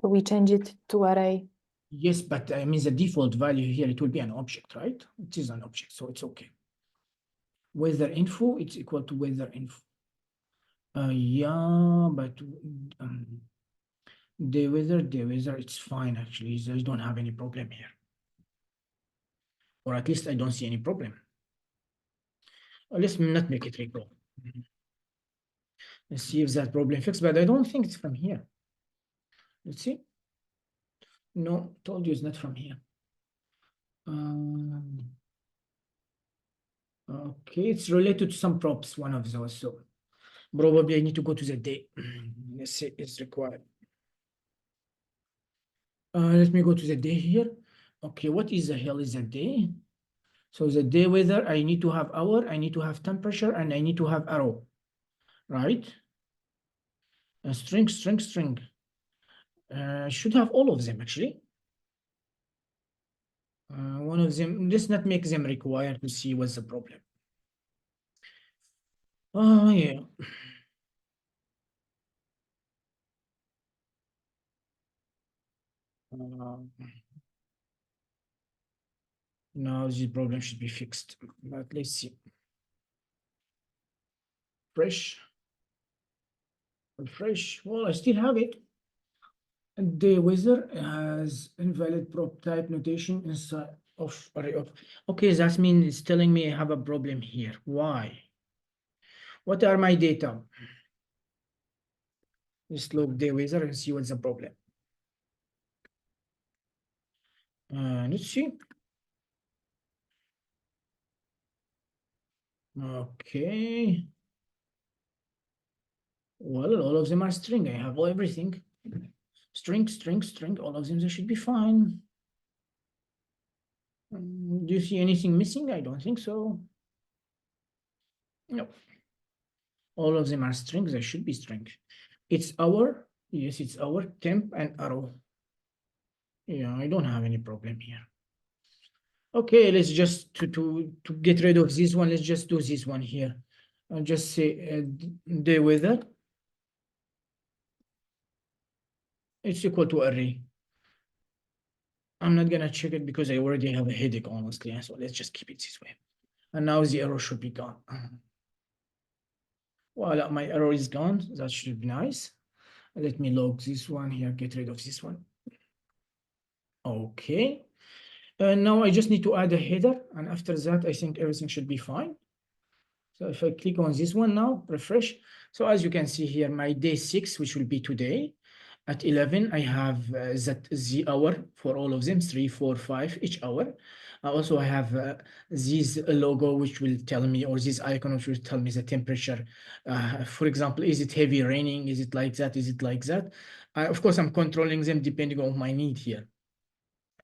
We change it to array. Yes, but I mean the default value here, it will be an object, right? It is an object, so it's okay. Weather info, it's equal to weather info. Yeah, but day weather, it's fine actually. I don't have any problem here. Or at least I don't see any problem. Let's not make it recall. Let's see if that problem fixed, but I don't think it's from here. Let's see. No, told you it's not from here. Okay, it's related to some props, one of those. So probably I need to go to the day. Let's see, it's required. Let me go to the day here. Okay, what is the hell is the day? So the day weather, I need to have hour, I need to have temperature, and I need to have arrow, right? A string. I should have all of them actually. One of them, let's not make them required to see what's the problem. Oh, yeah. Now this problem should be fixed, but let's see. Refresh. Well, I still have it. And the weather has invalid prop type notation inside of array of. Okay, that means it's telling me I have a problem here. Why? What are my data? Let's look the weather and see what's the problem. Let's see. Okay. Well, all of them are string. I have everything. String, all of them, they should be fine. Do you see anything missing? I don't think so. No. All of them are strings, they should be string. It's our, yes, it's our temp and arrow. Yeah, I don't have any problem here. Okay, let's just to get rid of this one, let's just do this one here. I'll just say the weather. It's equal to array. I'm not gonna check it because I already have a headache, honestly. So let's just keep it this way. And now the error should be gone. Voila, my error is gone. That should be nice. Let me log this one here, get rid of this one. Okay. Now I just need to add a header, and after that, I think everything should be fine. So if I click on this one now, refresh. So as you can see here, my day 6, which will be today, at 11, I have the hour for all of them, 3, 4, 5 each hour. Also, I have this logo, which will tell me, or this icon, which will tell me the temperature. For example, is it heavy raining? Is it like that? Is it like that? Of course, I'm controlling them depending on my need here.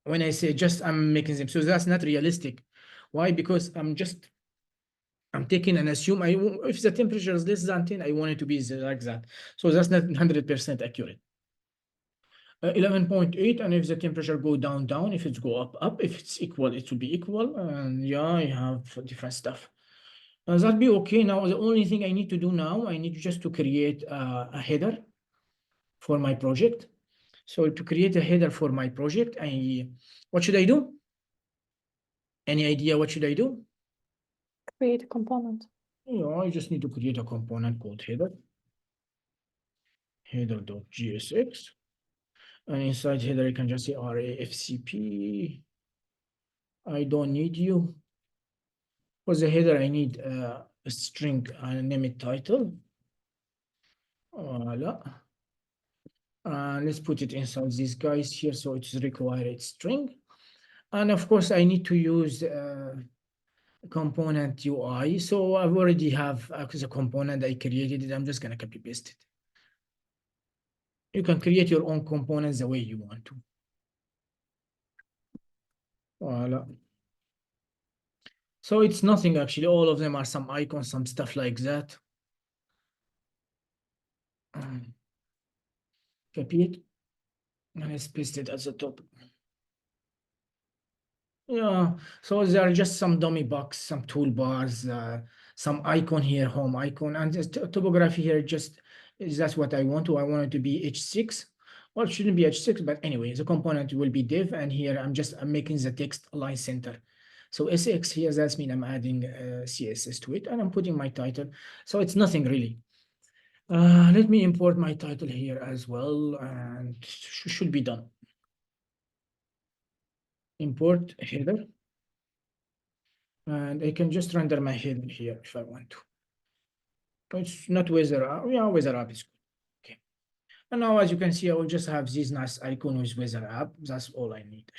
When I say just, I'm making them. So that's not realistic. Why? Because I'm taking and assume if the temperature is less than 10, I want it to be like that. So that's not 100% accurate. 11.8, and if the temperature go down, if it's go up, if it's equal, it will be equal. And yeah, I have different stuff. That'll be okay. Now, the only thing I need to do now, I need just to create a header for my project. So to create a header for my project, what should I do? Any idea what should I do? Create a component. Yeah, I just need to create a component called header. Header.jsx. And inside header, I can just say RAFCP. I don't need you. For the header, I need a string and name it title. Voila. Let's put it inside these guys here. So it's required string. And of course, I need to use component UI. So I've already have the component I created it. I'm just going to copy paste it. You can create your own components the way you want to. Voila. So it's nothing actually. All of them are some icons, some stuff like that. Copy it. And let's paste it at the top. Yeah, so there are just some dummy box, some toolbars, some icon here, home icon, and just topography here. That's what I want to. I want it to be H6. Well, it shouldn't be H6, but anyway, the component will be div, and here I'm making the text align center. So SX here, that's mean I'm adding CSS to it, and I'm putting my title. So it's nothing really. Let me import my title here as well, and should be done. Import header. And I can just render my header here if I want to. It's not weather app. Yeah, weather app is good. Okay. And now, as you can see, I will just have this nice icon with weather app. That's all I need.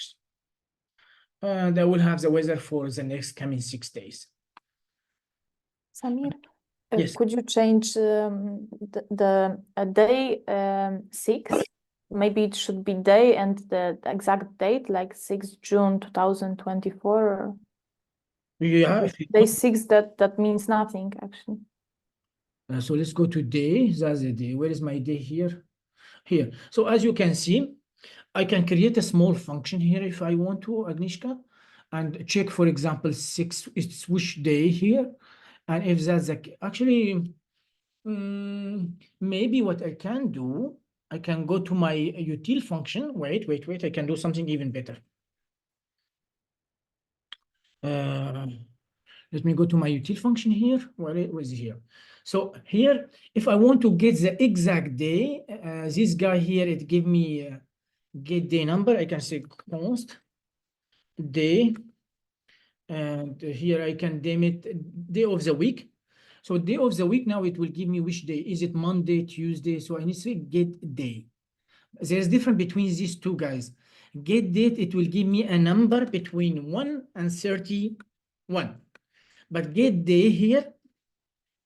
And I will have the weather for the next coming 6 days. Samir, Yes. could you change the day 6? Maybe it should be day and the exact date, like 6 June 2024. Yeah. Day 6, that means nothing actually. So let's go to day. That's the day. Where is my day here? Here. So as you can see, I can create a small function here if I want to, Agnieszka, and check, for example, 6, it's which day here. And if that's actually, maybe what I can do, I can go to my util function. Wait, I can do something even better. Let me go to my util function here. Where is it here? So here, if I want to get the exact day, this guy here, it give me get day number. I can say const day, and here I can name it day of the week. So day of the week, now it will give me which day. Is it Monday, Tuesday? So I need to say get day. There's difference between these two guys. Get date, it will give me a number between 1 and 31. But get day here,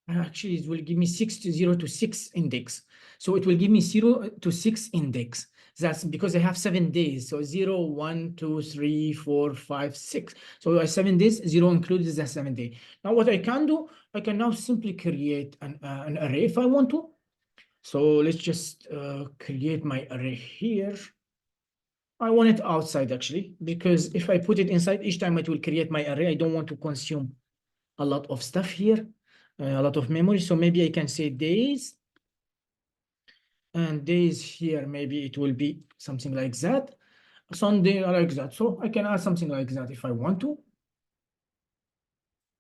actually it will give me 0 to 6 index. So it will give me 0 to 6 index. That's because I have 7 days. So 0, 1, 2, 3, 4, 5, 6. So 7 days, 0 includes the 7 day. Now what I can do, I can now simply create an array if I want to. So let's just create my array here. I want it outside actually, because if I put it inside, each time it will create my array. I don't want to consume a lot of stuff here, a lot of memory. So maybe I can say days. And days here, maybe it will be something like that. Sunday like that. So I can add something like that if I want to.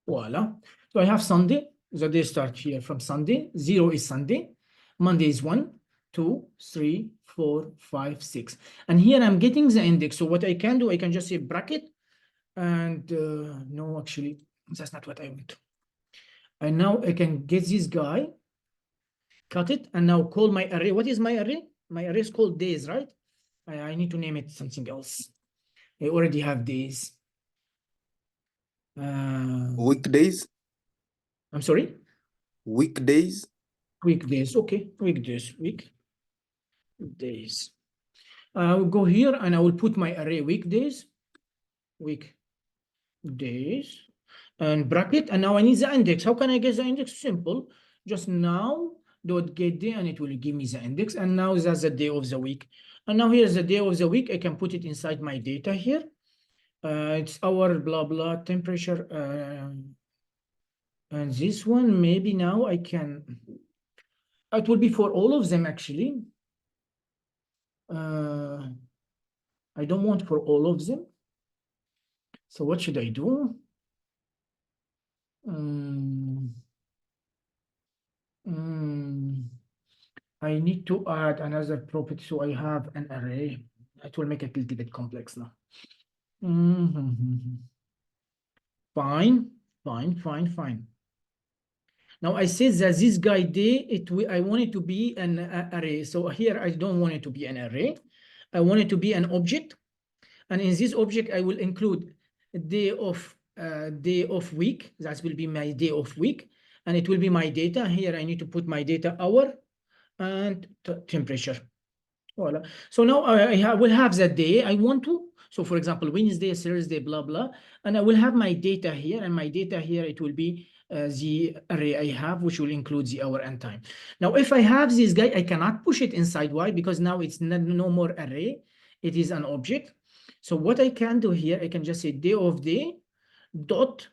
Voila. So I have Sunday. The day start here from Sunday. 0 is Sunday. Monday is 1, 2, 3, 4, 5, 6. And here I'm getting the index. So what I can do, I can just say bracket. And no, actually, that's not what I want. And now I can get this guy, cut it, and now call my array. What is my array? My array is called days, right? I need to name it something else. I already have days. Weekdays? I'm sorry? Weekdays? Weekdays, okay, weekdays, weekdays. I will go here and I will put my array weekdays, weekdays, and bracket, and now I need the index. How can I get the index? Simple, just now dot get day, and it will give me the index, and now that's the day of the week. And now here's the day of the week. I can put it inside my data here. It's our blah blah temperature, and this one maybe now I can. It will be for all of them actually. I don't want for all of them. So what should I do? I need to add another property so I have an array. It will make it a little bit complex now. Fine. Now I said that this guy day, I want it to be an array. So here I don't want it to be an array. I want it to be an object. And in this object, I will include a day of week. That will be my day of week. And it will be my data. Here I need to put my data hour and temperature. Voila. So now I will have the day I want to. So for example, Wednesday, Thursday, blah, blah. And I will have my data here. And my data here, it will be the array I have, which will include the hour and time. Now, if I have this guy, I cannot push it inside. Why? Because now it's no more array. It is an object. So what I can do here, I can just say day of day dot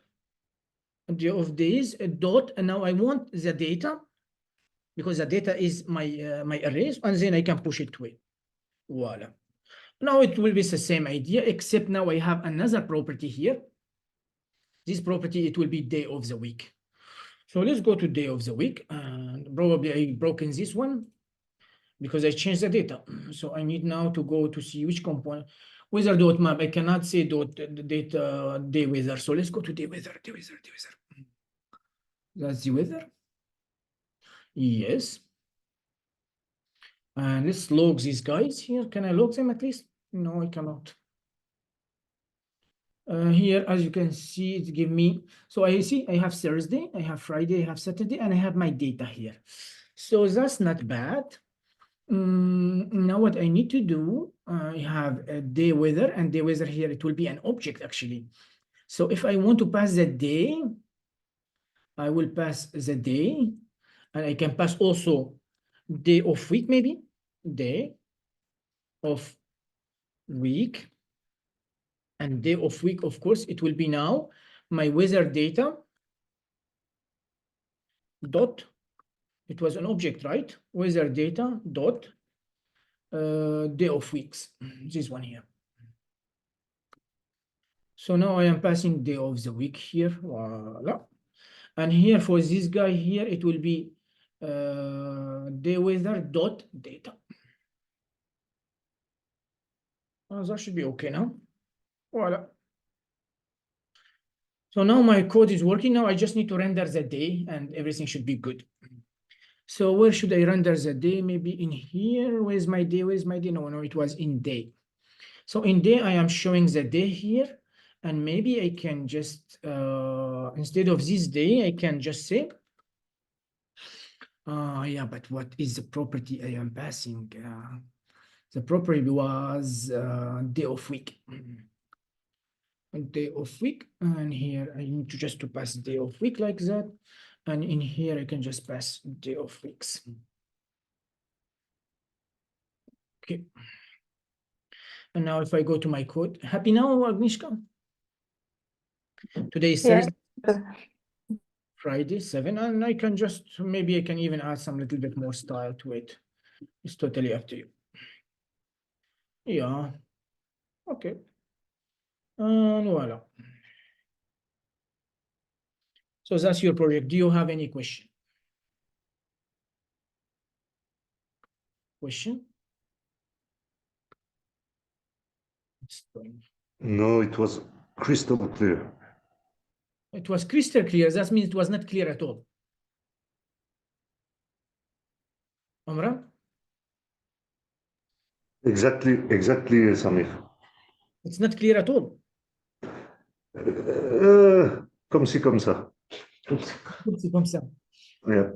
day of days dot, and now I want the data because the data is my my arrays, and then I can push it to it. Voila. Now it will be the same idea, except now I have another property here. This property, it will be day of the week. So let's go to day of the week, and probably I broken this one because I changed the data. So I need now to go to see which component. Weather dot map. I cannot say dot data day weather. So let's go to day weather. That's the weather. Yes. And let's log these guys here. Can I log them at least? No, I cannot. Here, as you can see, it give me. So I see I have Thursday, I have Friday, I have Saturday, and I have my data here. So that's not bad. Now what I need to do, I have a day weather, and day weather here, it will be an object actually. So if I want to pass the day, I will pass the day, and I can pass also day of week, maybe day of week, and day of week, of course, it will be now my weather data dot, it was an object, right? Weather data dot day of weeks, this one here. So now I am passing day of the week here, voila. And here for this guy here, it will be day weather dot data. That should be okay now. Voila. So now my code is working. Now I just need to render the day and everything should be good. So where should I render the day? Maybe in here. Where's my day? Where's my day? No, it was in day. So in day, I am showing the day here. And maybe I can just, instead of this day, I can just say, yeah, but what is the property I am passing? The property was day of week. Day of week, and here I need to just to pass day of week like that, and in here I can just pass day of weeks. Okay. And now if I go to my code, happy now, Agnieszka? Today is Thursday, Friday 7, and I can just, maybe I can even add some little bit more style to it. It's totally up to you. Yeah. Okay. And voila. So that's your project. Do you have any question? Question? No, it was crystal clear. It was crystal clear. That means it was not clear at all. Amran? Exactly, Samir. It's not clear at all. Comme ci, comme ça. C'est comme ça. Yeah.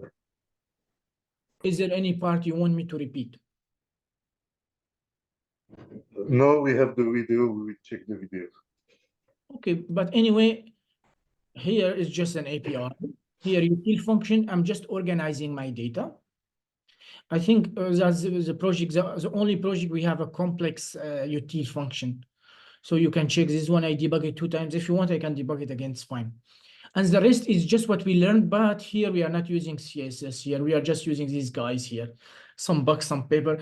Is there any part you want me to repeat? No, we have the video. We will check the video. Okay, but anyway, here is just an API. Here, util function, I'm just organizing my data. I think that's the project, the only project we have a complex util function. So you can check this one, I debug it 2 times. If you want, I can debug it again, it's fine. And the rest is just what we learned, but here we are not using CSS here. We are just using these guys here. Some bugs, some paper.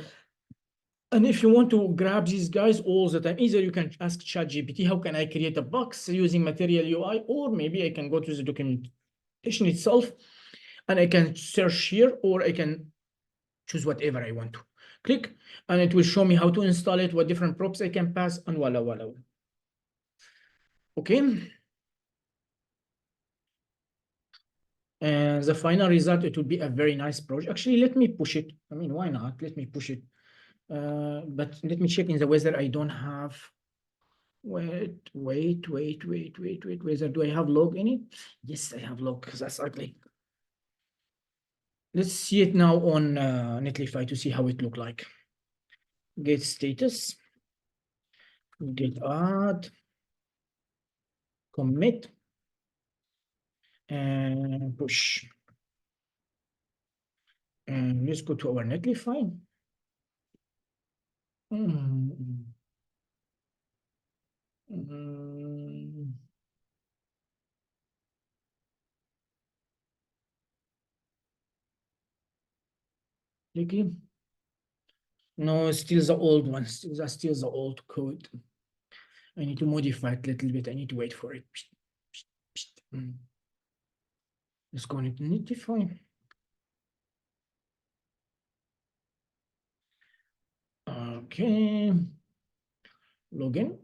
And if you want to grab these guys all the time, either you can ask ChatGPT, how can I create a box using Material UI? Or maybe I can go to the documentation itself and I can search here, or I can choose whatever I want to. Click, and it will show me how to install it, what different props I can pass, and voila, voila. Okay. And the final result, it will be a very nice project. Actually, let me push it. I mean, why not? Let me push it. But let me check in the whether I don't have. Wait. Whether do I have log in it? Yes, I have log. That's ugly. Let's see it now on Netlify to see how it look like. Get status. Get add. Commit. And push. And let's go to our Netlify. Clicky. No, still the old one. Still the old code. I need to modify it a little bit. I need to wait for it. Let's go into Netlify. Okay. Login.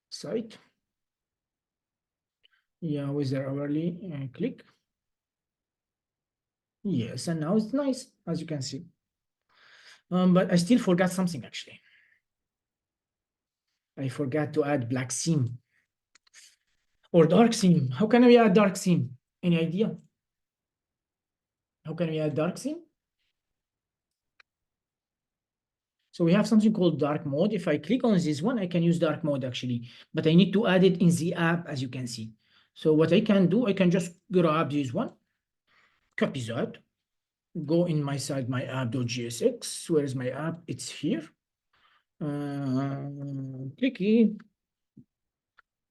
Site. Yeah, with the hourly click. Yes, and now it's nice, as you can see. But I still forgot something actually. I forgot to add black theme or dark theme. How can we add dark theme? Any idea? How can we add dark theme? So we have something called dark mode. If I click on this one, I can use dark mode actually, but I need to add it in the app, as you can see. So what I can do, I can just grab this one, copy that, go in my side, my app.jsx. Where is my app? It's here. Clicky.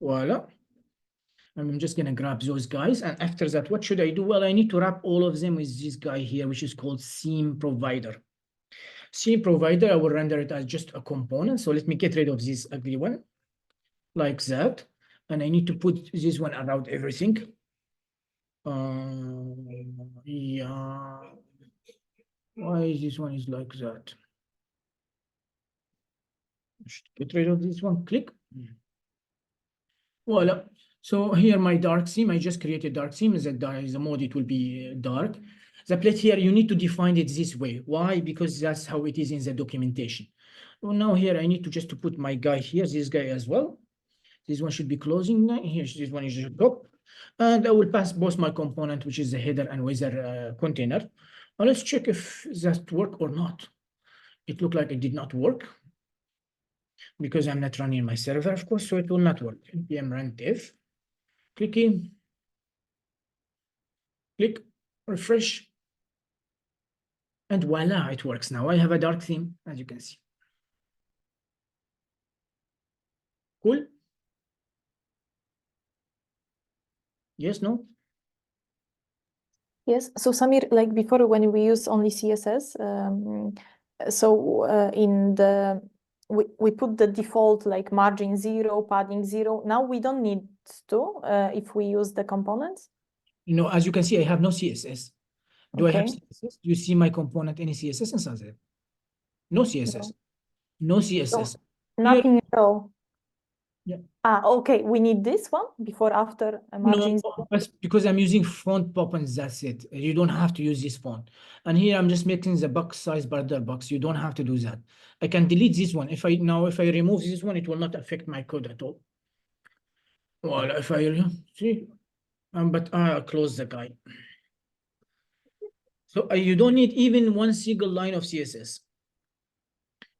Voila. I'm just gonna grab those guys. And after that, what should I do? Well, I need to wrap all of them with this guy here, which is called theme provider. Theme provider, I will render it as just a component. So let me get rid of this ugly one like that. And I need to put this one around everything. Yeah. Why is this one is like that? Get rid of this one, click. Voila. So here my dark theme, I just created dark theme. The mode, it will be dark. The plate here, you need to define it this way. Why? Because that's how it is in the documentation. Well, now here I need to just to put my guy here, this guy as well. This one should be closing. Here, this one is just top. And I will pass both my component, which is the header and weather container. Now let's check if that work or not. It looked like it did not work because I'm not running my server, of course, so it will not work. npm run dev. Clicking. Click, refresh. And voila, it works now. I have a dark theme, as you can see. Cool. Yes, no? Yes. So Samir, like before when we use only CSS, so in the we put the default like margin 0, padding 0. Now we don't need to if we use the components. You know, as you can see, I have no CSS. Do I have Okay. CSS? Do you see my component any CSS inside there? No CSS. No CSS. Nothing at all. Yeah. Okay. We need this one before, after margin No, 0. that's because I'm using font buttons, that's it. You don't have to use this font. And here I'm just making the box size border box. You don't have to do that. I can delete this one. If I remove this one, it will not affect my code at all. Well, if I see, but I'll close the guy. So you don't need even one single line of CSS.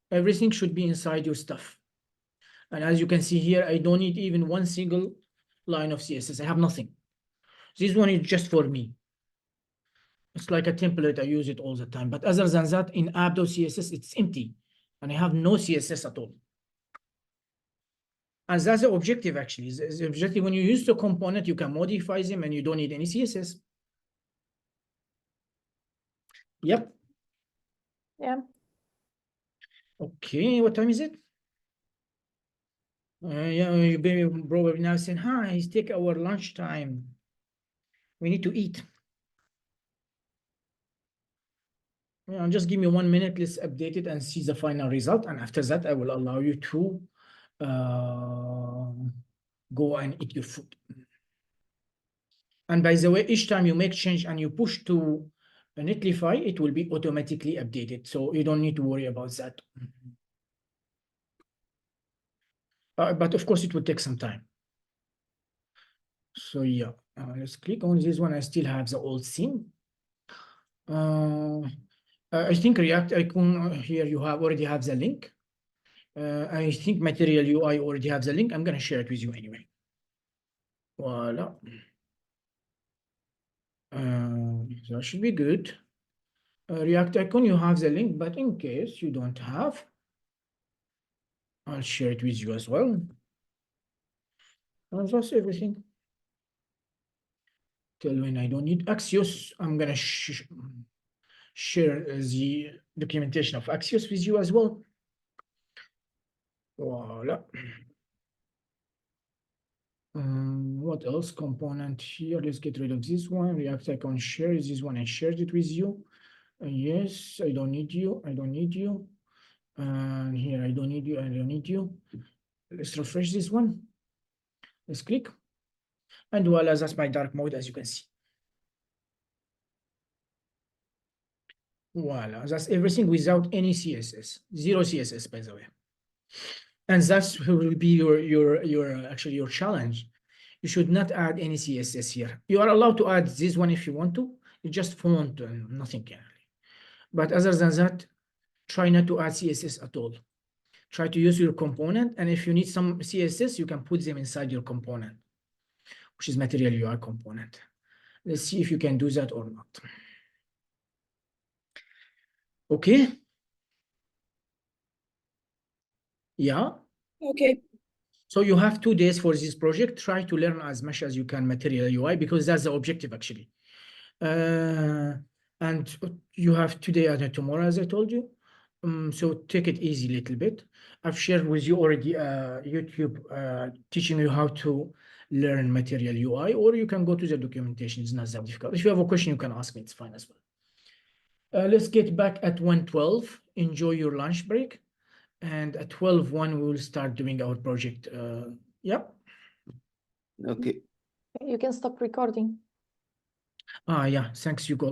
Everything should be inside your stuff. And as you can see here, I don't need even one single line of CSS. I have nothing. This one is just for me. It's like a template. I use it all the time. But other than that, in app.css, it's empty. And I have no CSS at all. And that's the objective, actually. The objective, when you use the component, you can modify them and you don't need any CSS. Yep. Yeah. Okay, what time is it? Yeah, you probably now saying, hi, it's take our lunch time. We need to eat. Yeah, just give me 1 minute. Let's update it and see the final result. And after that, I will allow you to go and eat your food. And by the way, each time you make change and you push to Netlify, it will be automatically updated. So you don't need to worry about that. But of course, it will take some time. So yeah, let's click on this one. I still have the old theme. I think React icon here, you already have the link. I think Material UI already have the link. I'm going to share it with you anyway. Voila. That should be good. React icon, you have the link, but in case you don't have, I'll share it with you as well. And that's everything. Till when I don't need Axios, I'm going to share the documentation of Axios with you as well. Voila. What else? Component here. Let's get rid of this one. React icon share is this one. I shared it with you. Yes, I don't need you. I don't need you. And here, I don't need you. I don't need you. Let's refresh this one. Let's click. And voila, that's my dark mode, as you can see. Voila, that's everything without any CSS. Zero CSS, by the way. And that's will be actually your challenge. You should not add any CSS here. You are allowed to add this one if you want to. You just font and nothing can. But other than that, try not to add CSS at all. Try to use your component. And if you need some CSS, you can put them inside your component, which is Material UI component. Let's see if you can do that or not. Okay. Yeah. Okay. So you have 2 days for this project. Try to learn as much as you can Material UI because that's the objective actually. And you have today and tomorrow, as I told you. So take it easy a little bit. I've shared with you already YouTube teaching you how to learn Material UI, or you can go to the documentation. It's not that difficult. If you have a question, you can ask me. It's fine as well. Let's get back at 1:12. Enjoy your lunch break. And at 12:01, we will start doing our project. Yep. Okay. You can stop recording. Yeah, thanks, Hugo.